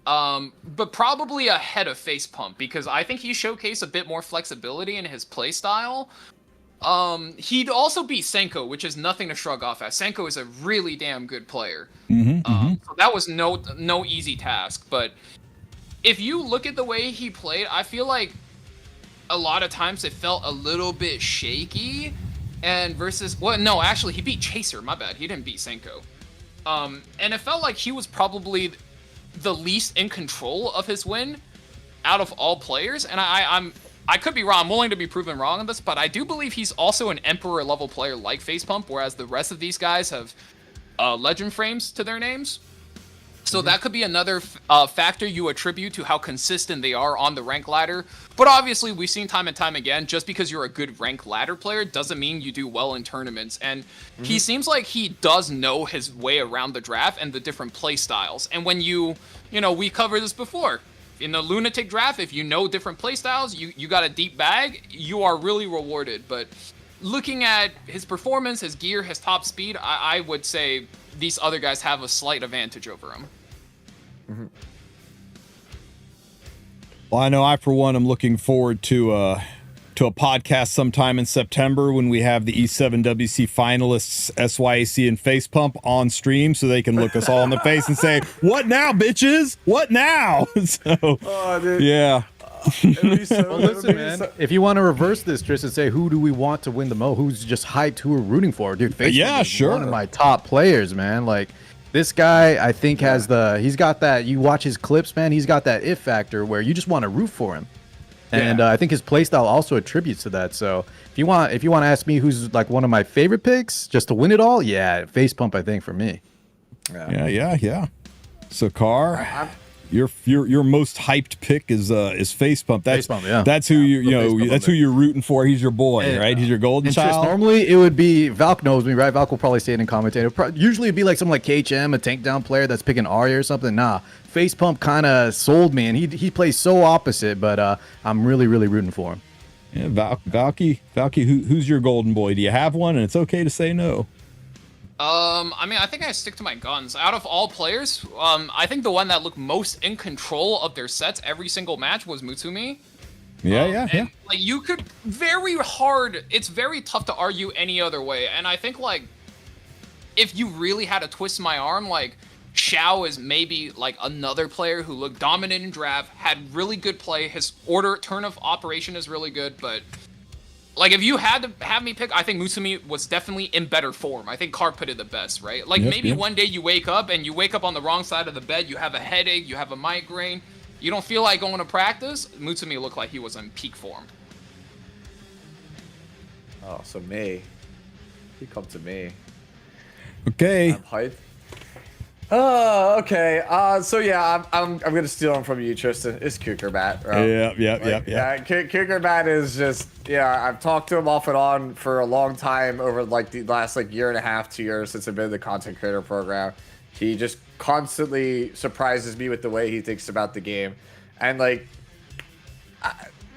but probably ahead of Face Pump because I think he showcased a bit more flexibility in his playstyle. He'd also beat Senko, which is nothing to shrug off at. Senko is a really damn good player. So that was no easy task. But if you look at the way he played, I feel like a lot of times it felt a little bit shaky. And actually he beat Chaser. My bad. He didn't beat Senko. And it felt like he was probably the least in control of his win out of all players. And I could be wrong. I'm willing to be proven wrong on this, but I do believe he's also an Emperor level player like Face Pump, whereas the rest of these guys have legend frames to their names. So that could be another factor you attribute to how consistent they are on the rank ladder. But obviously, we've seen time and time again, just because you're a good rank ladder player doesn't mean you do well in tournaments. And he seems like he does know his way around the draft and the different play styles. And when we covered this before. In the Lunatic draft, if you know different playstyles, you got a deep bag, you are really rewarded. But looking at his performance, his gear, his top speed, I would say these other guys have a slight advantage over him. Well, I know I, for one, am looking forward to a podcast sometime in September when we have the E7WC finalists, SYAC and Face Pump on stream so they can look us all in the face and say, what now, bitches? What now? So, yeah. Well, listen, man. If you want to reverse this, Tristen, say who do we want to win the most? Who's just hyped? Who we're rooting for, dude? Face Pump is one of my top players, man. Like this guy, I think he's got that. You watch his clips, man. He's got that if factor where you just want to root for him, and I think his playstyle also attributes to that. So if you want to ask me who's like one of my favorite picks just to win it all, Face Pump, I think for me. Yeah. So, Carr, your most hyped pick is Face Pump. That's Face Pump, yeah. That's who who you're rooting for. He's your boy, right? He's your golden child. Normally it would be Valk knows me, right? Valk will probably say it in commentator. Usually it'd be like someone like KHM, a tank down player that's picking Arya or something. Nah, Face Pump kind of sold me, and he plays so opposite, but I'm really rooting for him. Yeah, Valky, who's your golden boy? Do you have one? And it's okay to say no. I mean, I think I stick to my guns. Out of all players, I think the one that looked most in control of their sets every single match was Mutsumi. Yeah. Like, you could it's very tough to argue any other way. And I think, like, if you really had to twist my arm, like, Xiao is maybe, like, another player who looked dominant in draft, had really good play. His turn of operation is really good, but... Like, if you had to have me pick, I think Mutsumi was definitely in better form. I think Carr put it the best, right? Like, maybe one day you wake up on the wrong side of the bed, you have a headache, you have a migraine, you don't feel like going to practice. Mutsumi looked like he was in peak form. Oh, so me. You come to me. Okay. I'm hyped. Oh, okay. So yeah, I'm gonna steal him from you, Tristen. It's Kukerbat, bro. Yeah. Yeah, Kukerbat is just, yeah, I've talked to him off and on for a long time over like the last like year and a half, 2 years since I've been in the content creator program. He just constantly surprises me with the way he thinks about the game. And like,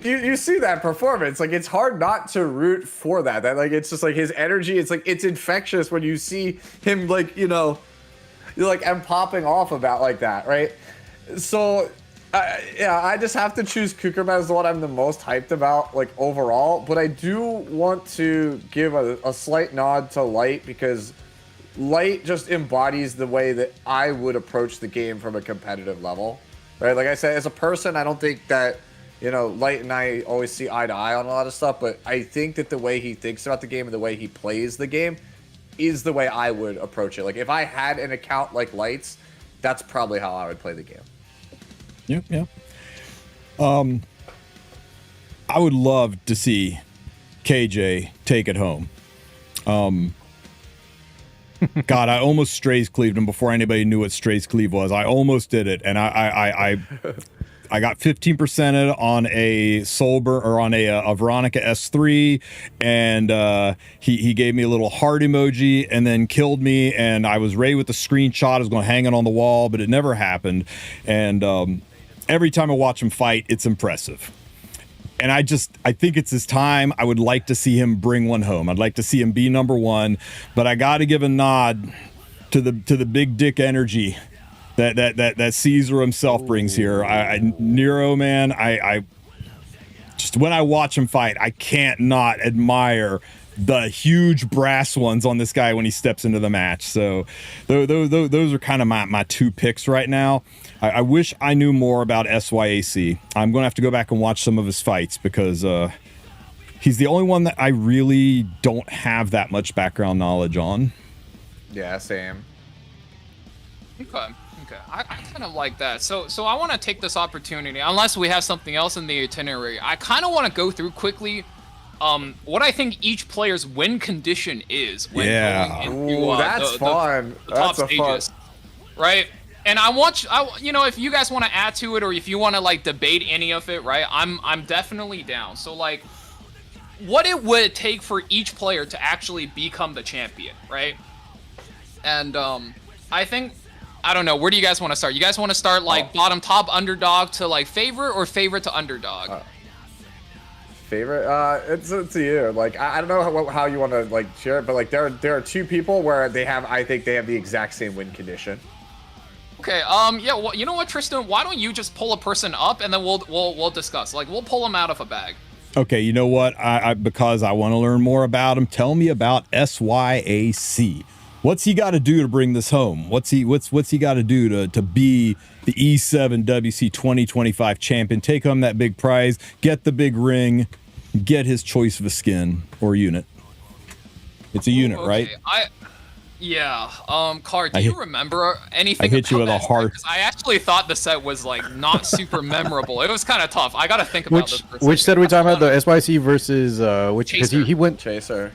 you see that performance, like it's hard not to root for that. That like, it's just like his energy, it's like, it's infectious when you see him like, you know, you're like, I'm popping off about like that, right? So, yeah, I just have to choose Kukerman as the one I'm the most hyped about, like, overall. But I do want to give a slight nod to Light, because Light just embodies the way that I would approach the game from a competitive level, right? Like I said, as a person, I don't think that, you know, Light and I always see eye to eye on a lot of stuff, but I think that the way he thinks about the game and the way he plays the game is the way I would approach it. Like, if I had an account like Light's, that's probably how I would play the game. Yeah. I would love to see KJ take it home. God, I almost Strays Cleaved him before anybody knew what Strays Cleave was. I almost did it, and I got 15% on a Solber or on a Veronica S3, and he gave me a little heart emoji and then killed me, and I was ready with the screenshot. I was going to hang it on the wall, but it never happened. And every time I watch him fight, it's impressive. And I think it's his time. I would like to see him bring one home. I'd like to see him be number one, but I got to give a nod to the big dick energy that Caesar himself brings here. Nero, man, I just, when I watch him fight, I can't not admire the huge brass ones on this guy when he steps into the match. So those are kind of my two picks right now. I wish I knew more about SYAC. I'm going to have to go back and watch some of his fights, because he's the only one that I really don't have that much background knowledge on. Yeah, same. Okay. I kind of like that. So I want to take this opportunity, unless we have something else in the itinerary. I kind of want to go through quickly what I think each player's win condition is when going into that's fun. The top stages, fun. Right? And you know, if you guys want to add to it, or if you want to like debate any of it, right? I'm definitely down. So like, what it would take for each player to actually become the champion, right? And I think, I don't know, where do you guys want to start? You guys want to start like bottom top, underdog to like favorite, or favorite to underdog? Favorite? It's to you. Like, I don't know how you want to like share it, but like there are two people where I think they have the exact same win condition. Okay. Yeah. Well, you know what, Tristen? Why don't you just pull a person up, and then we'll discuss. Like, we'll pull them out of a bag. Okay. You know what? Because I want to learn more about him. Tell me about SYAC. What's he got to do to bring this home? What's he got to do to be the E7 WC 2025 champion? Take home that big prize, get the big ring, get his choice of a skin or unit. It's a unit, right? Yeah. Carr, do you remember anything? I hit you with a heart. I actually thought the set was like not super memorable. It was kind of tough. I got to think about this for a second. Which set are we talking about? The SYC versus which? Because he went Chaser.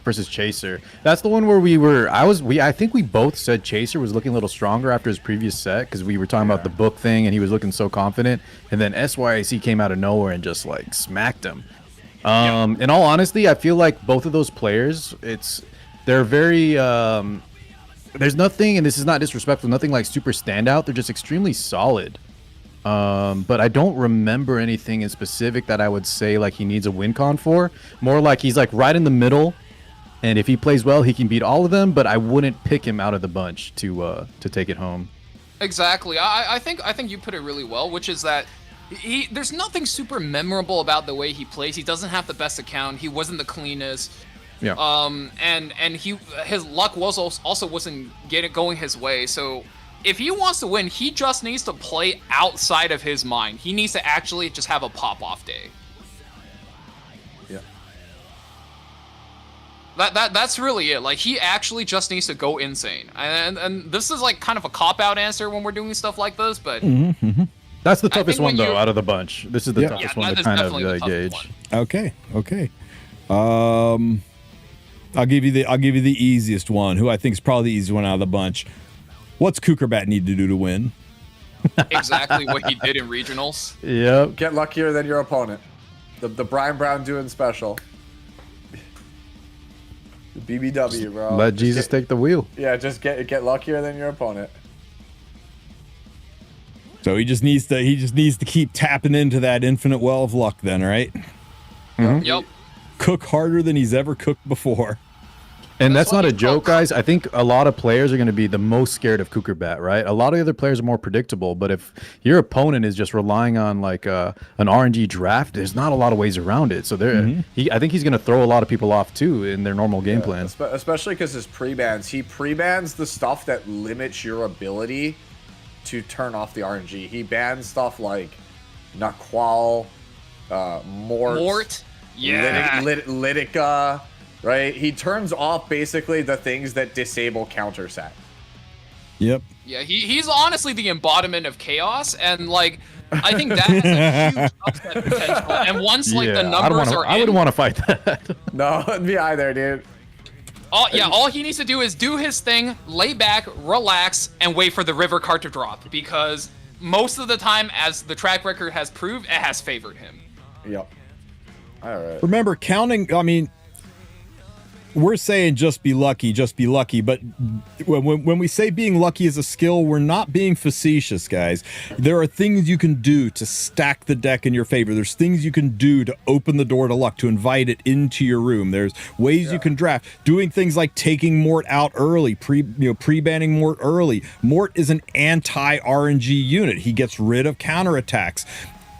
Versus Chaser. That's the one where I think we both said Chaser was looking a little stronger after his previous set, because we were talking about the book thing and he was looking so confident, and then SYC came out of nowhere and just like smacked him. In all honesty, I feel like both of those players, they're very there's nothing, and this is not disrespectful, nothing like super standout. They're just extremely solid. But I don't remember anything in specific that I would say like he needs a win con for. More like he's like right in the middle. And if he plays well, he can beat all of them, but I wouldn't pick him out of the bunch to take it home. Exactly. I think you put it really well, which is that there's nothing super memorable about the way he plays. He doesn't have the best account. He wasn't the cleanest. Yeah. And his luck also wasn't going his way. So if he wants to win, he just needs to play outside of his mind. He needs to actually just have a pop-off day. Yeah. That's really it. Like, he actually just needs to go insane. And this is like kind of a cop-out answer when we're doing stuff like this, but That's the toughest one though out of the bunch. This is the toughest one to kind of gauge. Okay. I'll give you the easiest one, who I think is probably the easiest one out of the bunch. What's Kukerbat need to do to win? Exactly what he did in regionals. Yep. Get luckier than your opponent. The Brian Brown doing special. The BBW, bro. Let Jesus take the wheel. Yeah, just get luckier than your opponent. So he just needs to keep tapping into that infinite well of luck then, right? Yep. Cook harder than he's ever cooked before. And that's not a joke, guys. I think a lot of players are going to be the most scared of Kukerbat, right? A lot of the other players are more predictable, but if your opponent is just relying on like an RNG draft, there's not a lot of ways around it. So I think he's going to throw a lot of people off too in their normal game plan. Especially because his pre-bans, he pre-bans the stuff that limits your ability to turn off the RNG. He bans stuff like Naqual, Mort, yeah, Litica, right? He turns off basically the things that disable counter set. Yep. Yeah, he's honestly the embodiment of chaos, and like I think that has a huge upset potential. And once like the numbers I wouldn't want to fight that. No, me either, dude. All he needs to do is do his thing, lay back, relax, and wait for the river card to drop, because most of the time, as the track record has proved, it has favored him. Yep. All right. Remember, counting, I mean, we're saying just be lucky, but when we say being lucky is a skill, we're not being facetious, guys. There are things you can do to stack the deck in your favor. There's things you can do to open the door to luck, to invite it into your room. There's ways you can draft, doing things like taking Mort out early, pre-banning Mort early. Mort is an anti-RNG unit. He gets rid of counterattacks.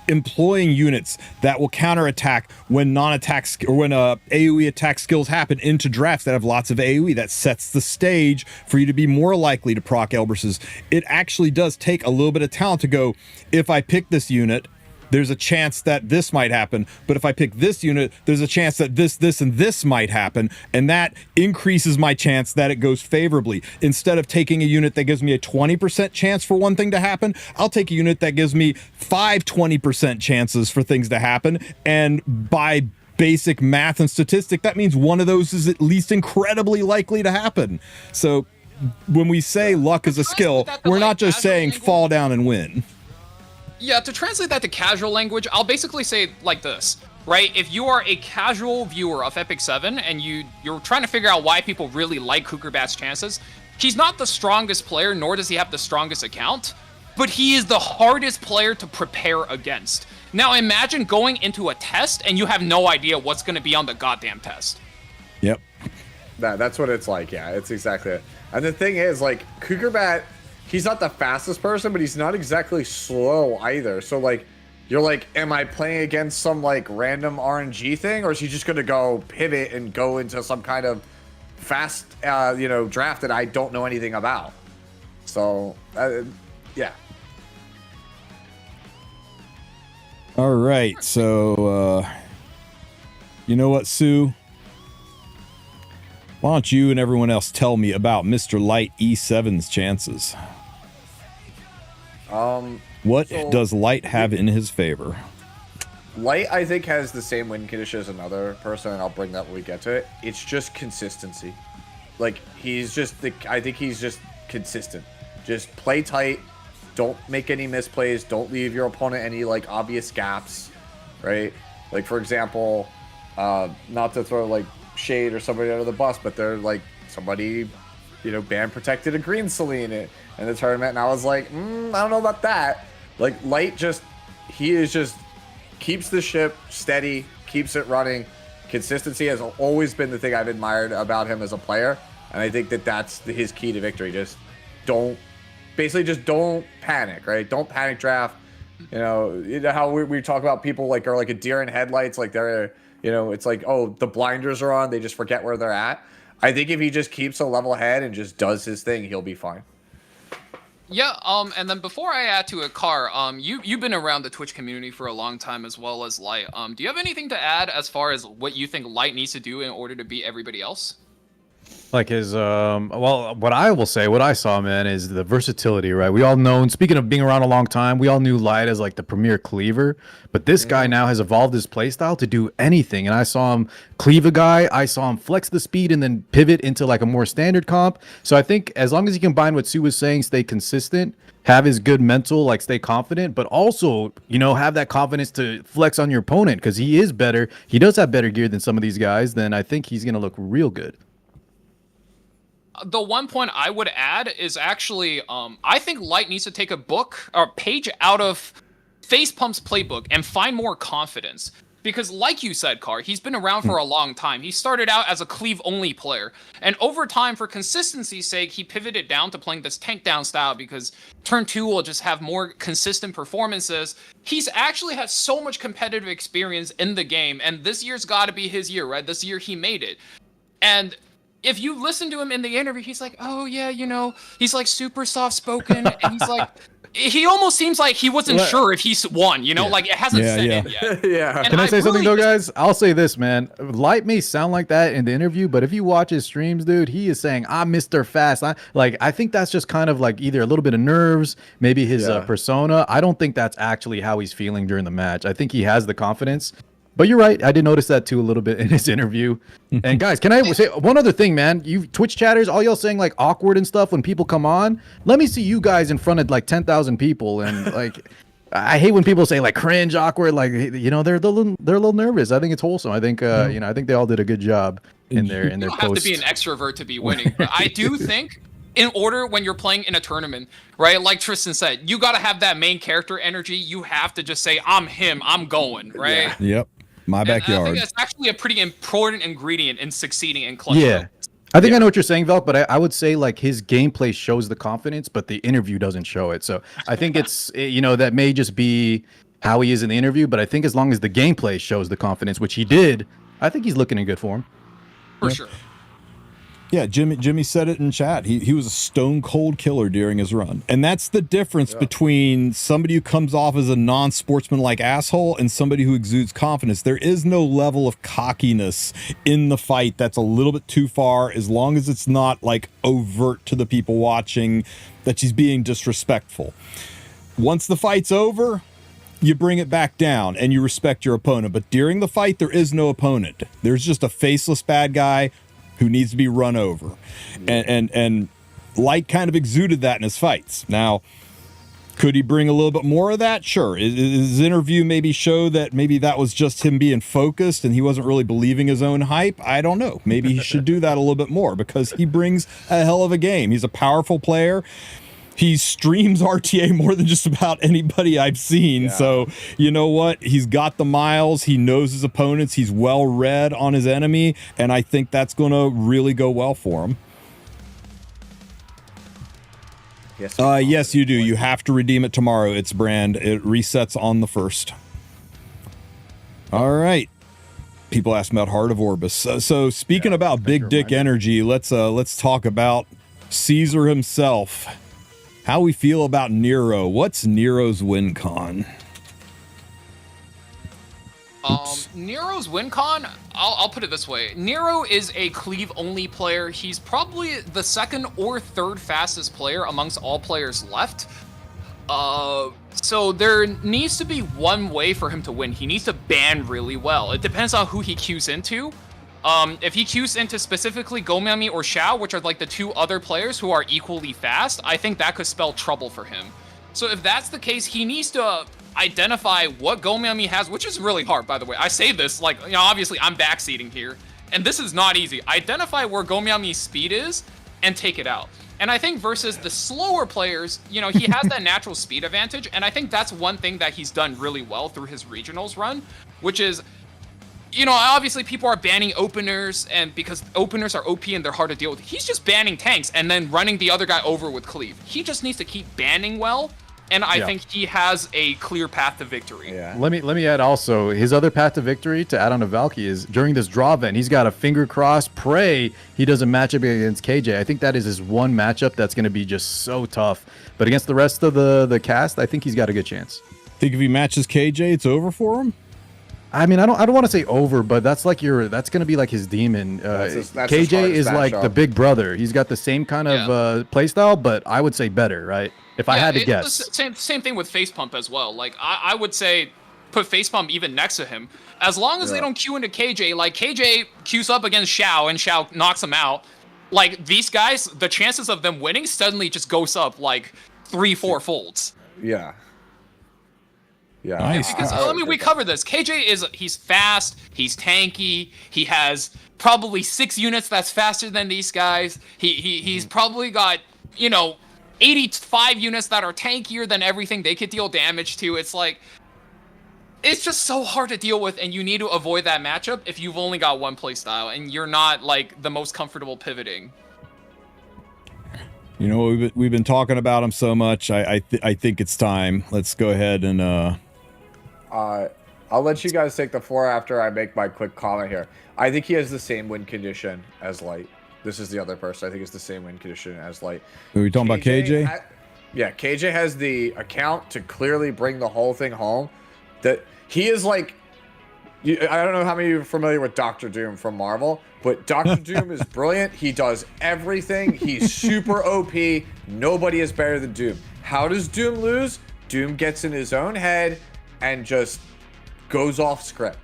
Employing units that will counterattack when non-attacks or when AoE attack skills happen into drafts that have lots of AoE. That sets the stage for you to be more likely to proc Elbruses. It actually does take a little bit of talent to go, if I pick this unit, there's a chance that this might happen, but if I pick this unit, there's a chance that this, and this might happen, and that increases my chance that it goes favorably. Instead of taking a unit that gives me a 20% chance for one thing to happen, I'll take a unit that gives me 20% chances for things to happen, and by basic math and statistic, that means one of those is at least incredibly likely to happen. So when we say luck is a skill, we're not just saying fall down and win. Yeah, to translate that to casual language, I'll basically say it like this, right? If you are a casual viewer of Epic 7 and you're trying to figure out why people really like Kukerbat's chances, he's not the strongest player, nor does he have the strongest account, but he is the hardest player to prepare against. Now imagine going into a test and you have no idea what's going to be on the goddamn test. Yep. That's what it's like, yeah, it's exactly it. And the thing is, like, Kukerbat, he's not the fastest person, but he's not exactly slow either. So, like, you're like, am I playing against some, like, random RNG thing? Or is he just going to go pivot and go into some kind of fast, draft that I don't know anything about? So, yeah. All right. So, you know what, Sue? Why don't you and everyone else tell me about Mr. Light E7's chances? What does Light have in his favor? Light, I think, has the same win condition as another person, and I'll bring that when we get to it. It's just consistency. Like, I think he's just consistent. Just play tight. Don't make any misplays. Don't leave your opponent any, like, obvious gaps, right? Like, for example, not to throw, like, shade or somebody under the bus, but they're like, somebody, ban protected a green Celine in the tournament, and I was like, I don't know about that. Like, Light keeps the ship steady, keeps it running, Consistency has always been the thing I've admired about him as a player, and I think that that's his key to victory. Just don't panic, right? Don't panic draft. You know how we talk about people like are like a deer in headlights, like they're, you know, it's like, oh, the blinders are on, they just forget where they're at. I think if he just keeps a level head and just does his thing, he'll be fine. Yeah, and then before I add to it, Car, you've been around the Twitch community for a long time as well as Light. Do you have anything to add as far as what you think Light needs to do in order to beat everybody else? Like his, well, what I will say, what I saw, man, is the versatility, right? We all know, and speaking of being around a long time, we all knew Light as like the premier cleaver, but this guy now has evolved his playstyle to do anything. And I saw him cleave a guy, I saw him flex the speed and then pivot into like a more standard comp. So I think as long as he combine what Sue was saying, stay consistent, have his good mental, like stay confident, but also, you know, have that confidence to flex on your opponent because he is better. He does have better gear than some of these guys. Then I think he's going to look real good. The one point I would add is actually, I think Light needs to take a book or page out of Facepump's playbook and find more confidence. Because like you said, Car, he's been around for a long time. He started out as a cleave-only player. And over time, for consistency's sake, he pivoted down to playing this tank-down style because turn 2 will just have more consistent performances. He's actually had so much competitive experience in the game, and this year's got to be his year, right? This year he made it. And if you listen to him in the interview, he's like, oh yeah, you know, he's like super soft-spoken, and he's like, he almost seems like he wasn't sure if he won, you know, like it hasn't set in yet. Yeah. And Can I say something really though, guys? I'll say this, man. Light may sound like that in the interview, but if you watch his streams, dude, he is saying, I'm Mr. Fast. I think that's just kind of like either a little bit of nerves, maybe his persona. I don't think that's actually how he's feeling during the match. I think he has the confidence. But you're right. I did notice that too a little bit in his interview. And guys, can I say one other thing, man? You Twitch chatters, all y'all saying like awkward and stuff when people come on. Let me see you guys in front of like 10,000 people, and like I hate when people say like cringe, awkward, like, you know, they're a little nervous. I think it's wholesome. I think you know, I think they all did a good job in their you don't post. have to be an extrovert to be winning. But I do think in order when you're playing in a tournament, right? Like Tristen said, you got to have that main character energy. You have to just say, I'm him, I'm going, right? Yeah. Yep. My backyard. I think that's actually a pretty important ingredient in succeeding in clutch. Yeah. I think I know what you're saying, Velk, but I would say like his gameplay shows the confidence, but the interview doesn't show it. So I think it's, you know, that may just be how he is in the interview, but I think as long as the gameplay shows the confidence, which he did, I think he's looking in good form. For sure. Yeah, Jimmy said it in chat. He was a stone cold killer during his run. And that's the difference between somebody who comes off as a non-sportsmanlike asshole and somebody who exudes confidence. There is no level of cockiness in the fight that's a little bit too far, as long as it's not like overt to the people watching that she's being disrespectful. Once the fight's over, you bring it back down and you respect your opponent. But during the fight, there is no opponent. There's just a faceless bad guy who needs to be run over. And Light kind of exuded that in his fights. Now, could he bring a little bit more of that? Sure. His interview maybe show that maybe that was just him being focused and he wasn't really believing his own hype. I don't know. Maybe he should do that a little bit more because he brings a hell of a game. He's a powerful player. He streams RTA more than just about anybody I've seen. Yeah. So, you know what? He's got the miles. He knows his opponents. He's well read on his enemy. And I think that's going to really go well for him. Yes, you do. You have to redeem it tomorrow. It's brand. It resets on the 1st. All right. People ask about Heart of Orbis. So speaking about big dick energy, let's talk about Caesar himself. How we feel about Nero. What's Nero's win con? Nero's win con, I'll put it this way. Nero is a cleave-only player. He's probably the 2nd or 3rd fastest player amongst all players left. So there needs to be one way for him to win. He needs to ban really well. It depends on who he queues into. If he queues into specifically Gomyami or Xiao, which are like the 2 other players who are equally fast, I think that could spell trouble for him. So if that's the case, he needs to identify what Gomyami has, which is really hard, by the way. I say this, like, you know, obviously I'm backseating here, and this is not easy. Identify where Gomyami's speed is and take it out. And I think versus the slower players, you know, he has that natural speed advantage, and I think that's one thing that he's done really well through his regionals run, which is you know, obviously people are banning openers, and because openers are OP and they're hard to deal with, he's just banning tanks and then running the other guy over with cleave. He just needs to keep banning well, and I think he has a clear path to victory. Yeah. Let me add also, his other path to victory, to add on to Valky, is during this draw event, he's got a finger cross, pray he doesn't match up against KJ. I think that is his one matchup that's going to be just so tough. But against the rest of the cast, I think he's got a good chance. Think if he matches KJ, it's over for him? I mean, I don't want to say over, but that's like that's gonna be like his demon. That's his KJ is like matchup. the big brother. He's got the same kind of play style, but I would say better, right? If I had to guess. Same thing with face pump as well. Like I would say put face pump even next to him. As long as they don't queue into KJ, like KJ queues up against Xiao and Xiao knocks him out. Like these guys, the chances of them winning suddenly just goes up like 3-4 folds. Yeah. Yeah. Nice. Because I mean, we covered this. KJ he's fast, he's tanky, he has probably 6 units that's faster than these guys. He's probably got, you know, 85 units that are tankier than everything they could deal damage to. It's like, it's just so hard to deal with, and you need to avoid that matchup if you've only got one playstyle and you're not like the most comfortable pivoting. You know, we've been talking about him so much. I think it's time. Let's go ahead and I'll let you guys take the floor after I make my quick comment here. I think he has the same win condition as Light. This is the other person. I think it's the same win condition as Light. Are we talking about KJ? Yeah, KJ has the account to clearly bring the whole thing home. That he is like, I don't know how many of you are familiar with Doctor Doom from Marvel, but Doctor Doom is brilliant. He does everything. He's super OP. Nobody is better than Doom. How does Doom lose? Doom gets in his own head and just goes off script.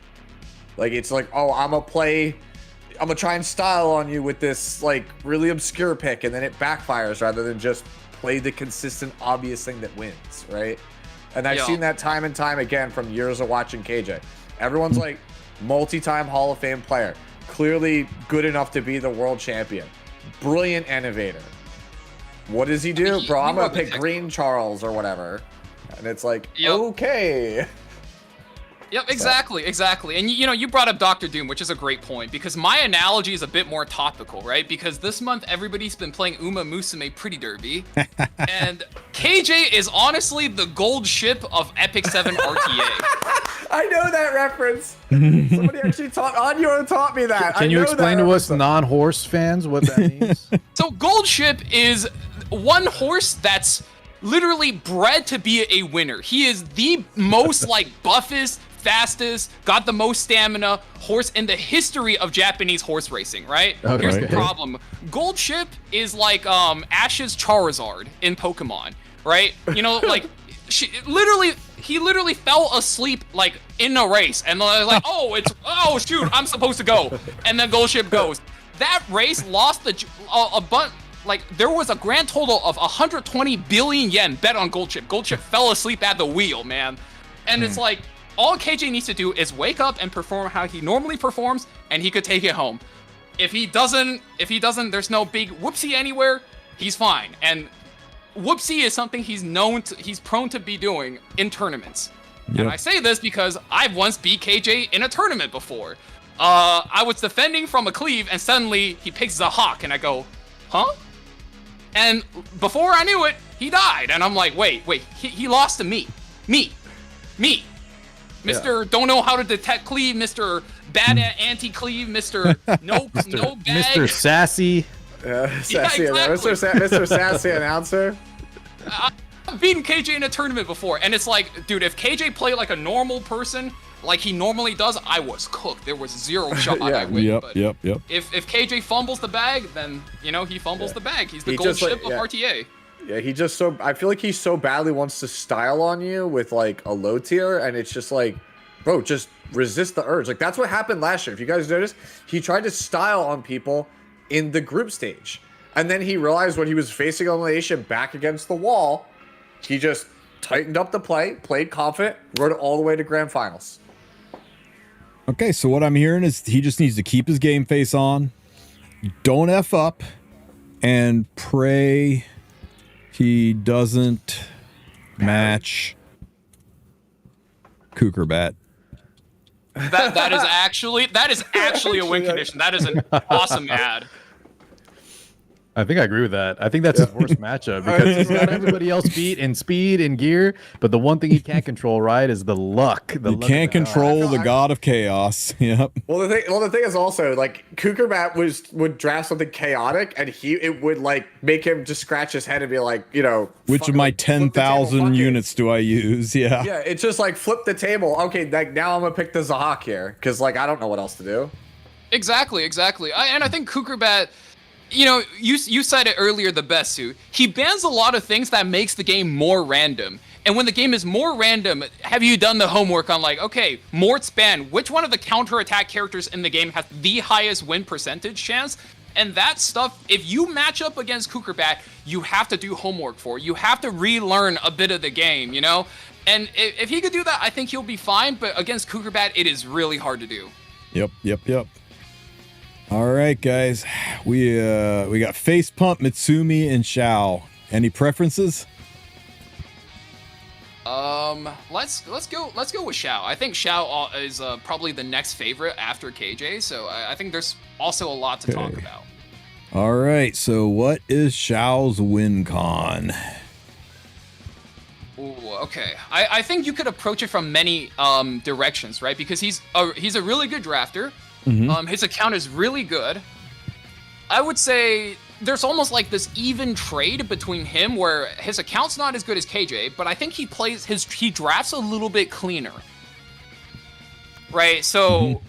Like, it's like, oh, I'm gonna try and style on you with this like really obscure pick, and then it backfires rather than just play the consistent obvious thing that wins, right? And I've seen that time and time again from years of watching KJ. Everyone's like multi-time Hall of Fame player, clearly good enough to be the world champion, brilliant innovator. What does he do? Bro, I'm gonna pick Green Charles or whatever. And it's like, okay. Yep, exactly. And you know, you brought up Doctor Doom, which is a great point, because my analogy is a bit more topical, right? Because this month everybody's been playing Uma Musume Pretty Derby, and KJ is honestly the gold ship of Epic 7 RTA. I know that reference. Somebody actually taught me that. Can you explain to us non-horse fans what that means? So gold ship is one horse that's literally bred to be a winner. He is the most like buffest, fastest, got the most stamina horse in the history of Japanese horse racing, right? Okay. Here's the problem. Gold ship is like Ash's Charizard in Pokemon, right? You know, like he literally fell asleep like in a race, and like, oh shoot, I'm supposed to go, and then Gold ship goes. That race lost a bunch. Like, there was a grand total of 120 billion yen bet on Gold Chip. Gold Chip fell asleep at the wheel, man. And it's like, all KJ needs to do is wake up and perform how he normally performs, and he could take it home. If he doesn't, there's no big whoopsie anywhere, he's fine. And whoopsie is something he's prone to be doing in tournaments. Yep. And I say this because I've once beat KJ in a tournament before. I was defending from a cleave, and suddenly he picks the hawk, and I go, huh? And before I knew it, he died. And I'm like, wait, he lost to me. Mr. Don't know how to detect cleave, Mr. Bad at anti-cleave, Mr. No bag. Mr. Sassy. Sassy, yeah, exactly. Mr. Sassy announcer. I've beaten KJ in a tournament before, and it's like, dude, if KJ played like a normal person, like he normally does, I was cooked. There was zero shot I win. Yep. If KJ fumbles the bag, then, you know, he fumbles the bag. He's the gold ship of RTA. Yeah, I feel like he so badly wants to style on you with like a low tier, and it's just like, bro, just resist the urge. Like, that's what happened last year. If you guys noticed, he tried to style on people in the group stage. And then he realized when he was facing elimination back against the wall, he just tightened up the play, played confident, rode it all the way to grand finals. Okay, so what I'm hearing is he just needs to keep his game face on, don't F up, and pray he doesn't match Kukerbat. That is actually a win condition. That is an awesome ad. I think I agree with that. I think that's his worst matchup because he's got everybody else beat in speed and gear, but the one thing he can't control, right, is the luck. You can't control the god of chaos. Yep. Well, the thing is also like Kukerbat would draft something chaotic, and it would like make him just scratch his head and be like, you know, which of my 10,000 units do I use? Yeah. Yeah, it's just like flip the table. Okay, like now I'm gonna pick the Zahak here because like I don't know what else to do. Exactly. And I think Kukerbat, you know, you said it earlier the best, Sue. He bans a lot of things that makes the game more random. And when the game is more random, have you done the homework on like, okay, Mort's ban, which one of the counterattack characters in the game has the highest win percentage chance? And that stuff, if you match up against Kukerbat, you have to do homework for. You have to relearn a bit of the game, you know? And if he could do that, I think he'll be fine. But against Kukerbat, it is really hard to do. Yep. All right, guys. We got Face Pump, Mitsumi, and Shao. Any preferences? Let's go with Shao. I think Shao is probably the next favorite after KJ. So I think there's also a lot to talk about. All right. So what is Shao's win con? Ooh, okay. I think you could approach it from many directions, right? Because he's a really good drafter. Mm-hmm. His account is really good. I would say there's almost like this even trade between him where his account's not as good as KJ, but I think he drafts a little bit cleaner. Right? So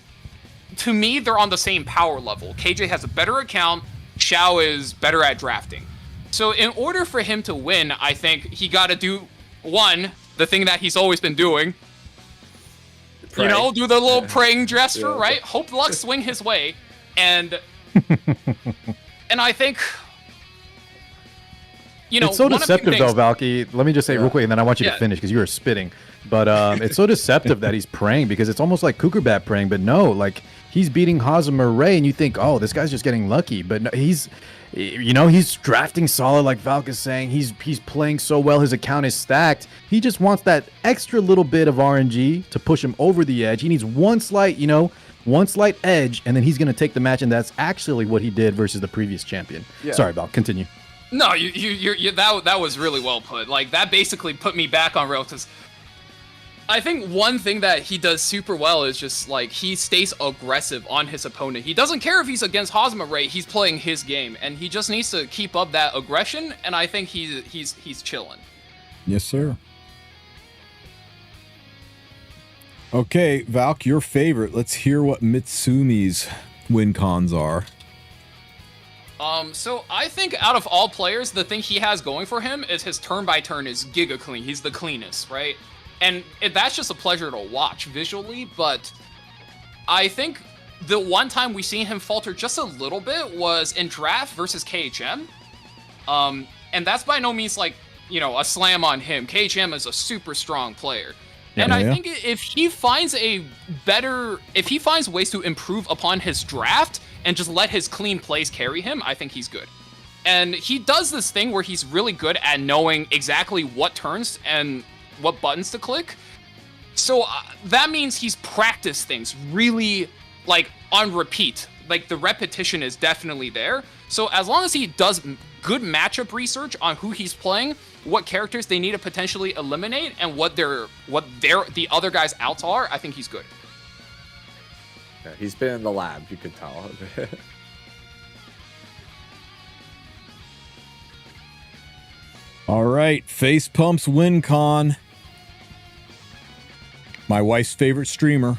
to me, they're on the same power level. KJ has a better account, Shao is better at drafting. So in order for him to win, I think he got to do one, the thing that he's always been doing. Pray. You know, do the little praying gesture, right? Hope luck swing his way. And I think, you know, it's so deceptive though, Valky. Let me just say real quick, and then I want you to finish because you were spitting. But it's so deceptive that he's praying because it's almost like Kukerbat praying, but no, like he's beating Hosmer Ray, and you think, oh, this guy's just getting lucky, but no, he's drafting solid, like Valk is saying. He's playing so well. His account is stacked. He just wants that extra little bit of RNG to push him over the edge. He needs one slight edge, and then he's gonna take the match. And that's actually what he did versus the previous champion. Yeah. Sorry, Valk. Continue. No, that was really well put. Like that basically put me back on rails. 'Cause I think one thing that he does super well is just like he stays aggressive on his opponent. He doesn't care if he's against Hosmer Ray, he's playing his game, and he just needs to keep up that aggression. And I think he's chilling. Yes, sir. Okay, Valk, your favorite. Let's hear what Mitsumi's win cons are. So I think out of all players, the thing he has going for him is his turn by turn is giga clean. He's the cleanest, right? And that's just a pleasure to watch visually, but I think the one time we seen him falter just a little bit was in draft versus KHM. And that's by no means like, you know, a slam on him. KHM is a super strong player. And I think if he finds ways to improve upon his draft and just let his clean plays carry him, I think he's good. And he does this thing where he's really good at knowing exactly what turns and what buttons to click. So that means he's practiced things really like on repeat. Like the repetition is definitely there. So as long as he does good matchup research on who he's playing, what characters they need to potentially eliminate, and what the other guys' outs are, I think he's good. Yeah, he's been in the lab, you could tell. All right, Face Pump's win con. My wife's favorite streamer.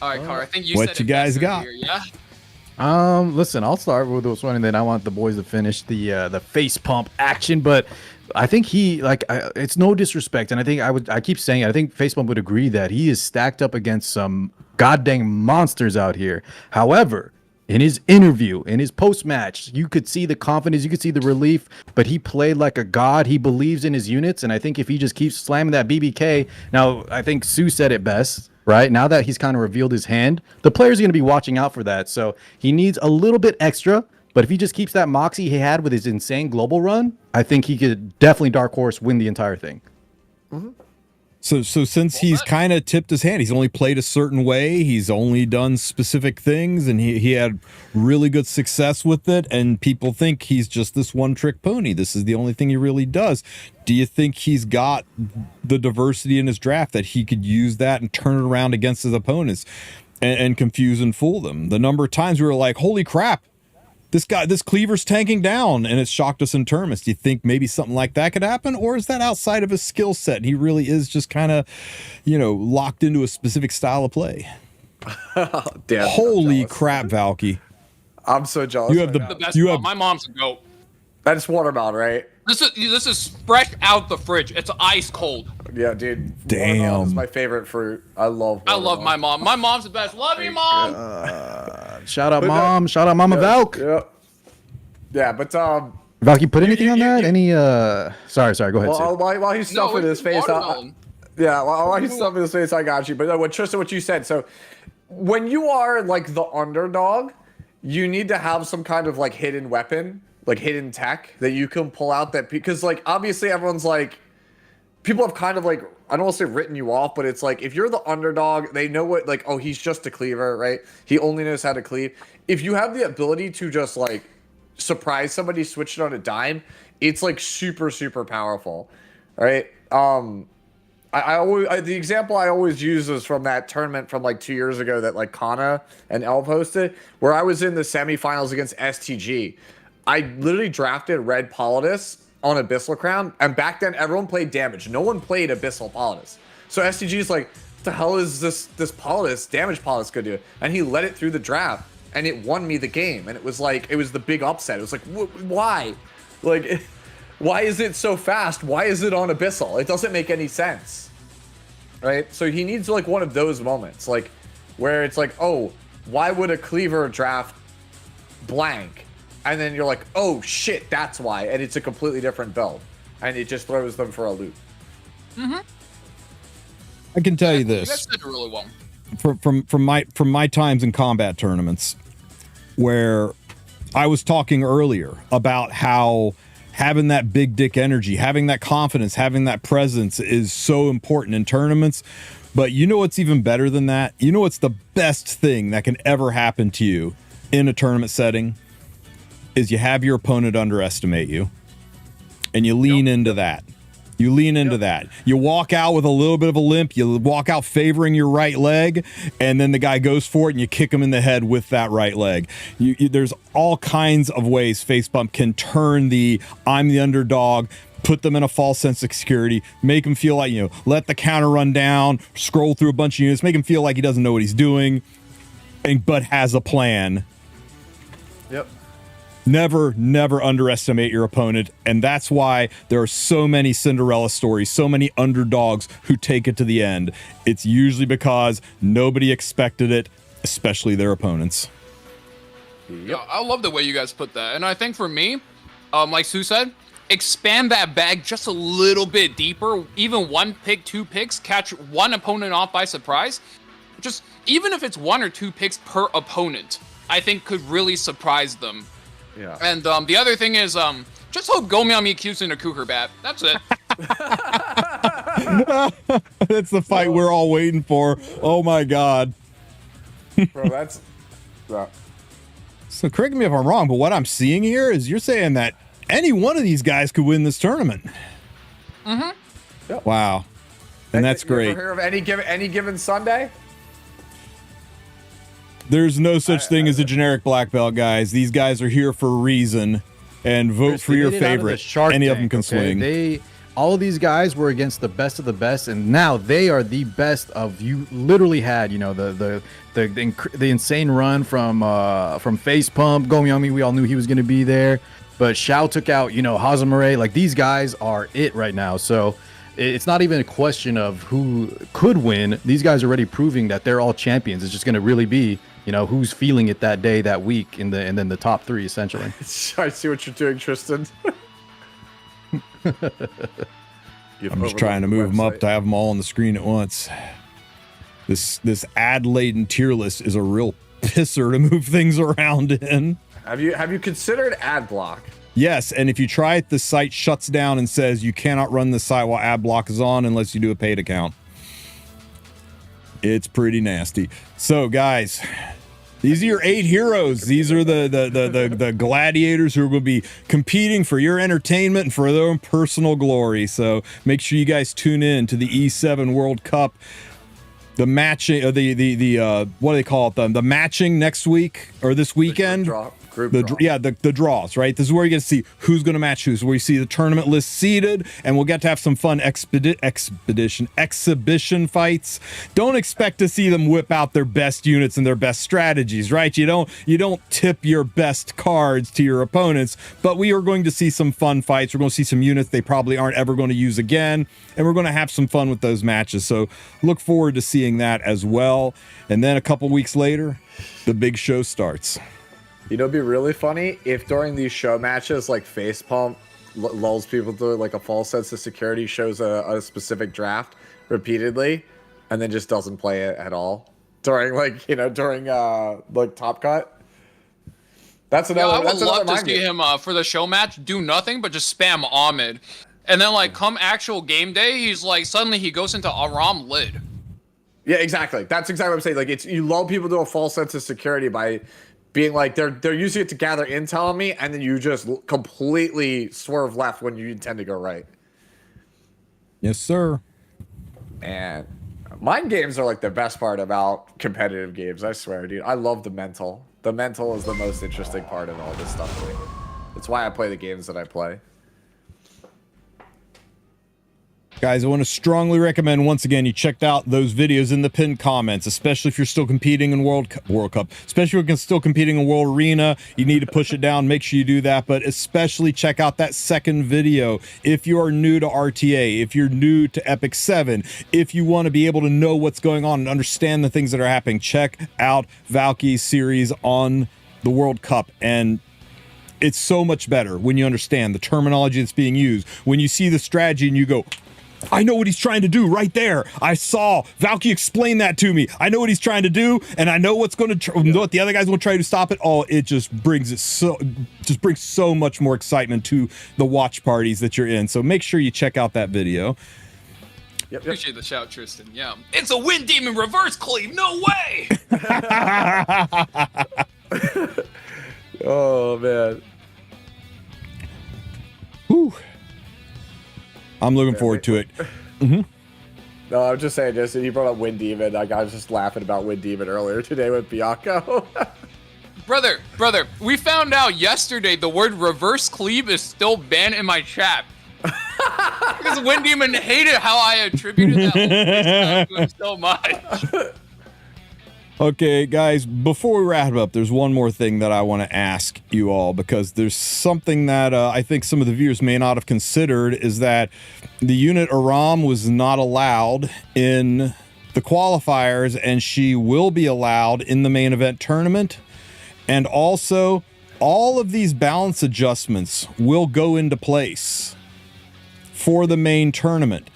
All right, Car, I think you what said you guys got here, yeah? Listen, I'll start with this one, and then I want the boys to finish the face pump action. But I think it's no disrespect, and I think I keep saying it. I think Face Pump would agree that he is stacked up against some goddamn monsters out here. However, in his interview, in his post-match, you could see the confidence, you could see the relief, but he played like a god. He believes in his units, and I think if he just keeps slamming that BBK, now I think Sue said it best, right? Now that he's kind of revealed his hand, the players are going to be watching out for that. So he needs a little bit extra But if he just keeps that moxie he had with his insane global run, I think he could definitely dark horse win the entire thing. So since he's kind of tipped his hand, he's only played a certain way, he's only done specific things, and he had really good success with it, and people think he's just this one-trick pony. This is the only thing he really does. Do you think he's got the diversity in his draft that he could use that and turn it around against his opponents and confuse and fool them? The number of times we were like, holy crap, this cleaver's tanking down, and it's shocked us in tournaments. Do you think maybe something like that could happen, or is that outside of his skill set and he really is just kind of, locked into a specific style of play? Damn, holy crap, Valky! I'm so jealous. You have The best mom. My mom's a goat. That's watermelon, right? This is fresh out the fridge. It's ice cold. Yeah, dude. Damn. Watermelon is my favorite fruit. I love my mom. My mom's the best. Love you, mom. Shout out mom. Shout out Mama Valk. Yeah, but Valk, you put anything on that? Any sorry, go ahead. Well, while he's stuffing his face, while he's stuffing his face, I got you. But Tristan, what you said. So when you are like the underdog, you need to have some kind of like hidden weapon, like hidden tech that you can pull out, that because like obviously everyone's like, people have kind of like, I don't want to say written you off, but it's like if you're the underdog, they know what, like, oh, he's just a cleaver, right? He only knows how to cleave. If you have the ability to just like surprise somebody, switch it on a dime, it's like super, super powerful, right? The example I always use is from that tournament from like 2 years ago that like Kana and Elv hosted, where I was in the semifinals against STG. I literally drafted Red Politis on Abyssal Crown, and back then everyone played damage. No one played Abyssal Politis. So STG's like, what the hell is this Politis, damage Politis gonna do? And he led it through the draft, and it won me the game. And it was like, it was the big upset. It was like, why? Like, why is it so fast? Why is it on Abyssal? It doesn't make any sense, right? So he needs like one of those moments, like where it's like, oh, why would a cleaver draft blank? And then you're like, oh shit, that's why. And it's a completely different build. And it just throws them for a loop. Mm-hmm. I can tell you You this. guys did really well. From my times in combat tournaments, where I was talking earlier about how having that big dick energy, having that confidence, having that presence is so important in tournaments. But you know what's even better than that? You know what's the best thing that can ever happen to you in a tournament setting? Is you have your opponent underestimate you, and you lean into that. You lean into that. You walk out with a little bit of a limp. You walk out favoring your right leg, and then the guy goes for it, and you kick him in the head with that right leg. There's all kinds of ways face bump can turn the I'm the underdog, put them in a false sense of security, make him feel like, let the counter run down, scroll through a bunch of units, make him feel like he doesn't know what he's doing, but has a plan. Yep. Never underestimate your opponent, and that's why there are so many Cinderella stories, so many underdogs who take it to the end. It's usually because nobody expected it, especially their opponents. Yeah, I love the way you guys put that. And I think for me, like Sue said, expand that bag just a little bit deeper. Even 1 pick, 2 picks, catch one opponent off by surprise. Just even if it's 1 or 2 picks per opponent, I think could really surprise them. Yeah. And the other thing is, just hope Gomiami Q's in a Cougar bat. That's it. That's the fight we're all waiting for. Oh my god. Bro, that's... So correct me if I'm wrong, but what I'm seeing here is you're saying that any one of these guys could win this tournament. Mm-hmm. Yep. Wow. And that's great. You ever hear of any given Sunday? There's no such thing as a generic black belt, guys. These guys are here for a reason, and vote for your favorite. Any of them can swing. All of these guys were against the best of the best, and now they are the best of. You literally had, the insane run from Face Pump, Gomiami. We all knew he was going to be there, but Shao took out, Hazamare. Like, these guys are it right now. So it's not even a question of who could win. These guys are already proving that they're all champions. It's just going to really be, who's feeling it that day, that week, and then the top 3 essentially. I see what you're doing, Tristan. I'm just trying to move them up to have them all on the screen at once. This ad-laden tier list is a real pisser to move things around in. Have you considered ad block? Yes, and if you try it, the site shuts down and says you cannot run the site while ad block is on unless you do a paid account. It's pretty nasty. So, guys, these are your 8 heroes. These are the gladiators who are going to be competing for your entertainment and for their own personal glory. So make sure you guys tune in to the E7 World Cup. The matching, what do they call it? The matching next week or this weekend. Group draw. Yeah, the draws, right? This is where you get to see who's going to match who. So where you see the tournament list seeded, and we'll get to have some fun exhibition fights. Don't expect to see them whip out their best units and their best strategies, right? You don't tip your best cards to your opponents, but we are going to see some fun fights. We're going to see some units they probably aren't ever going to use again, and we're going to have some fun with those matches. So look forward to seeing that as well. And then a couple weeks later, the big show starts. You know, it'd be really funny if during these show matches, like Facepalm lulls people to like a false sense of security, shows a specific draft repeatedly, and then just doesn't play it at all during like Top Cut. That's another. I would that's love another to see game. him for the show match do nothing but just spam Ahmed, and then like come actual game day, he's like suddenly he goes into Aram lid. Yeah, exactly. That's exactly what I'm saying. Like it's you lull people to a false sense of security by being like they're using it to gather intel on me, and then you just completely swerve left when you intend to go right. Yes, sir. And mind games are like the best part about competitive games. I swear, dude. I love the mental. The mental is the most interesting part of all this stuff to me. It's why I play the games that I play. Guys, I want to strongly recommend, once again, you checked out those videos in the pinned comments, especially if you're still competing in World Cup, especially if you're still competing in World Arena. You need to push it down. Make sure you do that, but especially check out that second video. If you are new to RTA, if you're new to Epic 7, if you want to be able to know what's going on and understand the things that are happening, check out Valky's series on the World Cup. And it's so much better when you understand the terminology that's being used. When you see the strategy and you go, I know what he's trying to do right there. I saw Valky explain that to me. I know what he's trying to do, and I know what's going to know what the other guys will try to stop it. Oh, it just brings so much more excitement to the watch parties that you're in. So make sure you check out that video. Yep. Appreciate the shout, Tristen. Yeah, it's a Wind Demon reverse cleave. No way. Oh man. Whew. I'm looking forward to it. Mm-hmm. No, I'm just saying, just he brought up Wind Demon. Like I was just laughing about Wind Demon earlier today with Bianco. Brother, we found out yesterday the word reverse cleave is still banned in my chat. Because Wind Demon hated how I attributed that to him so much. Okay, guys, before we wrap it up, there's one more thing that I want to ask you all, because there's something that I think some of the viewers may not have considered, is that the unit Aram was not allowed in the qualifiers, and she will be allowed in the main event tournament. And also, all of these balance adjustments will go into place for the main tournament.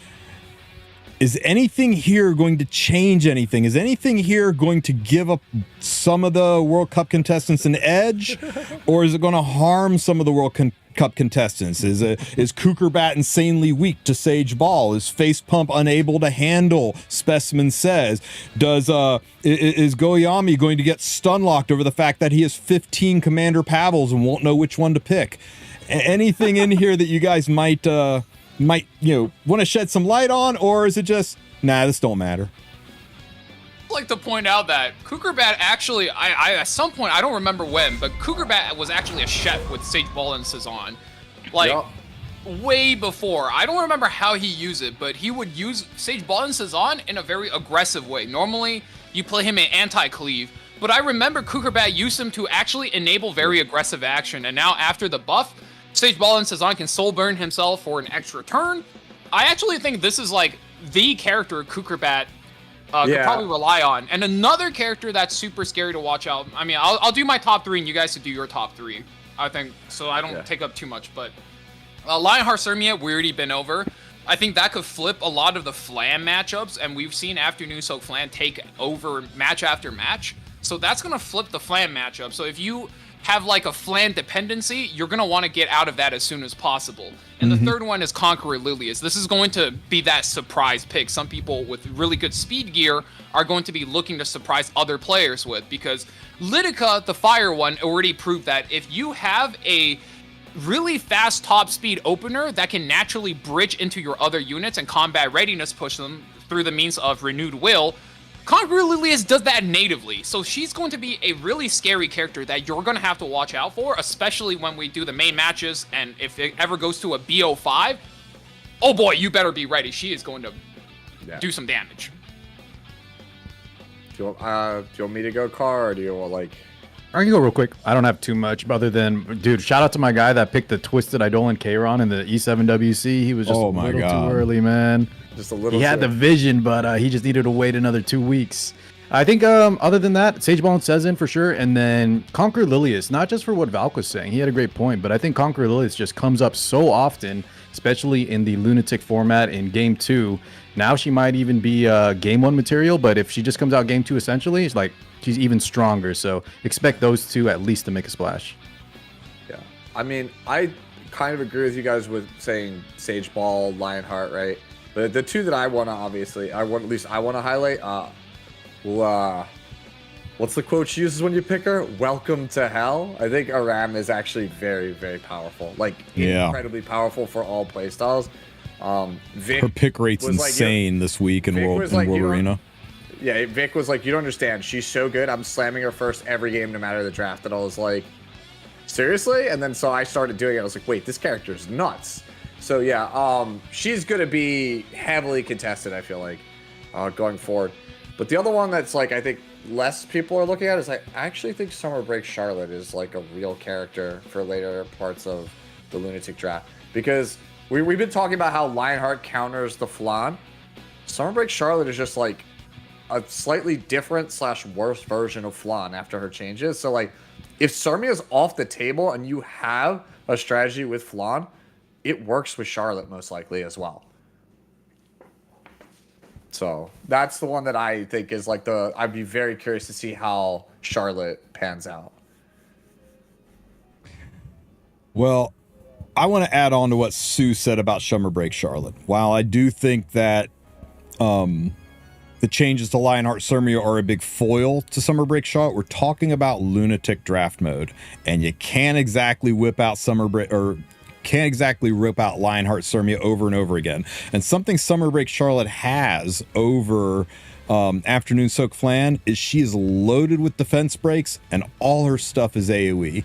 Is anything here going to change anything? Is anything here going to give up some of the World Cup contestants an edge? Or is it going to harm some of the World Cup contestants? Is Kukerbat insanely weak to Sage Ball? Is Facepump unable to handle Specimen Says? Is Goyami going to get stun locked over the fact that he has 15 Commander Pavels and won't know which one to pick? Anything in here that you guys might want to shed some light on, or is it just, nah, this don't matter? I'd like to point out that Kukerbat actually, I at some point, I don't remember when, but Kukerbat was actually a chef with Sage Ball and Cezanne. Way before. I don't remember how he used it, but he would use Sage Ball and Cezanne in a very aggressive way. Normally, you play him in anti-cleave, but I remember Kukerbat used him to actually enable very aggressive action, and now after the buff, Sage Ball and Cezanne can soul burn himself for an extra turn. I actually think this is like the character Kukerbat could probably rely on. And another character that's super scary to watch out. I mean, I'll do my top 3 and you guys should do your top 3. I think, so I don't take up too much. But Lionheart Sirmia, we already been over. I think that could flip a lot of the Flan matchups. And we've seen Afternoon Soak Flan take over match after match. So that's going to flip the Flan matchup. So if you have like a flan dependency, you're going to want to get out of that as soon as possible. And the third one is Conqueror Lilius. This is going to be that surprise pick. Some people with really good speed gear are going to be looking to surprise other players with, because Lidica, the fire one, already proved that if you have a really fast top speed opener that can naturally bridge into your other units and combat readiness push them through the means of renewed will, Conqueror Lilius does that natively, so she's going to be a really scary character that you're going to have to watch out for, especially when we do the main matches, and if it ever goes to a BO5, oh boy, you better be ready. She is going to do some damage. Do you want me to go, Car, or do you want, like... I can go real quick. I don't have too much other than, dude, shout out to my guy that picked the Twisted Eidolon Kayron in the E7WC. He was just a little too early, man. Just a little. He had the vision, but he just needed to wait another 2 weeks. I think other than that, Sageball and Sezin for sure, and then Conqueror Lilius, not just for what Valk was saying. He had a great point, but I think Conqueror Lilius just comes up so often, especially in the Lunatic format in Game 2. Now she might even be Game 1 material, but if she just comes out Game 2 essentially, it's like she's even stronger. So expect those two at least to make a splash. Yeah. I mean, I kind of agree with you guys with saying Sageball, Lionheart, right? But the two that I want to obviously, I want to highlight, what's the quote she uses when you pick her? Welcome to hell. I think Aram is actually very, very powerful. Like, incredibly powerful for all playstyles. Vic, her pick rate's insane this week in World Arena. Yeah, Vic was like, you don't understand. She's so good. I'm slamming her first every game, no matter the draft. And I was like, seriously? And then so I started doing it. I was like, wait, this character's nuts. So yeah, she's gonna be heavily contested, I feel like, going forward. But the other one that's like, I think less people are looking at is I actually think Summer Break Charlotte is like a real character for later parts of the Lunatic draft, because we've been talking about how Lionheart counters the Flan. Summer Break Charlotte is just like a slightly different / worse version of Flan after her changes. So like, if Surmia is off the table and you have a strategy with Flan, it works with Charlotte most likely as well. So that's the one that I think is like I'd be very curious to see how Charlotte pans out. Well, I want to add on to what Sue said about Summer Break Charlotte. While I do think that the changes to Lionheart Surmia are a big foil to Summer Break Charlotte, we're talking about Lunatic draft mode, and you can't exactly whip out can't exactly rip out Lionheart Surmia over and over again. And something Summer Break Charlotte has over Afternoon Soak Flan is she is loaded with defense breaks, and all her stuff is AoE.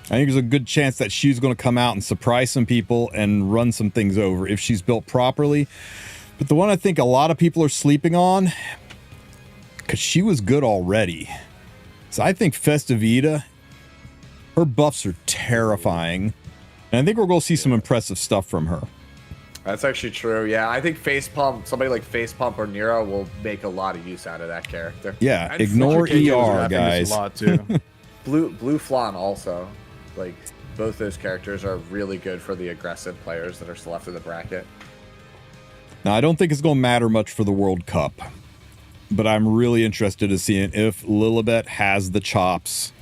I think there's a good chance that she's going to come out and surprise some people and run some things over if she's built properly. But the one I think a lot of people are sleeping on, because she was good already, so I think Festivita, her buffs are terrifying. And I think we're going to see some impressive stuff from her. That's actually true. Yeah, I think somebody like Facepump or Nero will make a lot of use out of that character. Yeah, and ignore ER, guys. A lot too. Blue Flan also. Like, both those characters are really good for the aggressive players that are still left in the bracket. Now, I don't think it's going to matter much for the World Cup, but I'm really interested in seeing if Lilibet has the chops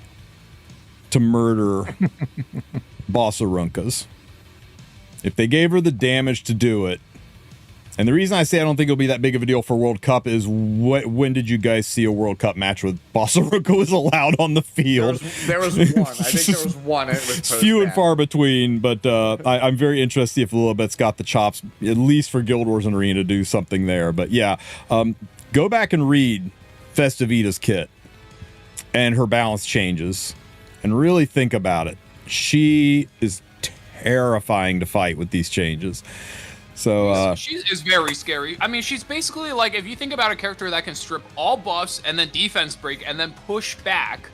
to murder Bossarunkas. If they gave her the damage to do it. And the reason I say I don't think it'll be that big of a deal for World Cup is when did you guys see a World Cup match with Bossarunka was allowed on the field? There was one. I think there was one. It's few and far between, but I'm very interested to see if Lilibet's got the chops, at least for Guild Wars and Arena, to do something there. But yeah, go back and read Festivita's kit and her balance changes and really think about it. She is terrifying to fight with these changes. So she is very scary. I mean, she's basically like, if you think about a character that can strip all buffs and then defense break and then push back,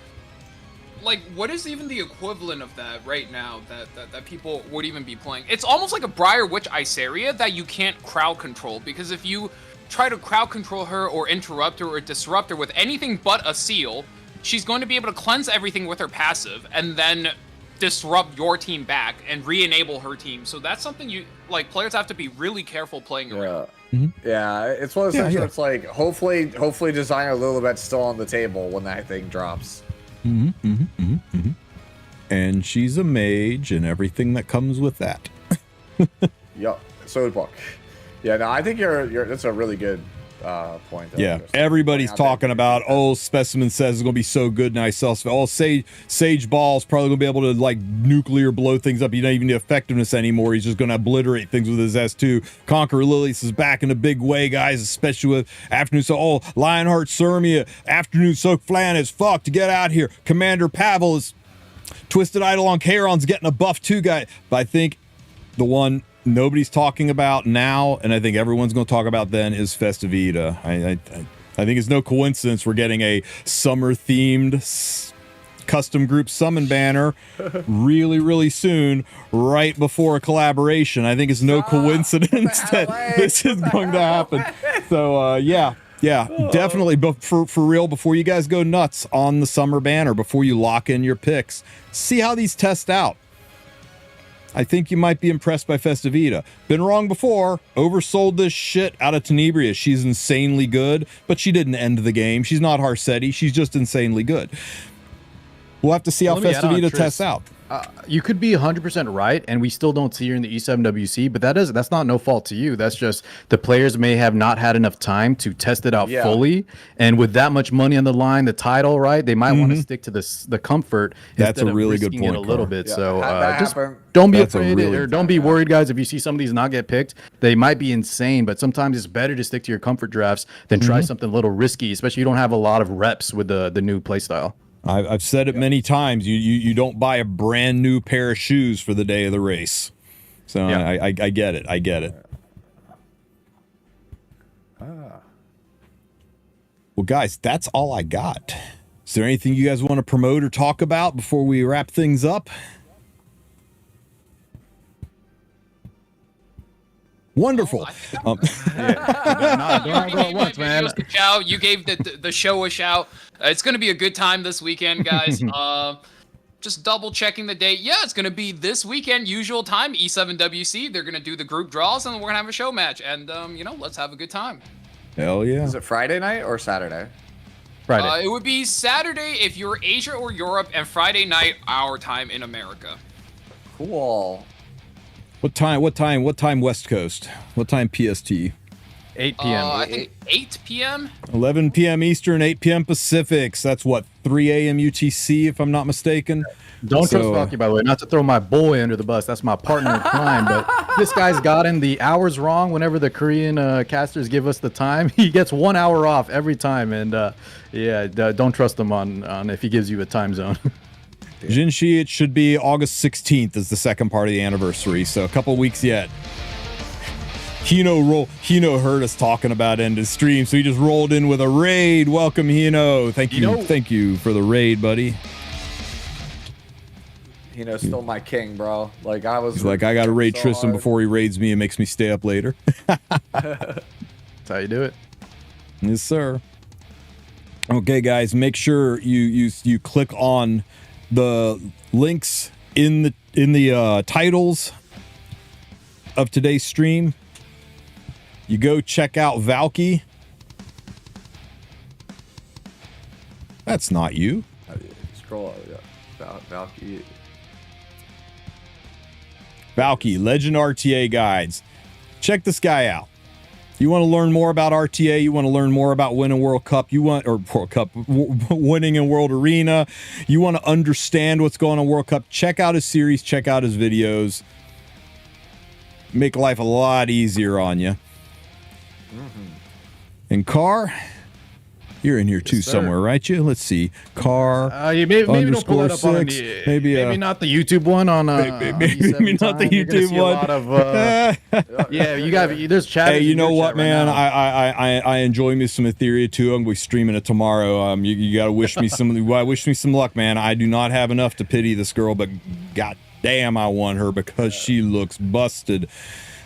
like, what is even the equivalent of that right now that people would even be playing? It's almost like a Briar Witch Iceria that you can't crowd control, because if you try to crowd control her or interrupt her or disrupt her with anything but a seal, she's going to be able to cleanse everything with her passive and then disrupt your team back and re-enable her team. So that's something players have to be really careful playing around. Yeah, it's one of those things where it's like, hopefully designer Lilibet's still on the table when that thing drops. and she's a mage and everything that comes with that. Yep. So book. Yeah, no, I think that's a really good point. Yeah, everybody's talking about, oh, Specimen says it's going to be so good now. Oh, Sage Ball's probably going to be able to like nuclear blow things up. He doesn't even need effectiveness anymore. He's just going to obliterate things with his S2. Conqueror Lilius is back in a big way, guys, especially with Afternoon. So, oh, Lionheart Surmia, Afternoon Soak Flan is fucked to get out here. Commander Pavel is Twisted Eidolon Charon's getting a buff too, guy. But I think the one nobody's talking about now, and I think everyone's going to talk about then, is Festivita. I think it's no coincidence we're getting a summer-themed custom group summon banner really, really soon, right before a collaboration. I think it's no coincidence that this is going to happen. So, yeah, definitely. But for real, before you guys go nuts on the summer banner, before you lock in your picks, see how these test out. I think you might be impressed by Festivita. Been wrong before. Oversold this shit out of Tenebria. She's insanely good, but she didn't end the game. She's not Harsetti. She's just insanely good. We'll have to see how Festivita tests out. You could be 100% right, and we still don't see her in the E7WC, but that's not no fault to you. That's just the players may have not had enough time to test it out fully, and with that much money on the line, the title, right? They might want to stick to the comfort. That's a really good point. A little bit, so just don't be afraid or don't be worried, guys. If you see some of these not get picked, they might be insane, but sometimes it's better to stick to your comfort drafts than try something a little risky, especially you don't have a lot of reps with the new playstyle. I've said it many times. You don't buy a brand new pair of shoes for the day of the race. So I get it. I get it. Well, guys, that's all I got. Is there anything you guys want to promote or talk about before we wrap things up? Wonderful. Don't go at once, man. You gave the show a shout. It's going to be a good time this weekend, guys. Just double checking the date. Yeah, it's going to be this weekend, usual time, E7WC. They're going to do the group draws, and we're going to have a show match. And, let's have a good time. Hell yeah. Is it Friday night or Saturday? Friday. It would be Saturday if you're Asia or Europe, and Friday night, our time in America. Cool. What time West Coast? What time PST? 8 p.m. I think 8 p.m. 11 p.m. Eastern, 8 p.m. Pacific. So that's what, 3 a.m. UTC, if I'm not mistaken. Don't trust Valky, by the way. Not to throw my boy under the bus. That's my partner in crime. But this guy's gotten the hours wrong whenever the Korean casters give us the time. He gets 1 hour off every time. And don't trust him on if he gives you a time zone. Jinshi, it should be August 16th is the second part of the anniversary, so a couple weeks yet. Hino heard us talking about end of stream, so he just rolled in with a raid. Welcome, Hino. Thank you for the raid, buddy. Hino's still my king, bro. Like He's like, I gotta raid Tristen before he raids me and makes me stay up later. That's how you do it. Yes, sir. Okay, guys, make sure you click on the links in the titles of today's stream. You go check out Valky. That's not you. Scroll. Valky. Valky, Legend RTA Guides. Check this guy out. You want to learn more about RTA, you want to learn more about winning World Cup, winning in World Arena, you want to understand what's going on in World Cup, check out his series, check out his videos. Make life a lot easier on you. And Car, you're in here too somewhere, right? Let's see. Car. Maybe don't pull it up on maybe not the YouTube one on maybe not the YouTube one. You got there's chat. Hey, you know what, man? I enjoy me some Etheria too. I'm gonna be streaming it tomorrow. You gotta wish me some luck, man. I do not have enough to pity this girl, but god damn, I want her because she looks busted.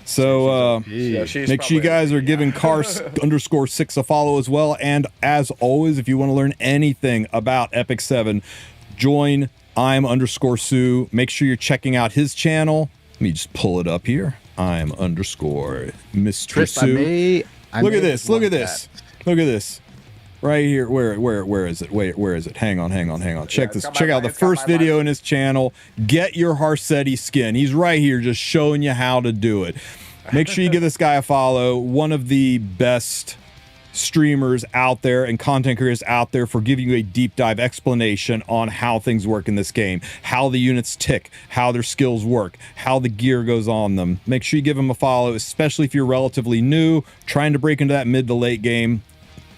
So make sure you guys are giving Car_6 a follow as well. And as always, if you want to learn anything about Epic 7, join I'm_Sue. Make sure you're checking out his channel. Let me just pull it up here. I'm_Mr. Sue. Look at this. Look at this. Look at this. Right here. Where is it? Wait, where is it? Hang on. Check this. got Check my- out the it's got first my video line. in his channel. Get your Harsetti skin. He's right here just showing you how to do it. Make sure you give this guy a follow. One of the best streamers out there and content creators out there for giving you a deep dive explanation on how things work in this game, how the units tick, how their skills work, how the gear goes on them. Make sure you give him a follow, especially if you're relatively new, trying to break into that mid to late game.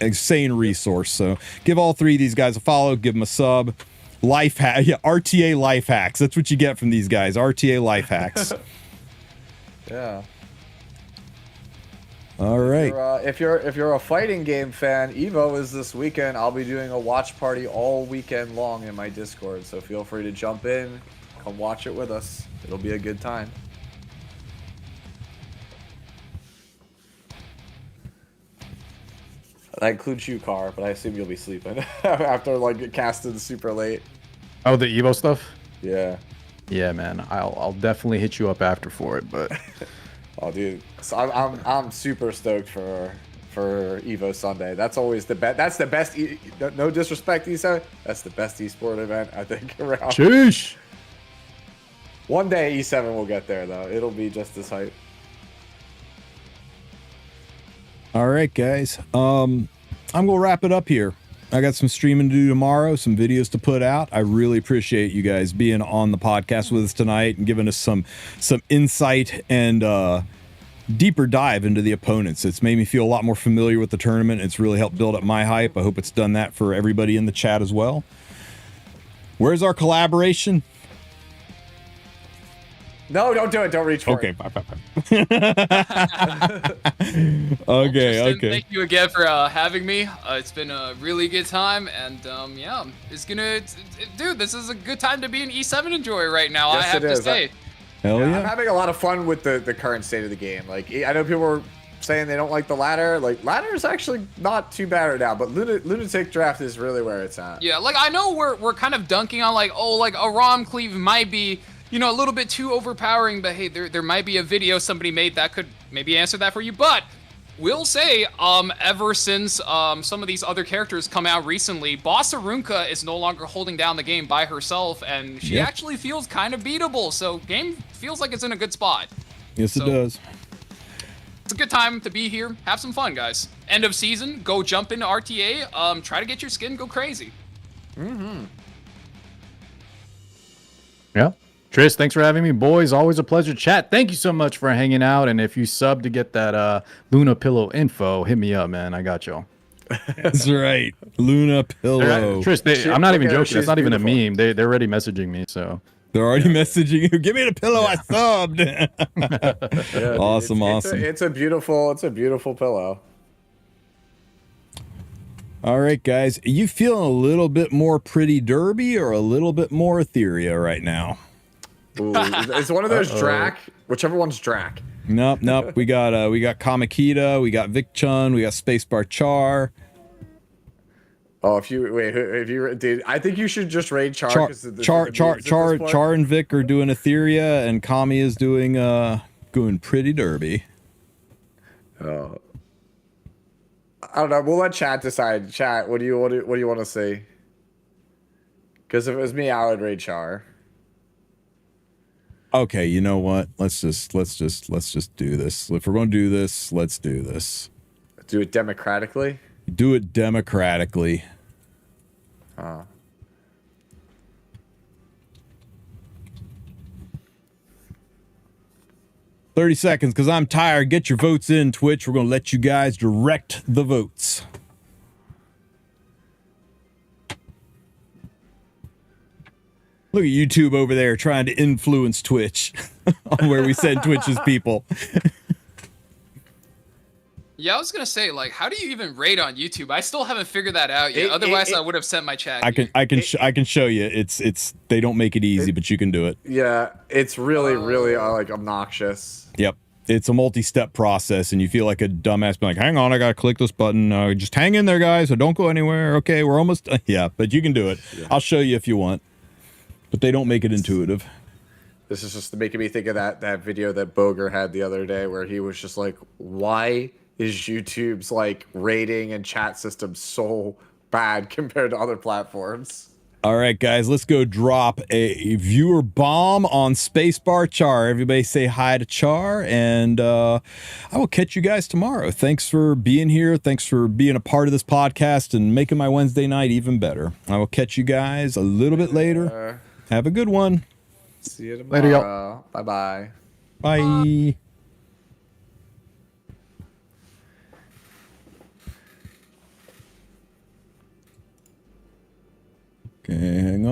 Insane resource. So give all three of these guys a follow, give them a sub. Life hack, yeah, RTA life hacks. That's what you get from these guys. RTA life hacks. Yeah. All right. If you're a fighting game fan, Evo is this weekend. I'll be doing a watch party all weekend long in my Discord, so feel free to jump in, come watch it with us. It'll be a good time. That includes you, Car, but I assume you'll be sleeping after like casting super late. Oh, the Evo stuff? Yeah. Yeah, man. I'll definitely hit you up after for it, but Oh, dude. So I'm super stoked for Evo Sunday. That's always the best. That's the best. No disrespect, E7. That's the best esport event I think around. sheesh. One day E7 will get there though. It'll be just as hype. All right, guys. I'm gonna wrap it up here. I got some streaming to do tomorrow, some videos to put out. I really appreciate you guys being on the podcast with us tonight and giving us some insight and deeper dive into the opponents. It's made me feel a lot more familiar with the tournament. It's really helped build up my hype. I hope it's done that for everybody in the chat as well. Where's our collaboration? No, don't do it. Don't reach for Okay, it. bye. Tristan, Okay. Thank you again for having me. It's been a really good time, and yeah, dude, this is a good time to be an E7 enjoyer right now. Yes, I have it to is. say. Hell I'm yeah. having a lot of fun with the current state of the game. Like, I know people were saying they don't like the ladder. Like, ladder is actually not too bad right now, but Lunatic Draft is really where it's at. Yeah, like I know we're kind of dunking on like, oh, like a ROM cleave might be, you know, a little bit too overpowering, but hey, there might be a video somebody made that could maybe answer that for you. But will say, ever since some of these other characters come out recently, Boss Arunka is no longer holding down the game by herself, and she Yep. actually feels kind of beatable. So game feels like it's in a good spot. Yes, it So- does. It's a good time to be here. Have some fun, guys. End of season, go jump into RTA. Try to get your skin, go crazy. Yeah. Tris, thanks for having me. Boys, always a pleasure. Chat, thank you so much for hanging out. And if you sub to get that Luna Pillow info, hit me up, man. I got y'all. That's right. Luna Pillow. Tris, I'm not even look at her. joking. That's She's not even a beautiful. meme. They're already messaging me, so. They're already messaging you. Give me the pillow. I subbed. Yeah, dude, Awesome. It's a beautiful pillow. All right, guys. Are you feeling a little bit more Pretty Derby or a little bit more Etheria right now? Ooh, it's one of those Drac, whichever one's Drac. Nope. We got Kamakita, we got Vic Chun, we got Spacebar Char. Oh, if you dude, I think you should just raid Char. Char 'cause the Char memes Char at this Char, point. Char and Vic are doing Etheria, and Kami is doing Pretty Derby. I don't know. We'll let chat decide. Chat, what do you want to see? Because if it was me, I would raid Char. Okay, you know what? Let's just do this. If we're gonna do this, let's do this. Do it democratically. Do it democratically. 30 seconds, because I'm tired. Get your votes in, Twitch. We're gonna let you guys direct the votes. Look at YouTube over there trying to influence Twitch on where we send Twitch's people. Yeah, I was gonna say, like, how do you even rate on YouTube? I still haven't figured that out yet. It- Otherwise, it- I would have sent my chat. I can show you. It's they don't make it easy, but you can do it. Yeah, it's really like obnoxious. Yep. It's a multi-step process, and you feel like a dumbass being like, hang on, I gotta click this button. Just hang in there, guys. So don't go anywhere. Okay, we're almost yeah, but you can do it. Yeah. I'll show you if you want. But they don't make it intuitive. This is just making me think of that video that Boger had the other day where he was just like, why is YouTube's like rating and chat system so bad compared to other platforms. All right, guys, let's go drop a viewer bomb on Spacebar Char. Everybody say hi to Char, and I will catch you guys tomorrow. Thanks for being here. Thanks for being a part of this podcast and making my Wednesday night even better. I will catch you guys a little bit later. Have a good one. See you tomorrow. Later, y'all. Bye-bye. Bye. Okay, hang on.